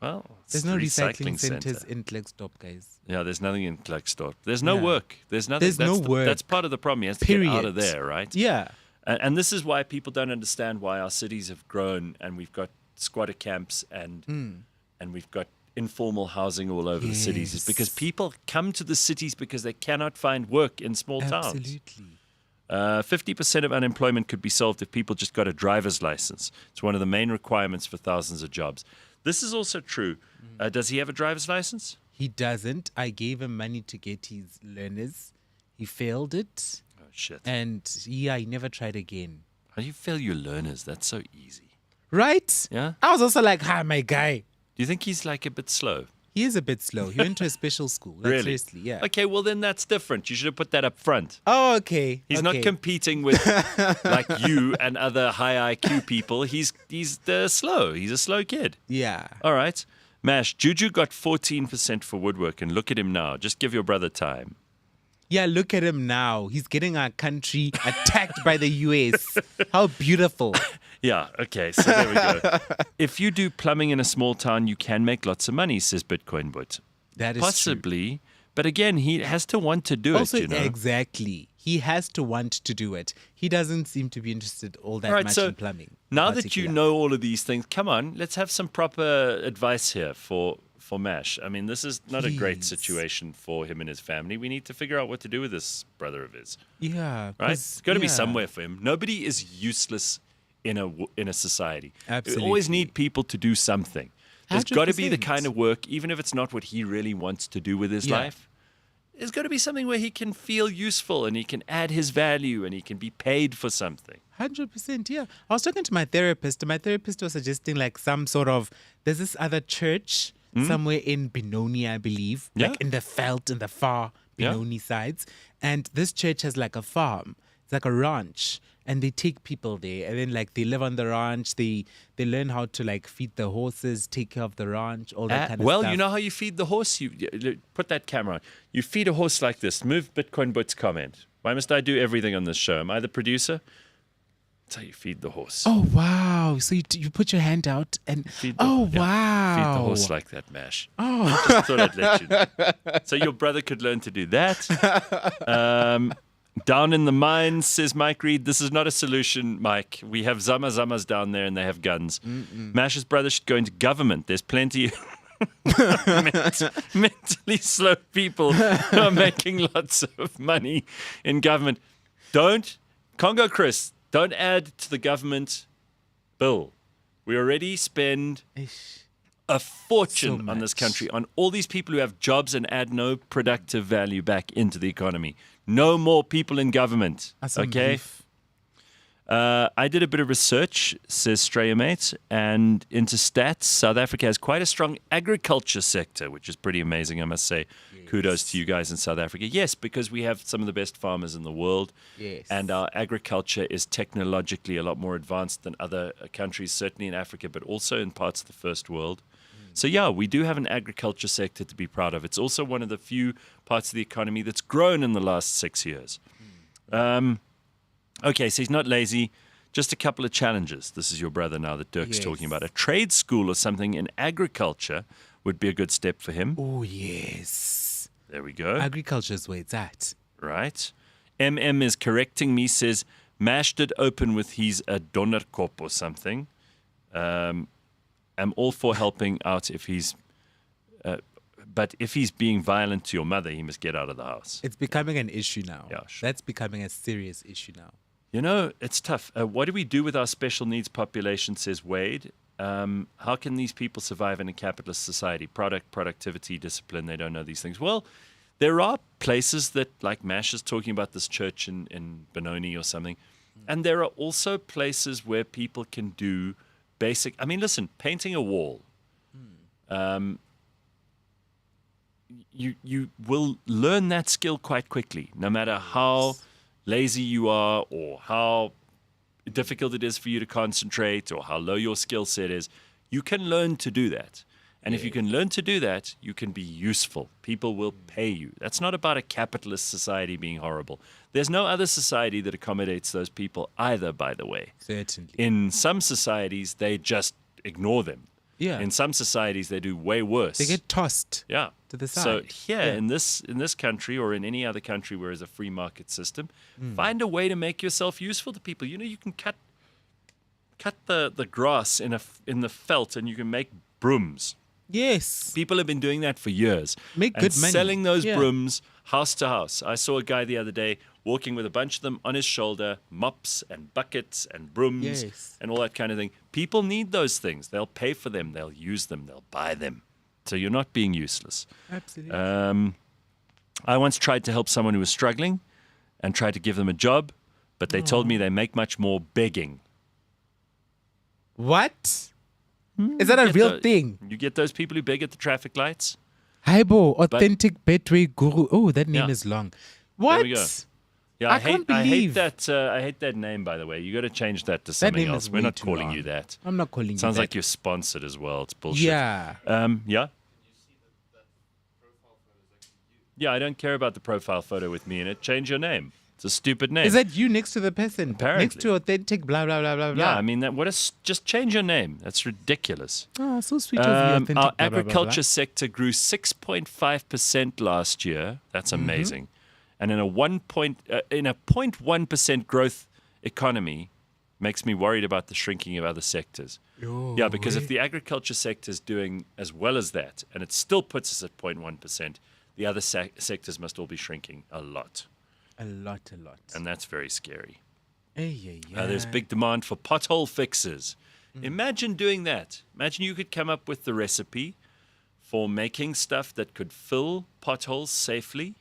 Speaker 1: Well, it's
Speaker 2: There's
Speaker 1: the
Speaker 2: no recycling centers
Speaker 1: center.
Speaker 2: in Klerksdorp, guys.
Speaker 1: Yeah, there's nothing in Klerksdorp. There's no
Speaker 2: Yeah.
Speaker 1: work. There's nothing.
Speaker 2: There's no work.
Speaker 1: That's part of the problem. He has to get out of
Speaker 2: Period.
Speaker 1: there, right?
Speaker 2: Yeah.
Speaker 1: And this is why people don't understand why our cities have grown and we've got squatter camps and we've got informal housing all over the cities. It's because
Speaker 2: Yes.
Speaker 1: people come to the cities because they cannot find work in small towns.
Speaker 2: Absolutely.
Speaker 1: 50% of unemployment could be solved if people just got a driver's license. It's one of the main requirements for thousands of jobs. This is also true. Does he have a driver's license?
Speaker 2: He doesn't. I gave him money to get his learners. He failed it.
Speaker 1: Oh, shit.
Speaker 2: And yeah, he never tried again.
Speaker 1: How do you fail your learners? That's so easy.
Speaker 2: Right?
Speaker 1: Yeah?
Speaker 2: I was also like, hi, my guy.
Speaker 1: Do you think he's like a bit slow?
Speaker 2: He is a bit slow. He went to a special school. Like,
Speaker 1: Really?
Speaker 2: Seriously, yeah.
Speaker 1: Okay, well then that's different. You should have put that up front.
Speaker 2: Oh, okay.
Speaker 1: He's not
Speaker 2: okay.
Speaker 1: competing with like you and other high IQ people. He's slow. He's a slow kid.
Speaker 2: Yeah.
Speaker 1: All right. Mash, Juju got 14% for woodwork, and look at him now. Just give your brother time.
Speaker 2: Yeah, look at him now. He's getting our country attacked by the US. How beautiful.
Speaker 1: Yeah, okay, so there we go. If you do plumbing in a small town, you can make lots of money, says Bitcoin But.
Speaker 2: That is
Speaker 1: Possibly. But again, he has to want to do
Speaker 2: also,
Speaker 1: it, you know.
Speaker 2: exactly. He has to want to do it. He doesn't seem to be interested all that
Speaker 1: All right,
Speaker 2: much
Speaker 1: so
Speaker 2: in plumbing.
Speaker 1: now
Speaker 2: in
Speaker 1: that you
Speaker 2: particular.
Speaker 1: know all of these things, come on, let's have some proper advice here for Mash. I mean, this is not a great
Speaker 2: Please.
Speaker 1: situation for him and his family. We need to figure out what to do with this brother of his.
Speaker 2: Yeah.
Speaker 1: Right?
Speaker 2: 'cause-
Speaker 1: It's got to be
Speaker 2: yeah.
Speaker 1: somewhere for him. Nobody is useless in a society. We always
Speaker 2: Absolutely.
Speaker 1: need people to do something. There's got to be the
Speaker 2: 100%.
Speaker 1: kind of work, even if it's not what he really wants to do with his
Speaker 2: Yeah.
Speaker 1: life, there's got to be something where he can feel useful and he can add his value and he can be paid for something.
Speaker 2: 100%, yeah. I was talking to my therapist, and my therapist was suggesting like some sort of, there's this other church somewhere in Benoni, I believe,
Speaker 1: Yeah.
Speaker 2: like in the veld, in the far
Speaker 1: Yeah.
Speaker 2: Benoni sides. And this church has like a farm. It's like a ranch. And they take people there, and then like they live on the ranch. They learn how to like feed the horses, take care of the ranch, all that kind of
Speaker 1: Well,
Speaker 2: stuff.
Speaker 1: you know how you feed the horse? You put that camera on. You feed a horse like this. Move Bitcoin But's comment. Why must I do everything on this show? Am I the producer? That's how you feed the horse.
Speaker 2: Oh wow! So you put your hand out and
Speaker 1: Feed the-
Speaker 2: oh
Speaker 1: yeah,
Speaker 2: wow!
Speaker 1: Feed the horse like that, Mash.
Speaker 2: Oh,
Speaker 1: Just thought I'd let you know. So your brother could learn to do that. Down in the mines, says Mike Reed, this is not a solution, Mike. We have Zamas down there and they have guns. Mash's brother should go into government. There's plenty mentally slow people who are making lots of money in government. Congo Chris, don't add to the government bill. We already spend a fortune
Speaker 2: So
Speaker 1: on this
Speaker 2: much.
Speaker 1: country, on all these people who have jobs and add no productive value back into the economy. No more people in government.
Speaker 2: Awesome
Speaker 1: Okay?
Speaker 2: beef.
Speaker 1: I did a bit of research, says Strayamate, and into stats, South Africa has quite a strong agriculture sector, which is pretty amazing, I must say. Kudos to you guys in South Africa. Yes, because we have some of the best farmers in the world.
Speaker 2: Yes.
Speaker 1: And our agriculture is technologically a lot more advanced than other countries, certainly in Africa, but also in parts of the first world. So, yeah, we do have an agriculture sector to be proud of. It's also one of the few parts of the economy that's grown in the last 6 years. Okay, so he's not lazy. Just a couple of challenges. This is your brother now that Dirk's
Speaker 2: Yes.
Speaker 1: talking about. A trade school or something in agriculture would be a good step for him.
Speaker 2: Oh yes.
Speaker 1: There we go.
Speaker 2: Agriculture is where it's at.
Speaker 1: Right. MM is correcting me, says Mash did open with he's a donderkop or something. I'm all for helping out if he's... but if he's being violent to your mother, he must get out of the house.
Speaker 2: It's becoming an issue now.
Speaker 1: Yeah, sure.
Speaker 2: That's becoming a serious issue now.
Speaker 1: You know, it's tough. What do we do with our special needs population, says Wade. How can these people survive in a capitalist society? Productivity, discipline, they don't know these things. Well, there are places that, like Mash is talking about this church in Benoni or something, and there are also places where people can do basic... I mean, listen, painting a wall, you will learn that skill quite quickly, no matter how lazy you are or how difficult it is for you to concentrate or how low your skill set is. You can learn to do that. And if you can learn to do that, you can be useful. People will pay you. That's not about a capitalist society being horrible. There's no other society that accommodates those people either, by the way.
Speaker 2: Certainly.
Speaker 1: In some societies, they just ignore them.
Speaker 2: Yeah.
Speaker 1: In some societies, they do way worse.
Speaker 2: They get tossed.
Speaker 1: Yeah.
Speaker 2: to the
Speaker 1: So
Speaker 2: side.
Speaker 1: here
Speaker 2: Yeah.
Speaker 1: in this country or in any other country where there's a free market system, find a way to make yourself useful to people. You know, you can cut the grass in the veld and you can make brooms.
Speaker 2: Yes.
Speaker 1: People have been doing that for years.
Speaker 2: Make
Speaker 1: and
Speaker 2: good money.
Speaker 1: selling those
Speaker 2: Yeah.
Speaker 1: brooms house to house. I saw a guy the other day walking with a bunch of them on his shoulder, mops and buckets and brooms
Speaker 2: Yes.
Speaker 1: and all that kind of thing. People need those things. They'll pay for them. They'll use them. They'll buy them. So you're not being useless.
Speaker 2: Absolutely.
Speaker 1: I once tried to help someone who was struggling and tried to give them a job, but they told me they make much more begging.
Speaker 2: What? Is that a
Speaker 1: Get
Speaker 2: real
Speaker 1: tho-
Speaker 2: thing?
Speaker 1: You get those people who beg at the traffic lights?
Speaker 2: Haibo, authentic Betway guru. Oh, that name
Speaker 1: Yeah.
Speaker 2: is long. What?
Speaker 1: There we go. Yeah,
Speaker 2: I can't
Speaker 1: I hate
Speaker 2: believe-
Speaker 1: that. I hate that name, by the way. You got to change that to something
Speaker 2: name
Speaker 1: else.
Speaker 2: is
Speaker 1: We're
Speaker 2: way
Speaker 1: not
Speaker 2: too
Speaker 1: calling
Speaker 2: long.
Speaker 1: you that.
Speaker 2: I'm not calling you
Speaker 1: Sounds
Speaker 2: that.
Speaker 1: like you're sponsored as well. It's bullshit.
Speaker 2: Yeah.
Speaker 1: Yeah. Yeah, I don't care about the profile photo with me in it. Change your name. It's a stupid name.
Speaker 2: Is that you next to the person?
Speaker 1: Apparently.
Speaker 2: Next to authentic blah, blah, blah, blah, blah.
Speaker 1: Yeah, I mean, just change your name. That's ridiculous.
Speaker 2: Oh, so sweet of you, authentic
Speaker 1: Our
Speaker 2: blah, blah, blah,
Speaker 1: agriculture
Speaker 2: blah.
Speaker 1: sector grew 6.5% last year. That's
Speaker 2: Mm-hmm.
Speaker 1: amazing. And in a 0.1% growth economy, makes me worried about the shrinking of other sectors. Yeah, because if the agriculture sector is doing as well as that, and it still puts us at 0.1%, the other sectors must all be shrinking a lot.
Speaker 2: A lot.
Speaker 1: And that's very scary.
Speaker 2: Hey, yeah.
Speaker 1: There's big demand for pothole fixes. Imagine doing that. Imagine you could come up with the recipe for making stuff that could fill potholes safely,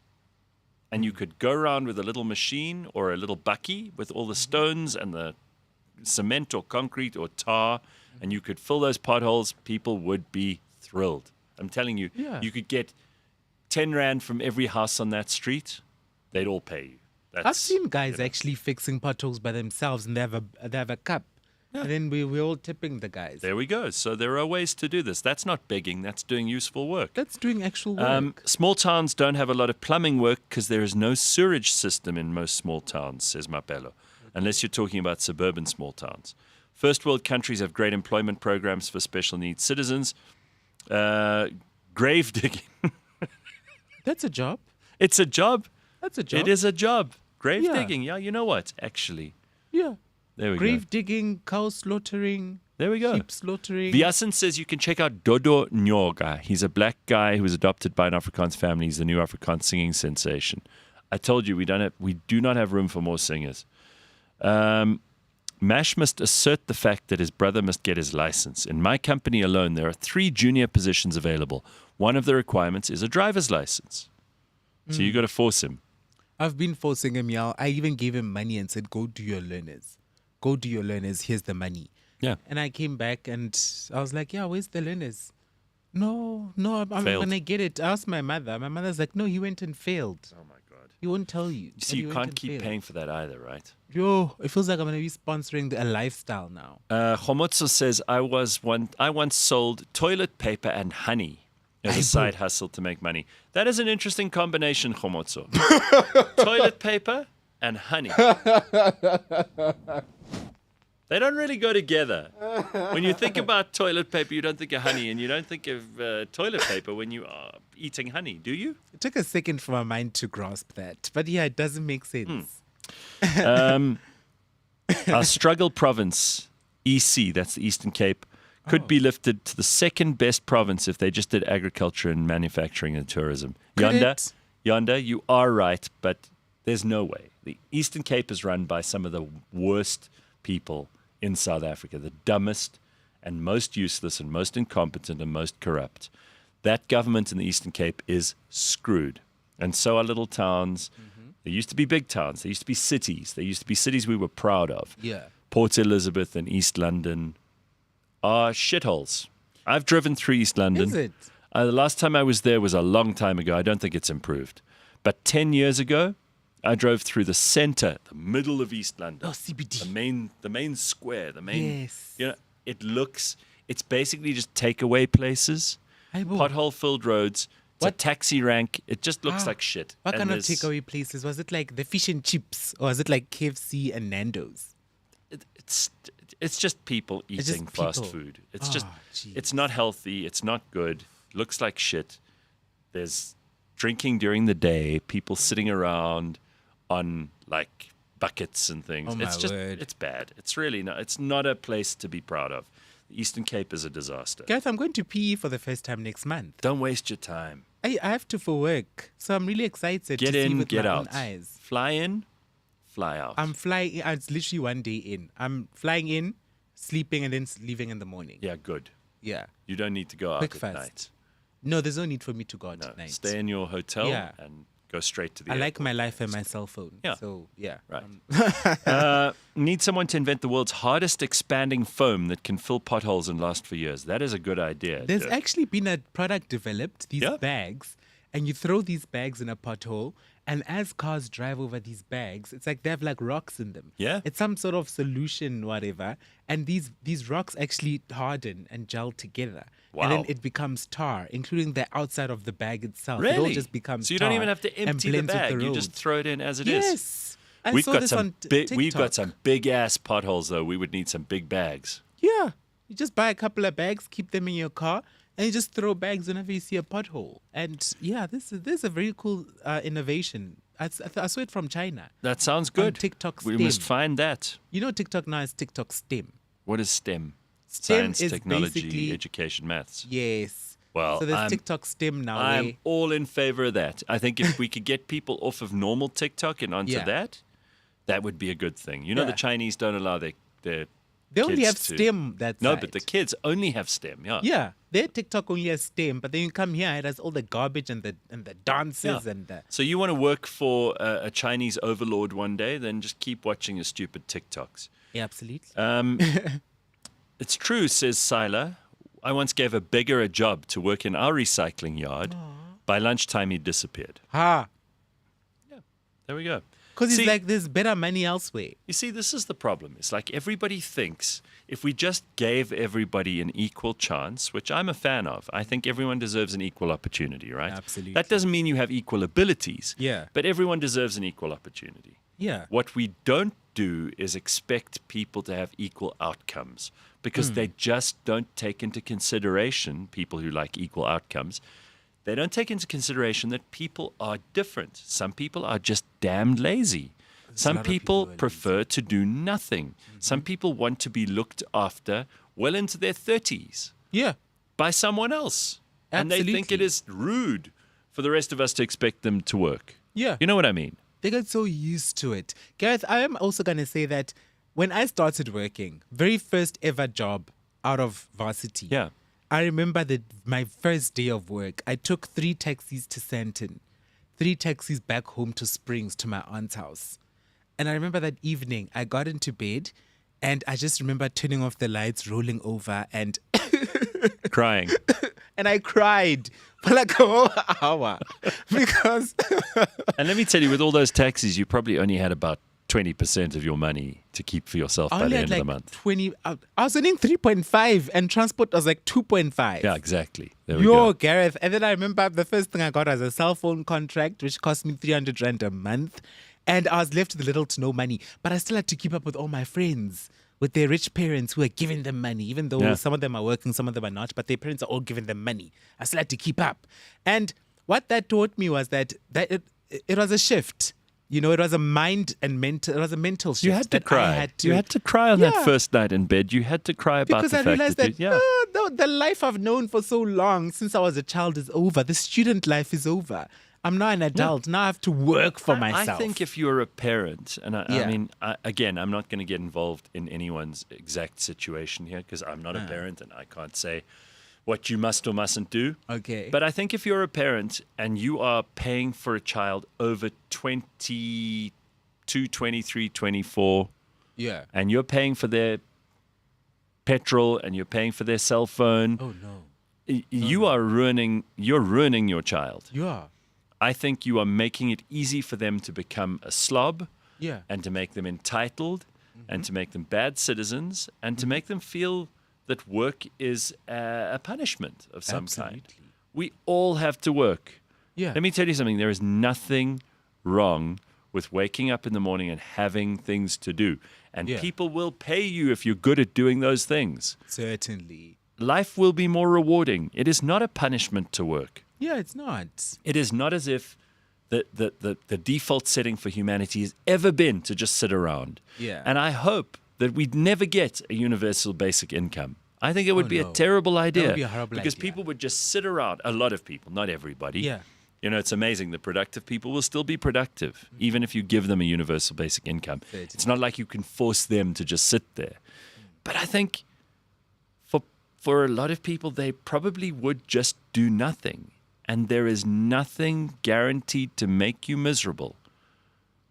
Speaker 1: and you could go around with a little machine or a little bucky with all the stones and the cement or concrete or tar, and you could fill those potholes. People would be thrilled. I'm telling you, you could get 10 Rand from every house on that street. They'd all pay you.
Speaker 2: I've seen guys actually fixing potholes by themselves, and they have a cup. And then we're all tipping the guys.
Speaker 1: There we go. So there are ways to do this. That's not begging. That's doing useful work.
Speaker 2: That's doing actual work.
Speaker 1: Small towns don't have a lot of plumbing work because there is no sewerage system in most small towns, says Mapelo, unless you're talking about suburban small towns. First world countries have great employment programs for special needs citizens. Grave digging.
Speaker 2: That's a job.
Speaker 1: It's a job.
Speaker 2: That's a job.
Speaker 1: It is a job. Grave digging. Yeah, you know what? Actually.
Speaker 2: Yeah.
Speaker 1: There we
Speaker 2: Grave
Speaker 1: go.
Speaker 2: digging, cow slaughtering.
Speaker 1: There we go.
Speaker 2: Sheep slaughtering.
Speaker 1: Viasen says you can check out Dodo Nyoga. He's a black guy who was adopted by an Afrikaans family. He's the new Afrikaans singing sensation. I told you we do not have room for more singers. Mash must assert the fact that his brother must get his license. In my company alone, there are 3 junior positions available. One of the requirements is a driver's license. So you got to force him.
Speaker 2: I've been forcing him, y'all. I even gave him money and said, go do your learners. Go do your learners. Here's the money.
Speaker 1: Yeah.
Speaker 2: And I came back and I was like, yeah, where's the learners? No, I'm going to get it. I asked my mother. My mother's like, no, he went and failed.
Speaker 1: Oh, my God.
Speaker 2: He won't tell you.
Speaker 1: You see, you can't keep paying for that either, right?
Speaker 2: Yo, it feels like I'm going to be sponsoring a lifestyle now.
Speaker 1: Homotso says, I once sold toilet paper and honey as a side hustle to make money. That is an interesting combination, Homotso. Toilet paper and honey. They don't really go together. When you think about toilet paper, you don't think of honey, and you don't think of toilet paper when you are eating honey, do you?
Speaker 2: It took a second for my mind to grasp that. But yeah, it doesn't make sense.
Speaker 1: Our struggle province, EC, that's the Eastern Cape, could be lifted to the second best province if they just did agriculture and manufacturing and tourism. Yonder, you are right, but there's no way. The Eastern Cape is run by some of the worst people in South Africa, the dumbest and most useless and most incompetent and most corrupt. That government in the Eastern Cape is screwed. And so are little towns. There used to be big towns. There used to be cities. There used to be cities we were proud of.
Speaker 2: Yeah.
Speaker 1: Port Elizabeth and East London are shitholes. I've driven through East London.
Speaker 2: Is it?
Speaker 1: The last time I was there was a long time ago. I don't think it's improved. But 10 years ago, I drove through the center, the middle of East London.
Speaker 2: Oh, CBD.
Speaker 1: The main square, the main.
Speaker 2: Yes.
Speaker 1: You know, it's basically just takeaway places, pothole-filled roads. It's a taxi rank. It just looks like shit.
Speaker 2: What
Speaker 1: And
Speaker 2: kind of
Speaker 1: there's-
Speaker 2: takeaway places? Was it like the fish and chips? Or was it like KFC and Nando's?
Speaker 1: It's just people
Speaker 2: just
Speaker 1: eating fast
Speaker 2: people.
Speaker 1: food. It's just,
Speaker 2: jeez.
Speaker 1: it's not healthy. It's not good. Looks like shit. There's drinking during the day. People sitting around on like buckets and things.
Speaker 2: Oh, my
Speaker 1: it's just,
Speaker 2: word.
Speaker 1: it's bad. It's really not. It's not a place to be proud of. The Eastern Cape is a disaster.
Speaker 2: Guys, I'm going to PE for the first time next month.
Speaker 1: Don't waste your time.
Speaker 2: I have to for work. So I'm really excited
Speaker 1: Get
Speaker 2: to see
Speaker 1: in,
Speaker 2: with
Speaker 1: get
Speaker 2: my
Speaker 1: out.
Speaker 2: own eyes.
Speaker 1: Fly in, fly out.
Speaker 2: I'm flying. It's literally one day in. I'm flying in, sleeping, and then leaving in the morning.
Speaker 1: Yeah, good.
Speaker 2: Yeah.
Speaker 1: You don't need to go out
Speaker 2: Quick
Speaker 1: at
Speaker 2: fast.
Speaker 1: night.
Speaker 2: No, there's no need for me to go out
Speaker 1: No,
Speaker 2: at night.
Speaker 1: stay in your hotel
Speaker 2: Yeah.
Speaker 1: and go straight to the
Speaker 2: I like
Speaker 1: airport.
Speaker 2: my life and my cell phone.
Speaker 1: Yeah.
Speaker 2: So, yeah.
Speaker 1: Right. Need someone to invent the world's hardest expanding foam that can fill potholes and last for years. That is a good idea.
Speaker 2: There's
Speaker 1: Dirk.
Speaker 2: actually been a product developed, these
Speaker 1: Yeah.
Speaker 2: bags, and you throw these bags in a pothole, and as cars drive over these bags, it's like they have like rocks in them.
Speaker 1: Yeah.
Speaker 2: It's some sort of solution, whatever, and these rocks actually harden and gel together. And then
Speaker 1: Wow.
Speaker 2: it becomes tar, including the outside of the bag itself. It all
Speaker 1: Really?
Speaker 2: just becomes
Speaker 1: so you don't
Speaker 2: tar
Speaker 1: even have to
Speaker 2: and
Speaker 1: empty the
Speaker 2: blends with
Speaker 1: bag. You
Speaker 2: road.
Speaker 1: just throw it in as it is.
Speaker 2: Yes. I
Speaker 1: We've
Speaker 2: saw
Speaker 1: got
Speaker 2: this
Speaker 1: some
Speaker 2: on
Speaker 1: we've got
Speaker 2: TikTok.
Speaker 1: some big ass potholes though. We would need some big bags.
Speaker 2: Yeah. You just buy a couple of bags, keep them in your car, and you just throw bags whenever you see a pothole. And yeah, this is a very cool innovation. I saw it from China.
Speaker 1: That sounds good.
Speaker 2: TikTok
Speaker 1: we
Speaker 2: STEM.
Speaker 1: must find that.
Speaker 2: You know, TikTok now is TikTok STEM.
Speaker 1: What is STEM?
Speaker 2: STEM
Speaker 1: Science,
Speaker 2: is
Speaker 1: technology,
Speaker 2: basically-
Speaker 1: education, maths.
Speaker 2: Yes.
Speaker 1: Well,
Speaker 2: so there's
Speaker 1: I'm-
Speaker 2: TikTok STEM now.
Speaker 1: I'm
Speaker 2: where-
Speaker 1: all in favor of that. I think if we could get people off of normal TikTok and onto
Speaker 2: Yeah.
Speaker 1: that would be a good thing. You know, the
Speaker 2: Yeah.
Speaker 1: Chinese don't allow their
Speaker 2: They only
Speaker 1: kids
Speaker 2: have
Speaker 1: to-
Speaker 2: STEM. That
Speaker 1: No,
Speaker 2: side.
Speaker 1: but the kids only have STEM. Yeah.
Speaker 2: Yeah, their TikTok only has STEM, but then you come here, it has all the garbage and the dances
Speaker 1: Yeah.
Speaker 2: and the.
Speaker 1: So you want to work for a Chinese overlord one day, then just keep watching your stupid TikToks.
Speaker 2: Yeah, absolutely.
Speaker 1: It's true, says Sila. I once gave a beggar a job to work in our recycling yard. By lunchtime, he disappeared. There we go.
Speaker 2: Because
Speaker 1: See-
Speaker 2: it's like there's better money elsewhere.
Speaker 1: You see, this is the problem. It's like everybody thinks if we just gave everybody an equal chance, which I'm a fan of, I think everyone deserves an equal opportunity, right?
Speaker 2: Absolutely.
Speaker 1: That doesn't mean you have equal abilities.
Speaker 2: Yeah.
Speaker 1: But everyone deserves an equal opportunity.
Speaker 2: Yeah.
Speaker 1: What we don't do is expect people to have equal outcomes because they just don't take into consideration, people who like equal outcomes, they don't take into consideration that people are different. Some people are just damned lazy. Some people prefer to do nothing. Some people want to be looked after well into their 30s
Speaker 2: Yeah.
Speaker 1: by someone else. And they think it
Speaker 2: Absolutely.
Speaker 1: is rude for the rest of us to expect them to work.
Speaker 2: Yeah.
Speaker 1: You know what I mean?
Speaker 2: They get so used to it. Gareth, I am also going to say that when I started working, very first ever job out of varsity.
Speaker 1: Yeah.
Speaker 2: I remember that my first day of work, I took 3 taxis to Sandton, 3 taxis back home to Springs to my aunt's house. And I remember that evening, I got into bed and I just remember turning off the lights, rolling over and
Speaker 1: Crying.
Speaker 2: and I cried for like a whole hour because
Speaker 1: And let me tell you, with all those taxis, you probably only had about 20% of your money to keep for yourself
Speaker 2: I
Speaker 1: by
Speaker 2: only
Speaker 1: the
Speaker 2: had
Speaker 1: end
Speaker 2: like
Speaker 1: of the month.
Speaker 2: 20. I was earning 3.5 and transport was like 2.5.
Speaker 1: Yeah, exactly. There we
Speaker 2: Yo,
Speaker 1: go.
Speaker 2: Gareth. And then I remember the first thing I got was a cell phone contract, which cost me 300 Rand a month. And I was left with little to no money. But I still had to keep up with all my friends, with their rich parents who are giving them money, even though
Speaker 1: Yeah.
Speaker 2: some of them are working, some of them are not. But their parents are all giving them money. I still had to keep up. And what that taught me was that it was a shift. You know, it was a mental shift.
Speaker 1: You had to
Speaker 2: that I
Speaker 1: cry.
Speaker 2: had to-
Speaker 1: You had to cry on that
Speaker 2: Yeah.
Speaker 1: first night in bed. You had to cry about
Speaker 2: because
Speaker 1: the
Speaker 2: I
Speaker 1: fact
Speaker 2: realized
Speaker 1: that,
Speaker 2: that, no, the life I've known for so long since I was a child is over. The student life is over. I'm now an adult. Now I have to work for myself.
Speaker 1: I think if you're a parent, and I
Speaker 2: Yeah.
Speaker 1: mean, again, I'm not going to get involved in anyone's exact situation here because I'm not a parent and I can't say what you must or mustn't do.
Speaker 2: Okay.
Speaker 1: But I think if you're a parent and you are paying for a child over 22, 23, 24,
Speaker 2: Yeah.
Speaker 1: and you're paying for their petrol and you're paying for their cell phone,
Speaker 2: Oh no.
Speaker 1: you're ruining your child.
Speaker 2: You are.
Speaker 1: I think you are making it easy for them to become a slob
Speaker 2: Yeah.
Speaker 1: and to make them entitled and to make them bad citizens and to make them feel that work is a punishment of some kind.
Speaker 2: Absolutely.
Speaker 1: We all have to work.
Speaker 2: Yeah.
Speaker 1: Let me tell you something. There is nothing wrong with waking up in the morning and having things to do. And
Speaker 2: Yeah.
Speaker 1: people will pay you if you're good at doing those things.
Speaker 2: Certainly.
Speaker 1: Life will be more rewarding. It is not a punishment to work.
Speaker 2: Yeah, it's not.
Speaker 1: It is not as if the default setting for humanity has ever been to just sit around.
Speaker 2: Yeah.
Speaker 1: And I hope that we'd never get a universal basic income. I think it would be a
Speaker 2: no.
Speaker 1: terrible idea.
Speaker 2: would be a horrible
Speaker 1: because
Speaker 2: idea.
Speaker 1: people would just sit around. A lot of people, not everybody.
Speaker 2: Yeah.
Speaker 1: You know, it's amazing. The productive people will still be productive, even if you give them a universal basic income.
Speaker 2: Certainly.
Speaker 1: It's not like you can force them to just sit there. But I think for a lot of people, they probably would just do nothing. And there is nothing guaranteed to make you miserable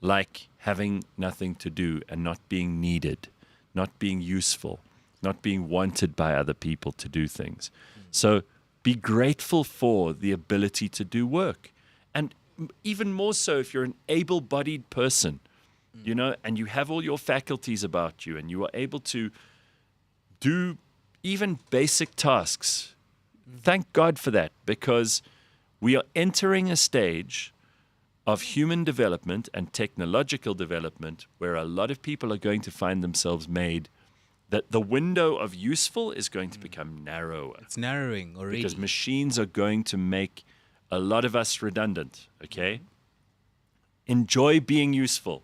Speaker 1: like having nothing to do and not being needed, not being useful, not being wanted by other people to do things. So be grateful for the ability to do work. And even more so if you're an able-bodied person, you know, and you have all your faculties about you and you are able to do even basic tasks. Thank God for that, because we are entering a stage of human development and technological development where a lot of people are going to find themselves made that the window of useful is going to become narrower
Speaker 2: It's narrowing already.
Speaker 1: because machines are going to make a lot of us redundant, okay? Enjoy being useful.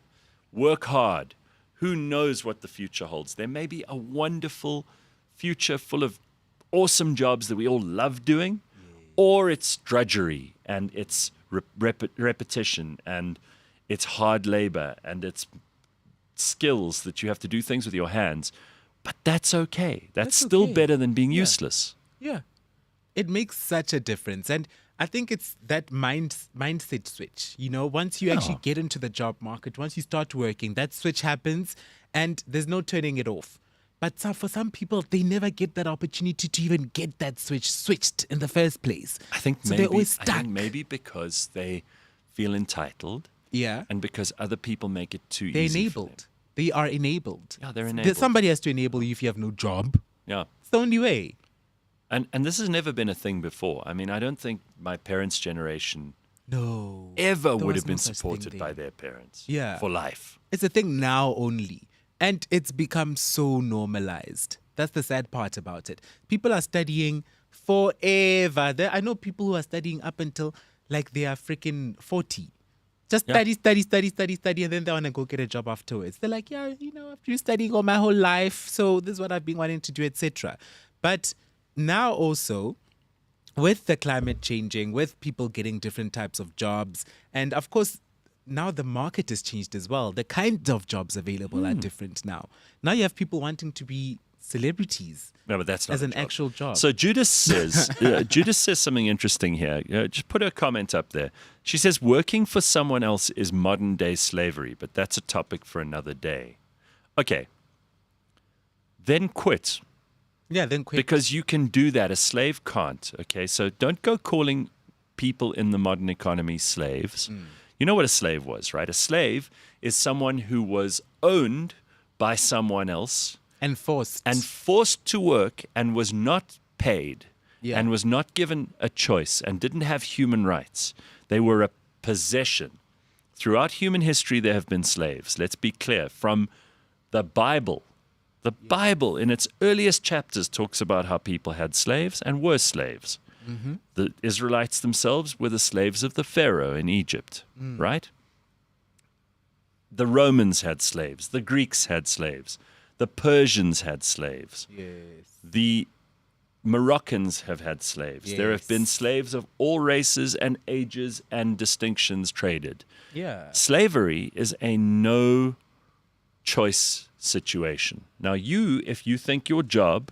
Speaker 1: Work hard. Who knows what the future holds? There may be a wonderful future full of awesome jobs that we all love doing, or it's drudgery and it's repetition and it's hard labor and it's skills that you have to do things with your hands. But that's okay. That's
Speaker 2: That's
Speaker 1: still
Speaker 2: okay.
Speaker 1: better than being
Speaker 2: Yeah.
Speaker 1: useless.
Speaker 2: Yeah. It makes such a difference. And I think it's that mindset switch. You know, once you actually get into the job market, once you start working, that switch happens and there's no turning it off. But for some people, they never get that opportunity to even get that switch switched in the first place.
Speaker 1: I think
Speaker 2: So
Speaker 1: maybe
Speaker 2: they're always
Speaker 1: I
Speaker 2: stuck.
Speaker 1: think maybe because they feel entitled
Speaker 2: Yeah.
Speaker 1: and because other people make it too
Speaker 2: They're
Speaker 1: easy. for them.
Speaker 2: enabled. They are enabled.
Speaker 1: Yeah, they're enabled.
Speaker 2: Somebody has to enable you if you have no job.
Speaker 1: Yeah.
Speaker 2: It's the only way.
Speaker 1: And this has never been a thing before. I mean, I don't think my parents' generation
Speaker 2: No.
Speaker 1: ever
Speaker 2: There
Speaker 1: would
Speaker 2: was
Speaker 1: have been
Speaker 2: no such thing
Speaker 1: supported by
Speaker 2: then.
Speaker 1: their parents
Speaker 2: Yeah.
Speaker 1: for life.
Speaker 2: It's a thing now only. And it's become so normalized. That's the sad part about it. People are studying forever. I know people who are studying up until like they are freaking 40. Just
Speaker 1: Yeah.
Speaker 2: study, and then they want to go get a job afterwards. They're like, yeah, you know, I've been studying all my whole life, so this is what I've been wanting to do, etc. But now also, with the climate changing, with people getting different types of jobs, and of course, now the market has changed as well. The kinds of jobs available are different now. Now you have people wanting to be celebrities
Speaker 1: No, but that's not
Speaker 2: as
Speaker 1: a
Speaker 2: an
Speaker 1: job.
Speaker 2: actual job.
Speaker 1: So Judas says, Judas says something interesting here. Just put her comment up there. She says, working for someone else is modern day slavery, but that's a topic for another day. Okay. Then quit.
Speaker 2: yeah, then quick.
Speaker 1: Because you can do that. A slave can't. Okay. So don't go calling people in the modern economy slaves. You know what a slave was, right? A slave is someone who was owned by someone else
Speaker 2: Enforced.
Speaker 1: and forced to work and was not paid
Speaker 2: Yeah.
Speaker 1: and was not given a choice and didn't have human rights. They were a possession. Throughout human history, there have been slaves. Let's be clear. From the Bible, in its earliest chapters, talks about how people had slaves and were slaves. The Israelites themselves were the slaves of the Pharaoh in Egypt, right? The Romans had slaves. The Greeks had slaves. The Persians had slaves.
Speaker 2: yes.
Speaker 1: The Moroccans have had slaves. There have been
Speaker 2: Yes.
Speaker 1: slaves of all races and ages and distinctions traded.
Speaker 2: Yeah.
Speaker 1: Slavery is a no choice situation. Now, if you think your job,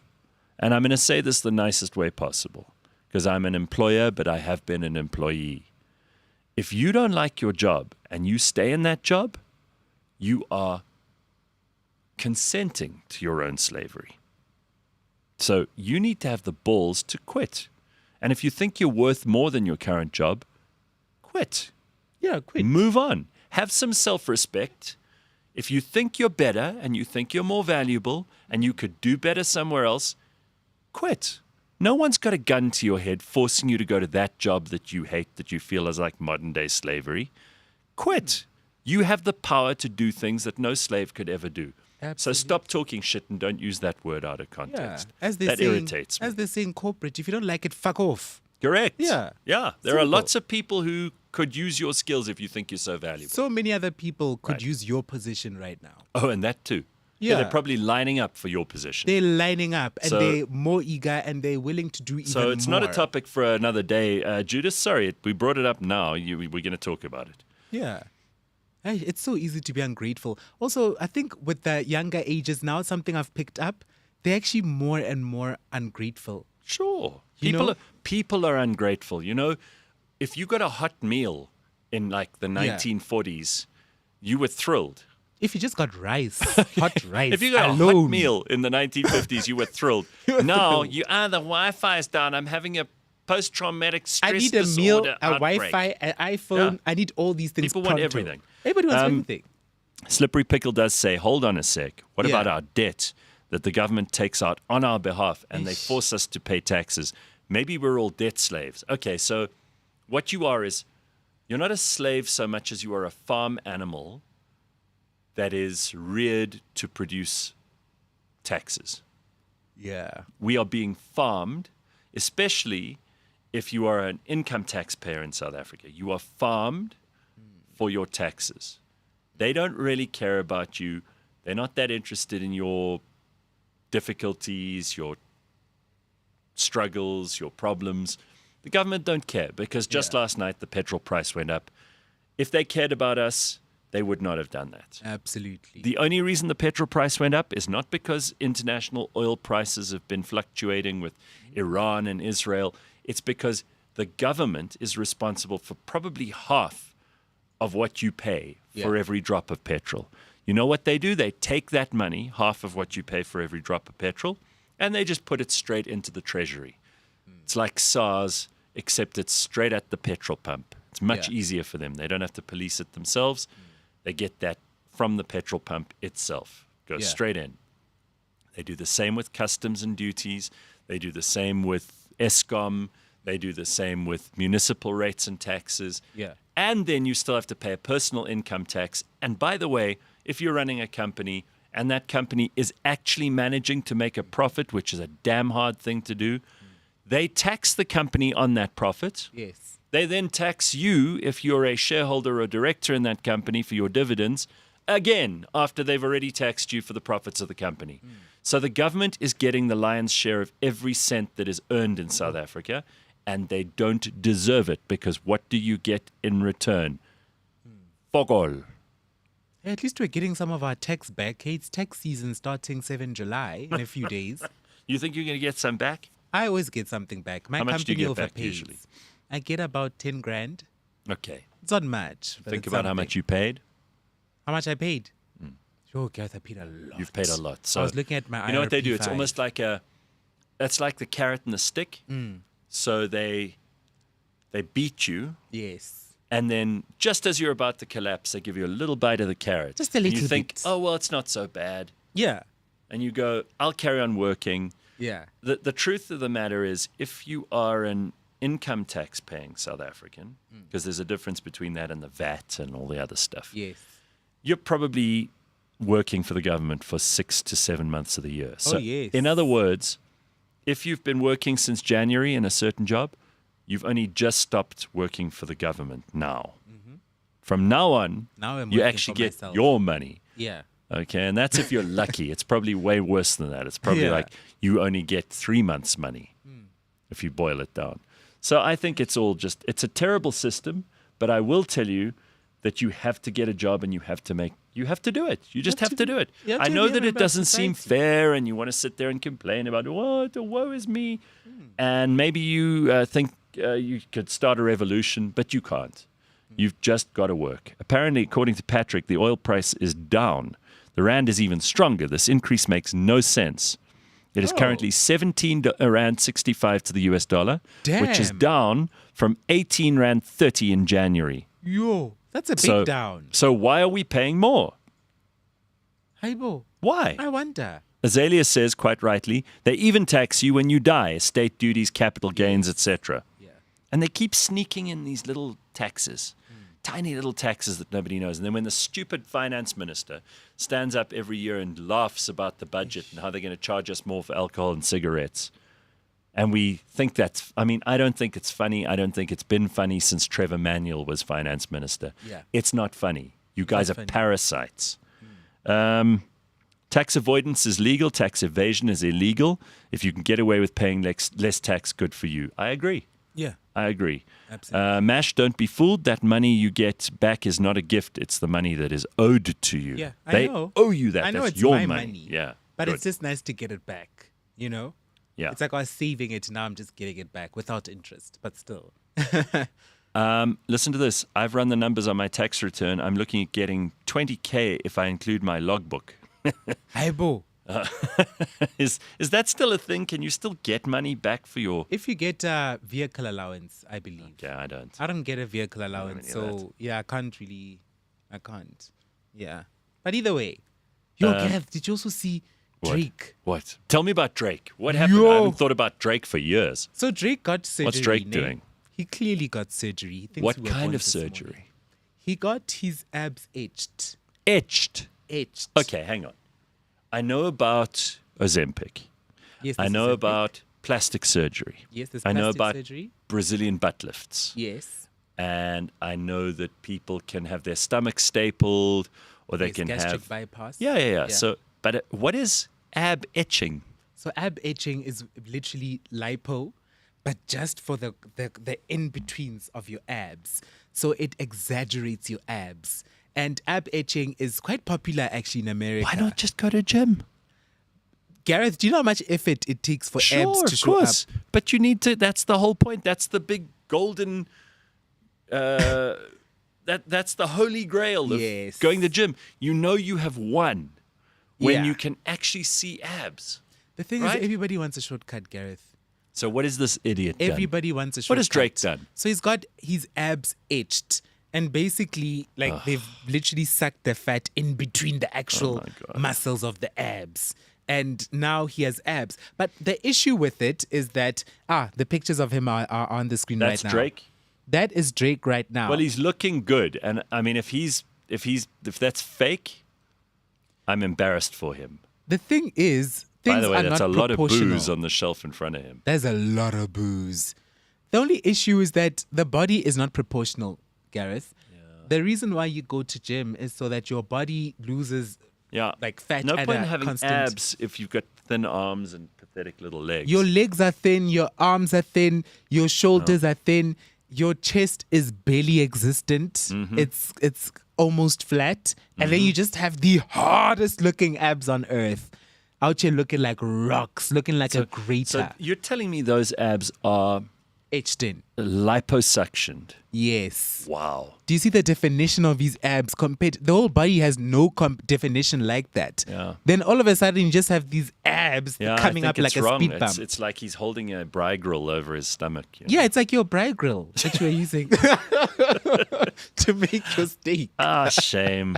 Speaker 1: and I'm going to say this the nicest way possible, because I'm an employer, but I have been an employee. If you don't like your job and you stay in that job, you are consenting to your own slavery. So you need to have the balls to quit. And if you think you're worth more than your current job, quit.
Speaker 2: Yeah, quick.
Speaker 1: Move on. Have some self-respect. If you think you're better and you think you're more valuable and you could do better somewhere else, quit. No one's got a gun to your head forcing you to go to that job that you hate, that you feel is like modern-day slavery. Quit. You have the power to do things that no slave could ever do. So
Speaker 2: Absolutely.
Speaker 1: stop talking shit and don't use that word out of
Speaker 2: Yeah.
Speaker 1: context.
Speaker 2: As they
Speaker 1: That
Speaker 2: say,
Speaker 1: irritates me.
Speaker 2: As they say in corporate, if you don't like it, fuck off.
Speaker 1: Correct.
Speaker 2: Yeah.
Speaker 1: Yeah. There are
Speaker 2: Simple.
Speaker 1: lots of people who could use your skills if you think you're so valuable.
Speaker 2: So many other people could
Speaker 1: Right.
Speaker 2: use your position right now.
Speaker 1: Oh, and that too.
Speaker 2: Yeah.
Speaker 1: They're probably lining up for your position.
Speaker 2: They're lining up and
Speaker 1: So-
Speaker 2: they're more eager and they're willing to do even
Speaker 1: So it's not a
Speaker 2: more.
Speaker 1: topic for another day. Judas, sorry, we brought it up now. We're going to talk about it.
Speaker 2: Yeah. Hey, it's so easy to be ungrateful. Also, I think with the younger ages now, something I've picked up, they're actually more and more ungrateful.
Speaker 1: Sure.
Speaker 2: You know?
Speaker 1: People are ungrateful. You know, if you got a hot meal in like the 1940s, you were thrilled.
Speaker 2: If you just got rice, hot rice,
Speaker 1: If you got a
Speaker 2: alone.
Speaker 1: hot meal in the 1950s, you were thrilled. Now, the Wi-Fi's down. I'm having a post-traumatic stress
Speaker 2: I need a meal,
Speaker 1: disorder
Speaker 2: a
Speaker 1: outbreak.
Speaker 2: Wi-Fi, an iPhone.
Speaker 1: Yeah.
Speaker 2: I need all these things.
Speaker 1: People want
Speaker 2: pronto.
Speaker 1: everything.
Speaker 2: Everybody wants everything.
Speaker 1: Slippery Pickle does say, hold on a sec. What
Speaker 2: Yeah.
Speaker 1: about our debt that the government takes out on our behalf and they force us to pay taxes? Maybe we're all debt slaves. Okay, so what you are is you're not a slave so much as you are a farm animal that is reared to produce taxes.
Speaker 2: Yeah.
Speaker 1: We are being farmed, especially if you are an income taxpayer in South Africa. You are farmed for your taxes. They don't really care about you. They're not that interested in your difficulties, your struggles, your problems. The government don't care because just last night the petrol price went up. If they cared about us, they would not have done that.
Speaker 2: Absolutely.
Speaker 1: The only reason the petrol price went up is not because international oil prices have been fluctuating with Iran and Israel. It's because the government is responsible for probably half of what you pay for every drop of petrol. You know what they do? They take that money, half of what you pay for every drop of petrol, and they just put it straight into the treasury. It's like SARS, except it's straight at the petrol pump. It's much easier for them. They don't have to police it themselves. They get that from the petrol pump itself. Goes straight in. They do the same with customs and duties. They do the same with Eskom. They do the same with municipal rates and taxes.
Speaker 2: Yeah.
Speaker 1: And then you still have to pay a personal income tax. And by the way, if you're running a company and that company is actually managing to make a profit, which is a damn hard thing to do, they tax the company on that profit.
Speaker 2: Yes.
Speaker 1: They then tax you, if you're a shareholder or director in that company, for your dividends, again, after they've already taxed you for the profits of the company. So the government is getting the lion's share of every cent that is earned in South Africa, and they don't deserve it, because what do you get in return? Fuck all.
Speaker 2: Hey, at least we're getting some of our tax back. Hey, it's tax season starting 7 July in a few days.
Speaker 1: You think you're going to get some back?
Speaker 2: I always get something back. My
Speaker 1: How much do
Speaker 2: company
Speaker 1: you get back
Speaker 2: overpays.
Speaker 1: usually?
Speaker 2: I get about 10 grand.
Speaker 1: Okay.
Speaker 2: It's not much. But
Speaker 1: Think
Speaker 2: it's
Speaker 1: about how
Speaker 2: something.
Speaker 1: much you paid.
Speaker 2: How much I paid? Sure, Gareth, I paid a lot.
Speaker 1: You've paid a lot. So
Speaker 2: I was looking at my
Speaker 1: you know what they do?
Speaker 2: IRP5.
Speaker 1: It's almost like that's like the carrot and the stick. So they beat you,
Speaker 2: Yes.
Speaker 1: and then just as you're about to collapse, they give you a little bite of the carrot.
Speaker 2: Just a
Speaker 1: And
Speaker 2: little
Speaker 1: you think,
Speaker 2: bit.
Speaker 1: oh, well, it's not so bad.
Speaker 2: Yeah.
Speaker 1: And you go, I'll carry on working.
Speaker 2: Yeah.
Speaker 1: The truth of the matter is, if you are an income tax paying South African, because there's a difference between that and the VAT and all the other stuff,
Speaker 2: Yes.
Speaker 1: you're probably working for the government for 6 to 7 months of the year. So,
Speaker 2: yes.
Speaker 1: in other words, if you've been working since January in a certain job, you've only just stopped working for the government now. From now on,
Speaker 2: Now I'm
Speaker 1: you
Speaker 2: working
Speaker 1: actually
Speaker 2: for
Speaker 1: get
Speaker 2: myself.
Speaker 1: your money.
Speaker 2: Yeah.
Speaker 1: Okay, and that's if you're lucky. It's probably way worse than that. It's probably
Speaker 2: Yeah.
Speaker 1: like you only get 3 months' money if you boil it down. So I think it's all just, it's a terrible system, but I will tell you that you have to get a job and you have to do it. You just have to do it.
Speaker 2: you have
Speaker 1: I
Speaker 2: to
Speaker 1: know
Speaker 2: be a
Speaker 1: that it
Speaker 2: member of
Speaker 1: doesn't seem
Speaker 2: society.
Speaker 1: fair and you want to sit there and complain about, what, woe is me. And maybe you think you could start a revolution, but you can't. You've just got to work. Apparently, according to Patrick, the oil price is down. The rand is even stronger. This increase makes no sense. It is currently 17 rand 65 to the US dollar, which is
Speaker 2: Damn.
Speaker 1: down from 18 rand 30 in January.
Speaker 2: Yo, that's a big
Speaker 1: So,
Speaker 2: down.
Speaker 1: so why are we paying more?
Speaker 2: Hybo.
Speaker 1: Why?
Speaker 2: I wonder.
Speaker 1: Azalea says, quite rightly, they even tax you when you die, estate duties, capital gains, etc.
Speaker 2: Yeah.
Speaker 1: And they keep sneaking in these little taxes, tiny little taxes that nobody knows. And then when the stupid finance minister stands up every year and laughs about the budget and how they're going to charge us more for alcohol and cigarettes, and we think that's, I mean, I don't think it's funny. I don't think it's been funny since Trevor Manuel was finance minister.
Speaker 2: Yeah.
Speaker 1: It's not funny. You guys are
Speaker 2: funny.
Speaker 1: parasites. Tax avoidance is legal. Tax evasion is illegal. If you can get away with paying less tax, good for you. I agree.
Speaker 2: Yeah.
Speaker 1: I agree.
Speaker 2: Absolutely.
Speaker 1: Mash, don't be fooled. That money you get back is not a gift. It's the money that is owed to you.
Speaker 2: Yeah, I
Speaker 1: they
Speaker 2: know.
Speaker 1: owe you that.
Speaker 2: I know
Speaker 1: That's
Speaker 2: it's
Speaker 1: your
Speaker 2: my
Speaker 1: money.
Speaker 2: money.
Speaker 1: Yeah.
Speaker 2: But
Speaker 1: good.
Speaker 2: it's just nice to get it back, you know?
Speaker 1: Yeah.
Speaker 2: It's like I was saving it, now I'm just getting it back without interest, but still.
Speaker 1: Listen to this. I've run the numbers on my tax return. I'm looking at getting 20K if I include my logbook.
Speaker 2: Hybo.
Speaker 1: Is that still a thing? Can you still get money back for your...
Speaker 2: If you get a vehicle allowance, I believe.
Speaker 1: Yeah, I don't.
Speaker 2: I don't get a vehicle allowance,
Speaker 1: any of
Speaker 2: so yeah, I can't. Yeah. But either way. Yo, Gareth, did you also see Drake?
Speaker 1: What? Tell me about Drake. What happened? I
Speaker 2: Yo.
Speaker 1: haven't thought about Drake for years.
Speaker 2: So Drake got surgery.
Speaker 1: What's Drake
Speaker 2: ne?
Speaker 1: doing?
Speaker 2: He clearly got surgery. He thinks
Speaker 1: What
Speaker 2: we were
Speaker 1: kind
Speaker 2: born
Speaker 1: of
Speaker 2: this morning.
Speaker 1: surgery?
Speaker 2: He got his abs etched.
Speaker 1: Etched.
Speaker 2: Etched.
Speaker 1: Okay, hang on. I know about Ozempic.
Speaker 2: Yes,
Speaker 1: I
Speaker 2: this
Speaker 1: know
Speaker 2: is
Speaker 1: about plastic surgery.
Speaker 2: Yes, there's
Speaker 1: I know
Speaker 2: plastic
Speaker 1: about
Speaker 2: surgery.
Speaker 1: Brazilian butt lifts.
Speaker 2: Yes.
Speaker 1: And I know that people can have their stomach stapled or they
Speaker 2: Yes,
Speaker 1: can
Speaker 2: gastric
Speaker 1: have...
Speaker 2: bypass.
Speaker 1: Yeah. So, but what is ab etching?
Speaker 2: So ab etching is literally lipo, but just for the in-betweens of your abs. So it exaggerates your abs And ab etching is quite popular actually in America.
Speaker 1: Why not just go to gym?
Speaker 2: Gareth, do you know how much effort it takes for
Speaker 1: Sure,
Speaker 2: abs to
Speaker 1: of
Speaker 2: show
Speaker 1: course.
Speaker 2: up?
Speaker 1: But you need to. That's the whole point. That's the big golden. That's the holy grail of
Speaker 2: Yes.
Speaker 1: going to the gym. You know you have won when
Speaker 2: Yeah.
Speaker 1: you can actually see abs.
Speaker 2: The thing
Speaker 1: Right?
Speaker 2: is, everybody wants a shortcut, Gareth.
Speaker 1: So what is this idiot done?
Speaker 2: Everybody wants a shortcut.
Speaker 1: What has Drake done?
Speaker 2: So he's got his abs etched. And basically, like, they've literally sucked the fat in between the actual muscles of the abs. And now he has abs. But the issue with it is that, the pictures of him are on the screen
Speaker 1: That's
Speaker 2: right now.
Speaker 1: Drake.
Speaker 2: That is Drake right now.
Speaker 1: Well, he's looking good, and I mean, if that's fake, I'm embarrassed for him.
Speaker 2: The thing is, things
Speaker 1: By the way,
Speaker 2: are
Speaker 1: that's
Speaker 2: not
Speaker 1: a lot of
Speaker 2: proportional.
Speaker 1: booze on the shelf in front of him.
Speaker 2: There's a lot of booze. The only issue is that the body is not proportional, Gareth. The reason why you go to gym is so that your body loses
Speaker 1: Yeah,
Speaker 2: like fat
Speaker 1: No
Speaker 2: at
Speaker 1: point
Speaker 2: a
Speaker 1: in having
Speaker 2: constant...
Speaker 1: abs if you've got thin arms and pathetic little legs.
Speaker 2: Your legs are thin, your arms are thin, your shoulders are thin, your chest is barely existent.
Speaker 1: Mm-hmm.
Speaker 2: It's almost flat. And then you just have the hardest looking abs on earth. Out here looking like rocks, looking like a grater.
Speaker 1: So you're telling me those abs are
Speaker 2: etched in.
Speaker 1: liposuctioned?
Speaker 2: Yes.
Speaker 1: Wow.
Speaker 2: Do you see the definition of his abs compared? The whole body has no definition like that.
Speaker 1: Yeah.
Speaker 2: Then all of a sudden you just have these abs coming
Speaker 1: I
Speaker 2: up
Speaker 1: think
Speaker 2: like
Speaker 1: it's
Speaker 2: a
Speaker 1: wrong.
Speaker 2: speed bump.
Speaker 1: It's like he's holding a Braai grill over his stomach. You know?
Speaker 2: Yeah, it's like your Braai grill that you're using to make your steak.
Speaker 1: Ah, shame.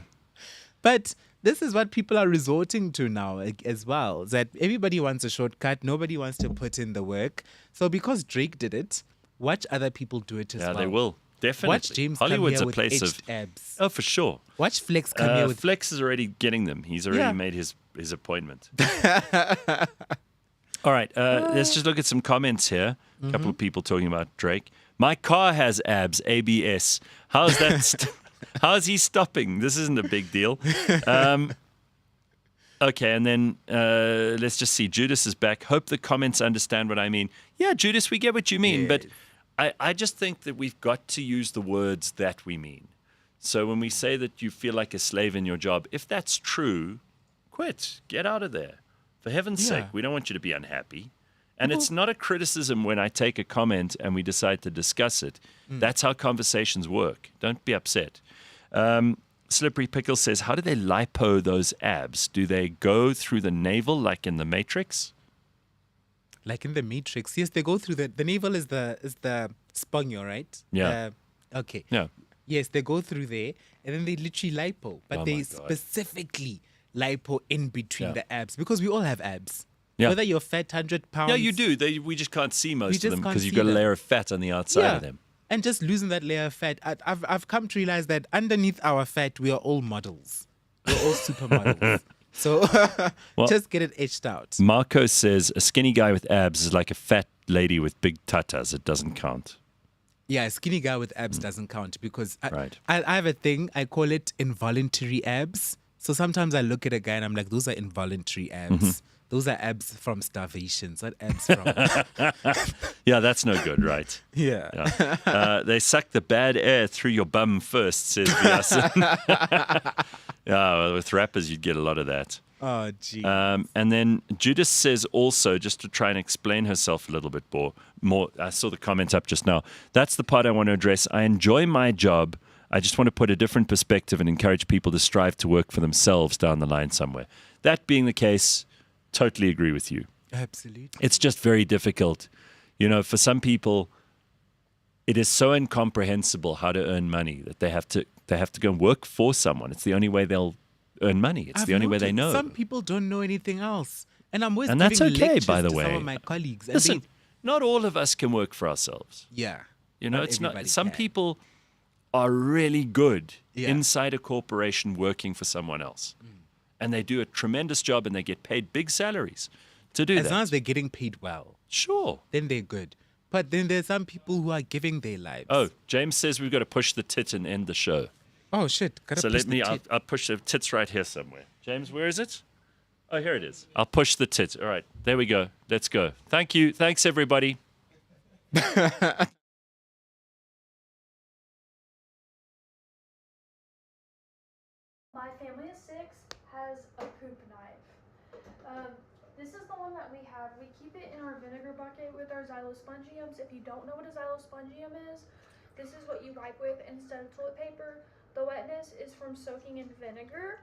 Speaker 2: But this is what people are resorting to now as well. That everybody wants a shortcut. Nobody wants to put in the work. So because Drake did it, watch other people do it as well.
Speaker 1: Yeah, they will. Definitely.
Speaker 2: Watch James
Speaker 1: Hollywood's
Speaker 2: come here
Speaker 1: a
Speaker 2: with
Speaker 1: place
Speaker 2: etched
Speaker 1: of
Speaker 2: abs.
Speaker 1: Oh, for sure.
Speaker 2: Watch Flex come here with...
Speaker 1: Flex is already getting them. He's already made his appointment. All right, let's just look at some comments here. A couple of people talking about Drake. My car has abs, ABS. How's that? How is he stopping? This isn't a big deal. Okay, and then let's just see. Judas is back. Hope the comments understand what I mean. Yeah, Judas, we get what you mean, but I just think that we've got to use the words that we mean. So when we say that you feel like a slave in your job, if that's true, quit. Get out of there. For heaven's sake, we don't want you to be unhappy. And it's not a criticism when I take a comment and we decide to discuss it. That's how conversations work. Don't be upset. Slippery Pickle says, how do they lipo those abs? Do they go through the navel like in the Matrix?
Speaker 2: Like in the Matrix. Yes, they go through the navel is the spongio, right?
Speaker 1: Yeah.
Speaker 2: Okay.
Speaker 1: Yeah.
Speaker 2: Yes, they go through there and then they literally lipo. But
Speaker 1: Oh
Speaker 2: they
Speaker 1: my God.
Speaker 2: specifically lipo in between
Speaker 1: Yeah.
Speaker 2: the abs because we all have abs.
Speaker 1: Yeah.
Speaker 2: Whether you're fat 100 pounds.
Speaker 1: Yeah, you do. We just can't see most of
Speaker 2: just
Speaker 1: them
Speaker 2: can't
Speaker 1: because you've
Speaker 2: see
Speaker 1: got a
Speaker 2: them.
Speaker 1: layer of fat on the outside of them.
Speaker 2: And just losing that layer of fat. I've come to realize that underneath our fat, we are all models. We're all supermodels. So just get it etched out.
Speaker 1: Marco says, a skinny guy with abs is like a fat lady with big tatas. It doesn't count.
Speaker 2: Yeah, a skinny guy with abs doesn't count because
Speaker 1: Right.
Speaker 2: I have a thing. I call it involuntary abs. So sometimes I look at a guy and I'm like, those are involuntary abs. Those are abs from starvation. Not abs from...
Speaker 1: Yeah, that's no good, right?
Speaker 2: Yeah.
Speaker 1: Yeah. They suck the bad air through your bum first, says Biasin. Yeah, well, with rappers, you'd get a lot of that.
Speaker 2: Oh, gee.
Speaker 1: And then Judas says also, just to try and explain herself a little bit more, I saw the comment up just now. That's the part I want to address. I enjoy my job. I just want to put a different perspective and encourage people to strive to work for themselves down the line somewhere. That being the case, totally agree with you.
Speaker 2: Absolutely.
Speaker 1: It's just very difficult. You know, for some people, it is so incomprehensible how to earn money that they have to go and work for someone. It's the only way they'll earn money. It's the only way they know.
Speaker 2: Some people don't know anything else. And I'm always
Speaker 1: And that's
Speaker 2: giving
Speaker 1: okay,
Speaker 2: lectures
Speaker 1: by the
Speaker 2: to some
Speaker 1: way.
Speaker 2: of my colleagues. And
Speaker 1: Listen,
Speaker 2: they,
Speaker 1: not all of us can work for ourselves.
Speaker 2: yeah.
Speaker 1: You know,
Speaker 2: Not
Speaker 1: it's not.
Speaker 2: everybody
Speaker 1: Some
Speaker 2: can.
Speaker 1: people are really good
Speaker 2: Yeah.
Speaker 1: inside a corporation working for someone else, and they do a tremendous job, and they get paid big salaries to do
Speaker 2: As
Speaker 1: that.
Speaker 2: long as they're getting paid well,
Speaker 1: Sure.
Speaker 2: then they're good. But then there's some people who are giving their lives.
Speaker 1: Oh, James says we've got to push the tit and end the show.
Speaker 2: Oh shit. Gotta
Speaker 1: So
Speaker 2: push
Speaker 1: let
Speaker 2: the
Speaker 1: me.
Speaker 2: tit.
Speaker 1: I'll push the tits right here somewhere. James, where is it? Oh, here it is. I'll push the tit. All right, there we go. Let's go. Thank you. Thanks, everybody.
Speaker 9: This is the one that we have. We keep it in our vinegar bucket with our xylospongiums. If you don't know what a xylospongium is, this is what you wipe with instead of toilet paper. The wetness is from soaking in vinegar.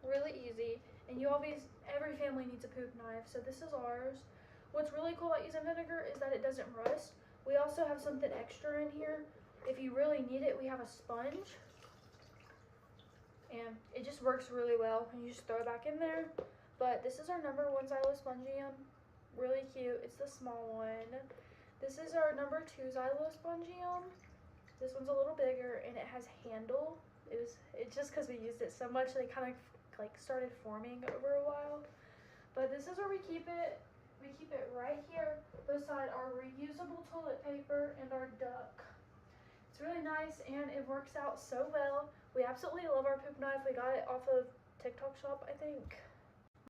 Speaker 9: Really easy. And every family needs a poop knife, so this is ours. What's really cool about using vinegar is that it doesn't rust. We also have something extra in here. If you really need it, we have a sponge. And it just works really well. And you just throw it back in there. But this is our number 1 xylospongium. Really cute. It's the small one. This is our number 2 xylospongium. This one's a little bigger and it has handle. It's just because we used it so much, they kind of like started forming over a while. But this is where we keep it. We keep it right here beside our reusable toilet paper and our duck. It's really nice and it works out so well. We absolutely love our poop knife. We got it off of TikTok shop, I think.